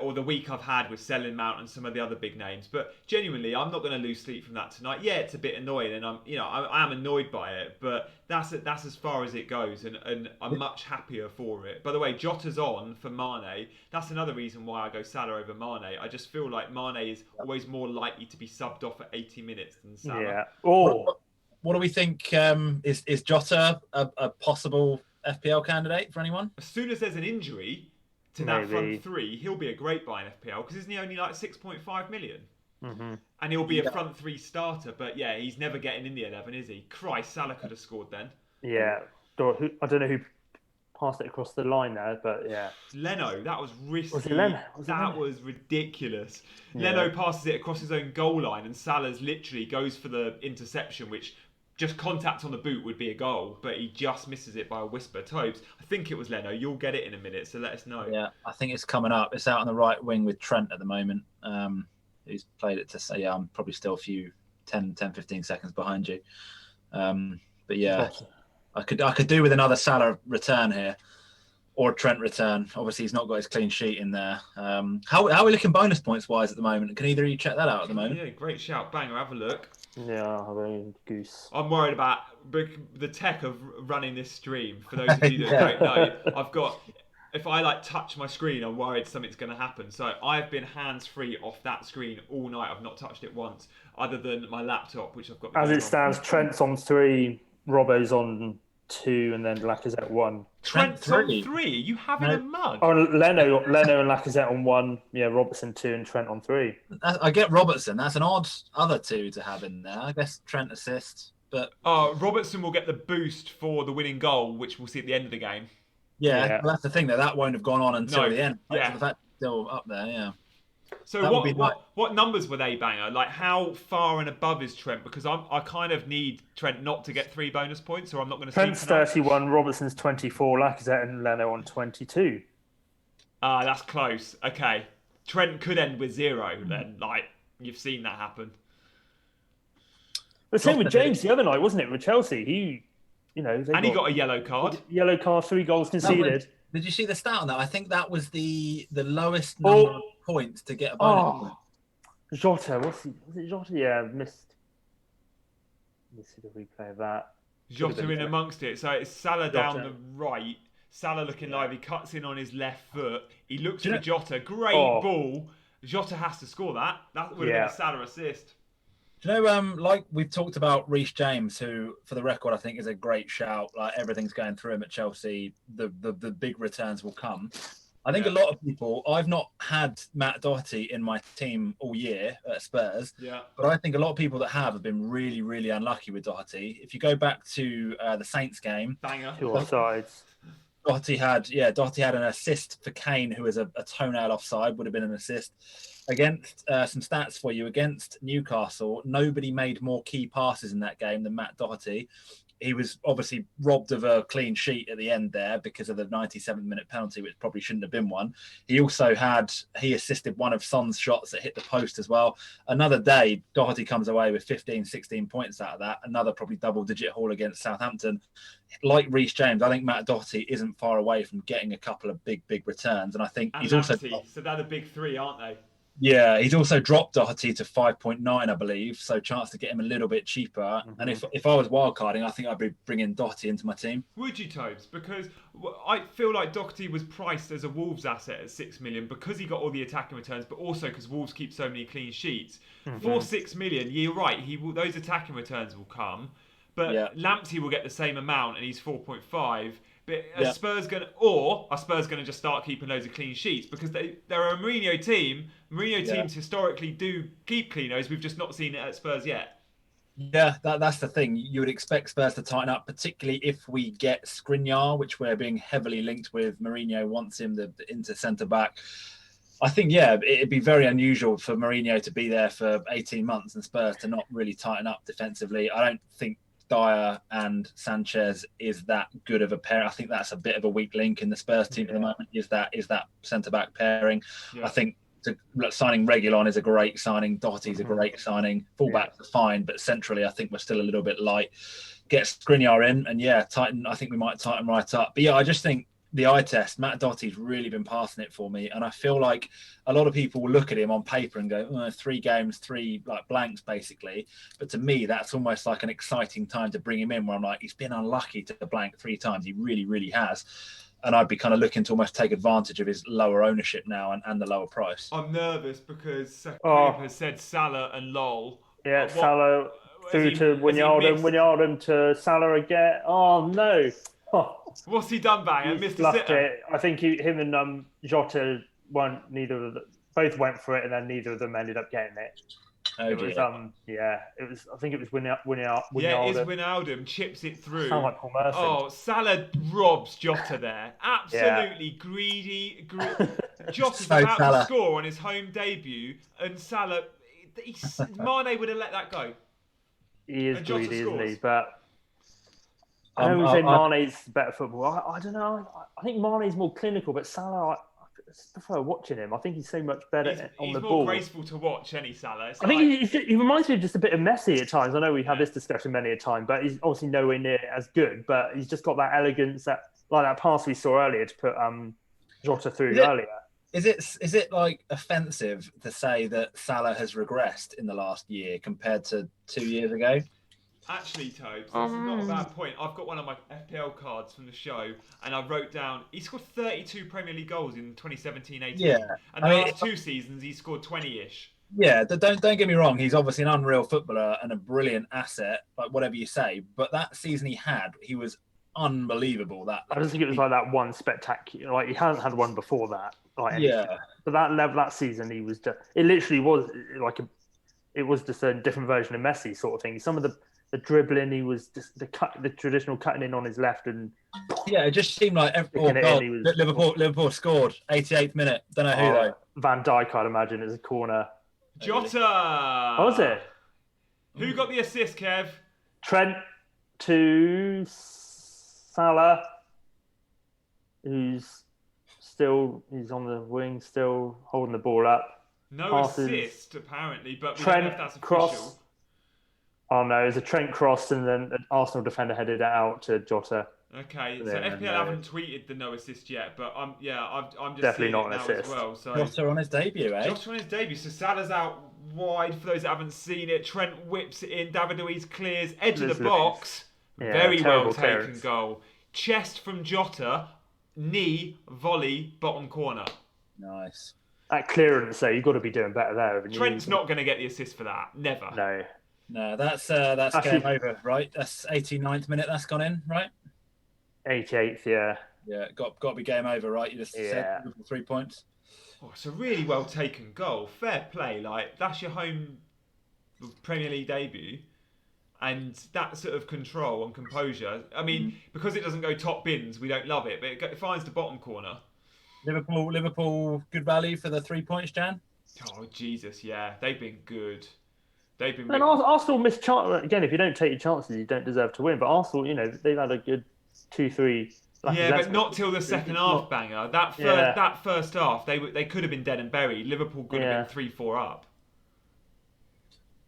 Or the week I've had with selling Mount and some of the other big names. But genuinely, I'm not going to lose sleep from that tonight. Yeah, it's a bit annoying, and I am annoyed by it. But that's as far as it goes, and I'm much happier for it. By the way, Jota's on for Mane. That's another reason why I go Salah over Mane. I just feel like Mane is always more likely to be subbed off at 80 minutes than Salah. Yeah. What do we think? Is Jota a possible FPL candidate for anyone? As soon as there's an injury to that front three, he'll be a great buy in FPL because isn't he only like 6.5 million? And he'll be a front three starter, but yeah, he's never getting in the 11, is he? Christ, Salah could have scored then. Yeah, I don't know who passed it across the line there, but yeah. Leno, that was risky. Was it Leno? That was ridiculous. Yeah. Leno passes it across his own goal line and Salah's literally goes for the interception, which just contact on the boot would be a goal, but he just misses it by a whisper. Tobes, I think it was Leno. You'll get it in a minute, so let us know. Yeah, I think it's coming up. It's out on the right wing with Trent at the moment. He's played it to say, I'm probably still a few 10, 15 seconds behind you. But yeah, I could do with another Salah return here or a Trent return. Obviously, he's not got his clean sheet in there. How are we looking bonus points wise at the moment? Can either of you check that out at the moment? Yeah, great shout. Banger, have a look. Yeah, I'll have a goose. I'm worried about the tech of running this stream. For those of you that don't know, if I touch my screen, I'm worried something's going to happen. So I've been hands-free off that screen all night. I've not touched it once, other than my laptop, which I've got. As it stands, Trent's on 3, Robbo's on 2, and then Lacazette 1. Trent's on 3? Are you having a mug? Oh, Leno and Lacazette on 1. Yeah, Robertson 2 and Trent on 3. I get Robertson. That's an odd other 2 to have in there. I guess Trent assists, but Robertson will get the boost for the winning goal, which we'll see at the end of the game. Yeah. Well, that's the thing, that won't have gone on until the end. Yeah. So the fact it's still up there, yeah. So what numbers were they, Banger? Like, how far and above is Trent? Because I kind of need Trent not to get 3 bonus points, or I'm not going to see Trent's 31, Robertson's 24, Lacazette and Leno on 22. That's close. Okay. Trent could end with 0 then. Like, you've seen that happen. The same with James the other night, wasn't it, with Chelsea? He got a yellow card. 3 goals conceded. Did you see the stat on that? I think that was the lowest number of points to get a bonus point. Jota, was it Jota? Yeah, missed the replay of that. Jota in amongst it. So it's Salah down the right. Salah looking live. He cuts in on his left foot. He looks for Jota. Great ball. Jota has to score that. That would have been a Salah assist. Do you know, like we've talked about Reece James, who, for the record, I think is a great shout. Like, everything's going through him at Chelsea. The big returns will come. I think a lot of people, I've not had Matt Doherty in my team all year at Spurs, but I think a lot of people that have been really, really unlucky with Doherty. If you go back to the Saints game, Banger. 2 offsides. Doherty had an assist for Kane, who was a toenail offside, would have been an assist. Against some stats for you, against Newcastle, nobody made more key passes in that game than Matt Doherty. He was obviously robbed of a clean sheet at the end there because of the 97th-minute penalty, which probably shouldn't have been one. He assisted one of Son's shots that hit the post as well. Another day, Doherty comes away with 15, 16 points out of that. Another probably double-digit haul against Southampton. Like Reece James, I think Matt Doherty isn't far away from getting a couple of big returns. And I think he's also... So they're the big three, aren't they? Yeah, he's also dropped Doherty to 5.9, I believe. So chance to get him a little bit cheaper. Mm-hmm. And if I was wildcarding, I think I'd be bringing Doherty into my team. Would you, Tobes? Because I feel like Doherty was priced as a Wolves asset at 6 million because he got all the attacking returns, but also because Wolves keep so many clean sheets. Mm-hmm. For 6 million, you're right. Those attacking returns will come, but Lamptey will get the same amount, and he's 4.5. But are Spurs going to just start keeping loads of clean sheets because they're a Mourinho team. Mourinho teams historically do keep cleanos. We've just not seen it at Spurs yet. Yeah, that's the thing. You would expect Spurs to tighten up, particularly if we get Skriniar, which we're being heavily linked with. Mourinho wants him into centre-back. I think, it'd be very unusual for Mourinho to be there for 18 months and Spurs to not really tighten up defensively. I don't think Dyer and Sanchez is that good of a pair. I think that's a bit of a weak link in the Spurs team at the moment. Is that centre-back pairing? Yeah. I think signing Reguilon is a great signing. Doherty's a great signing. Fullbacks are fine, but centrally, I think we're still a little bit light. Get Skriniar in, and tighten. I think we might tighten right up. But I just think the eye test, Matt Doherty's really been passing it for me, and I feel like a lot of people will look at him on paper and go, 3 games, 3 blanks basically. But to me, that's almost like an exciting time to bring him in, where I'm like, he's been unlucky to blank 3 times. He really, really has. And I'd be kind of looking to almost take advantage of his lower ownership now and the lower price. I'm nervous because Sakib has said Salah and Lol. Yeah, Salah through to Wijnaldum to Salah again. Oh no. Oh. What's he done, Bang? He's bluffed it. I think him and Jota both went for it, and then neither of them ended up getting it. It was, it was. I think it was Wijnaldum. Yeah, it is Wijnaldum. Chips it through. Sound like Paul Merson. Oh, Salah robs Jota there. Absolutely greedy. Jota's about to score on his home debut, and Salah, Mane would have let that go. He is greedy, isn't he? But I know we say Mane's better football. I don't know. I think Mane's more clinical, but Salah, I prefer watching him. I think he's so much better on the ball. He's more graceful to watch, any Salah. I think he reminds me of just a bit of Messi at times. I know we have this discussion many a time, but he's obviously nowhere near as good. But he's just got that elegance, that pass we saw earlier to put Jota through earlier. Is it like offensive to say that Salah has regressed in the last year compared to 2 years ago? Actually, Tobes, that's not a bad point. I've got one of my FPL cards from the show, and I wrote down he scored 32 Premier League goals in 2017-18. Yeah, and the last 2 seasons he scored 20-ish. Yeah, don't get me wrong. He's obviously an unreal footballer and a brilliant asset, like whatever you say. But that season he was unbelievable. I don't think it was like that one spectacular. Like he hasn't had one before that. But that season he was just. It literally was like it was just a different version of Messi sort of thing. Some of the dribbling, he was just the traditional cutting in on his left, and it just seemed like Liverpool scored 88th minute. Don't know who though. Van Dijk, I'd imagine, as a corner. Jota. What was it? Who got the assist, Kev? Trent to Salah, who's on the wing, still holding the ball up. No assist apparently, but we Trent don't know if that's official. Cross. Oh no, it was a Trent cross, and then an Arsenal defender headed it out to Jota. Okay, so FPL haven't tweeted the no assist yet, but I'm just definitely not an assist assist. As well. So Jota on his debut, eh? Jota on his debut. So Salah's out wide for those that haven't seen it. Trent whips it in. David Luiz clears edge of the box. Very well taken goal. Chest from Jota, knee volley bottom corner. Nice. That clearance, though, you've got to be doing better there. Trent's not going to get the assist for that. Never. No, that's game over, right? That's 89th minute. That's gone in, right? 88th, yeah. Yeah, got to be game over, right? You just said 3 points. Oh, it's a really well taken goal. Fair play. Like that's your home Premier League debut, And that sort of control and composure. I mean, because it doesn't go top bins, we don't love it, but it finds the bottom corner. Liverpool, good value for the 3 points, Jan. Oh Jesus, yeah, they've been good. They've been. And Arsenal missed chances again. If you don't take your chances, you don't deserve to win. But Arsenal, they've had a good 2-3. Yeah, but not till the second half, banger. That first half, they could have been dead and buried. Liverpool could have been 3-4 up.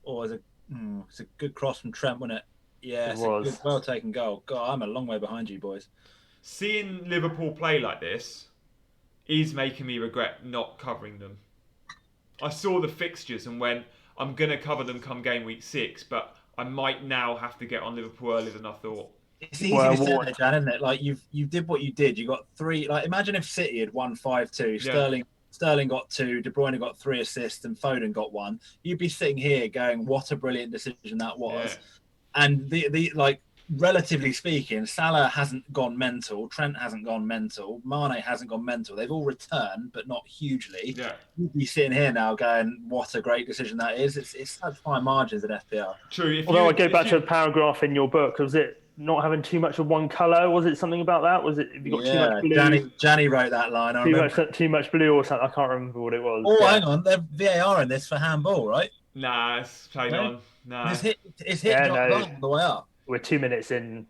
Oh, it's a good cross from Trent, wasn't it? Yeah, it's a good, well taken goal. God, I'm a long way behind you, boys. Seeing Liverpool play like this is making me regret not covering them. I saw the fixtures and went, I'm going to cover them come game week 6, but I might now have to get on Liverpool earlier than I thought. It's easy to say that, Jan, isn't it? Like, you did what you did. You got 3. Like, imagine if City had won 5-2. Sterling got 2, De Bruyne got 3 assists, and Foden got 1. You'd be sitting here going, "What a brilliant decision that was!" Yeah. And the relatively speaking, Salah hasn't gone mental, Trent hasn't gone mental, Mane hasn't gone mental. They've all returned, but not hugely. Yeah. You'd be sitting here now going, "What a great decision that is!" It's such fine margins in FPL. True. Although I go back to a paragraph in your book, was it not having too much of one colour? Was it something about that? Was it have you got too much blue? Gianni wrote that line. Too much blue or something. I can't remember what it was. Oh, hang on. They're VAR in this for handball, right? Nah, it's played on. Nah. It's hit all the way up. We're 2 minutes in.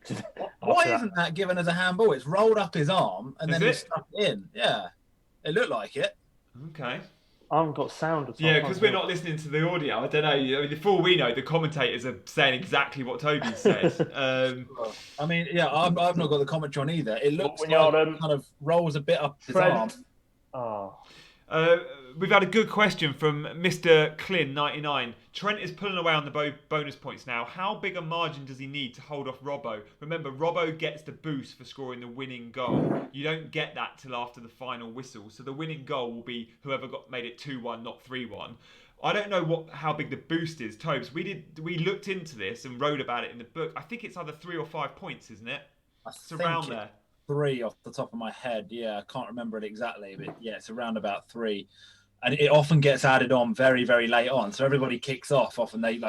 Why isn't that given as a handball? It's rolled up his arm and then he stuck it in. Yeah. It looked like it. Okay. I haven't got sound at all. Yeah, because we're not listening to the audio. I don't know. I mean, for all we know, the commentators are saying exactly what Toby says. I mean, yeah, I've not got the commentary on either. It looks like it kind of rolls a bit up his arm. Oh. We've had a good question from Mr. Clin99. Trent is pulling away on the bonus points now. How big a margin does he need to hold off Robbo? Remember, Robbo gets the boost for scoring the winning goal. You don't get that till after the final whistle. So the winning goal will be whoever made it 2-1, not 3-1. I don't know how big the boost is, Tobes. We looked into this and wrote about it in the book. I think it's either 3 or 5 points, isn't it? It's around there. 3 off the top of my head. Yeah, I can't remember it exactly, but yeah, it's around about 3. And it often gets added on very, very late on. So everybody kicks off. Often they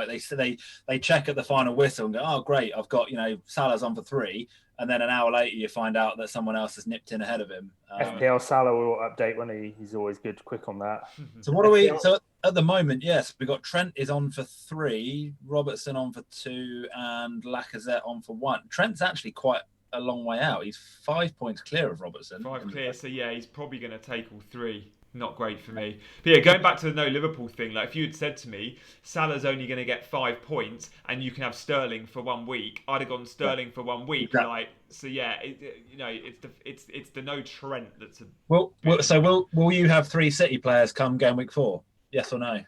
check at the final whistle and go, "Oh, great! I've got Salah's on for 3." And then an hour later, you find out that someone else has nipped in ahead of him. FPL Salah will update when he's always good, quick on that. So what are we? So at the moment, yes, we got Trent is on for 3, Robertson on for 2, and Lacazette on for 1. Trent's actually quite a long way out. He's 5 points clear of Robertson. 5 clear. So yeah, he's probably going to take all 3. Not great for me. But yeah, going back to the no Liverpool thing, like if you had said to me, Salah's only going to get 5 points and you can have Sterling for 1 week, I'd have gone Sterling for 1 week. Exactly. Like, so yeah, it's the no Trent that's a. So will you have 3 City players come game week 4? Yes or no?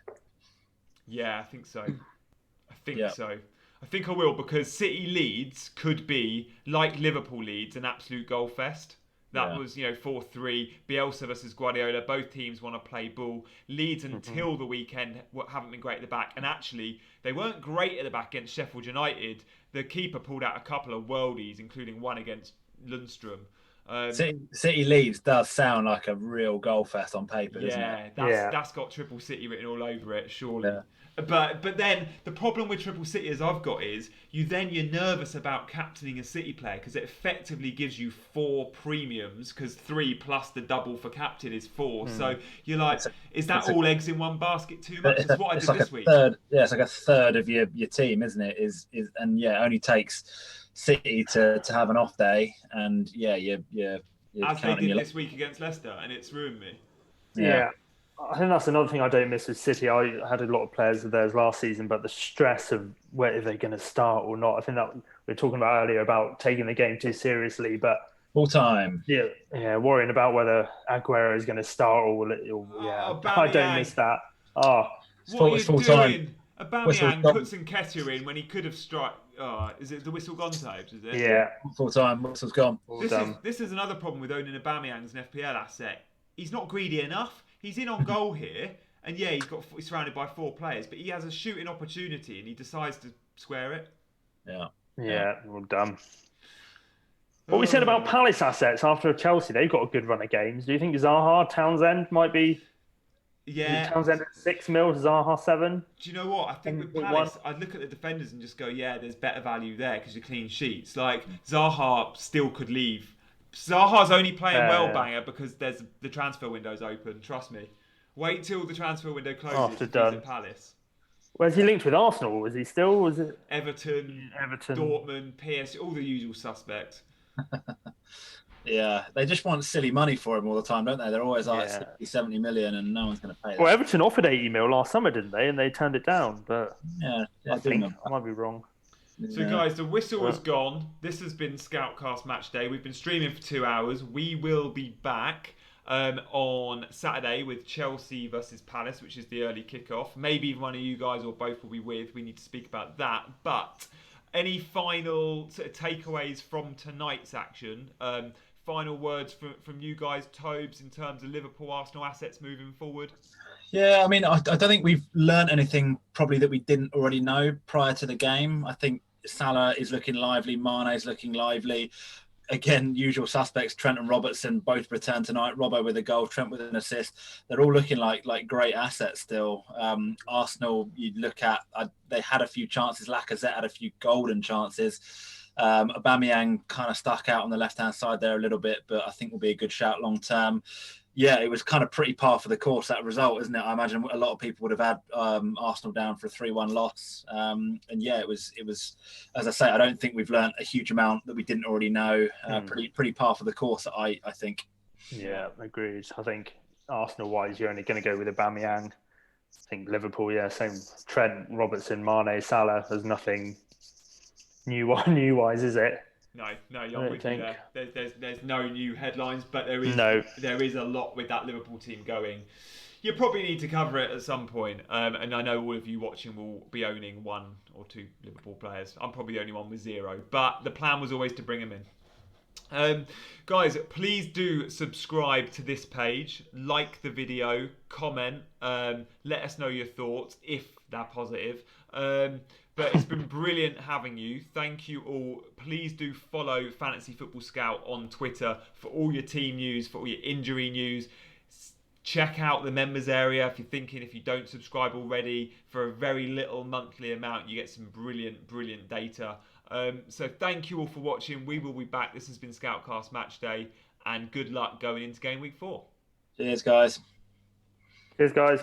Yeah, I think so. I think I will, because City Leeds could be like Liverpool Leeds, an absolute goal fest. That was, 4-3. Bielsa versus Guardiola. Both teams want to play ball. Leeds until the weekend haven't been great at the back. And actually, they weren't great at the back against Sheffield United. The keeper pulled out a couple of worldies, including one against Lundstrom. City Leeds does sound like a real goal fest on paper, doesn't it? That's got Triple City written all over it, surely. Yeah. But then the problem with Triple City, as I've got, is you're nervous about captaining a City player because it effectively gives you 4 premiums, because 3 plus the double for captain is 4. So you're like, is that all eggs in one basket too much? It's what I did this week. It's like a third of your team, isn't it? And it only takes City to have an off day, and you're as they did this week against Leicester, and it's ruined me. Yeah. I think that's another thing I don't miss with City. I had a lot of players of theirs last season, but the stress of whether they're going to start or not. I think that we were talking about earlier about taking the game too seriously, but full time. Yeah, worrying about whether Aguero is going to start or will it. I don't miss that. What are you doing? Aubameyang puts Nketiah in when he could have struck. Is it the whistle gone, Tobes? Is it? Yeah, full time. Whistle's gone. This is another problem with owning Aubameyang as an FPL asset. He's not greedy enough. He's in on goal here, and he's surrounded by 4 players, but he has a shooting opportunity and he decides to square it. Yeah, well done. What we said about Palace assets after Chelsea, they've got a good run of games. Do you think Zaha, Townsend might be Yeah. Townsend at 6 mil, Zaha 7. Do you know what? I think with 7.1. Palace, I'd look at the defenders and just go, yeah, there's better value there because you're clean sheets. Like, Zaha still could leave. Zaha's only playing well, Yeah. Banger, because there's the transfer window's open. Trust me. Wait till the transfer window closes After if he's done. at Palace. Where's he linked with Arsenal? Was he still? Was it Everton, Dortmund, PS, all the usual suspects. Yeah, they just want silly money for him all the time, don't they? They're always like 60, 70 million and no one's going to pay that. Well, Everton offered 80 mil last summer, didn't they? And they turned it down. But yeah, I think I might be wrong. So, guys, the whistle has gone. This has been Scoutcast Match Day. We've been streaming for 2 hours. We will be back on Saturday with Chelsea versus Palace, which is the early kickoff. Maybe one of you guys or both will be with. We need to speak about that. But any final sort of takeaways from tonight's action? Final words from you guys, Tobes, in terms of Liverpool Arsenal assets moving forward? Yeah, I mean, I don't think we've learned anything probably that we didn't already know prior to the game. I think Salah is looking lively, Mane is looking lively. Again, usual suspects, Trent and Robertson both returned tonight. Robbo with a goal, Trent with an assist. They're all looking like great assets still. Arsenal, you look at, they had a few chances. Lacazette had a few golden chances. Aubameyang kind of stuck out on the left-hand side there a little bit, but I think will be a good shout long term. Yeah, it was kind of pretty par for the course, that result, isn't it? I imagine a lot of people would have had Arsenal down for a 3-1 loss. And yeah, it was, as I say, I don't think we've learnt a huge amount that we didn't already know. Pretty par for the course, I think. Yeah, agreed. I think Arsenal-wise, you're only going to go with Aubameyang. I think Liverpool, same. Trent, Robertson, Mane, Salah. There's nothing new-wise, is it? No, I'm with you there. There's no new headlines, but there is a lot with that Liverpool team going. You probably need to cover it at some point, and I know all of you watching will be owning 1 or 2 Liverpool players. I'm probably the only one with 0, but the plan was always to bring them in. Guys, please do subscribe to this page, like the video, comment, let us know your thoughts if they're positive. But it's been brilliant having you. Thank you all. Please do follow Fantasy Football Scout on Twitter for all your team news, for all your injury news. Check out the members area if you don't subscribe already. For a very little monthly amount, you get some brilliant data. So thank you all for watching. We will be back. This has been Scoutcast Match Day, and good luck going into Game Week 4. Cheers, guys. Cheers, guys.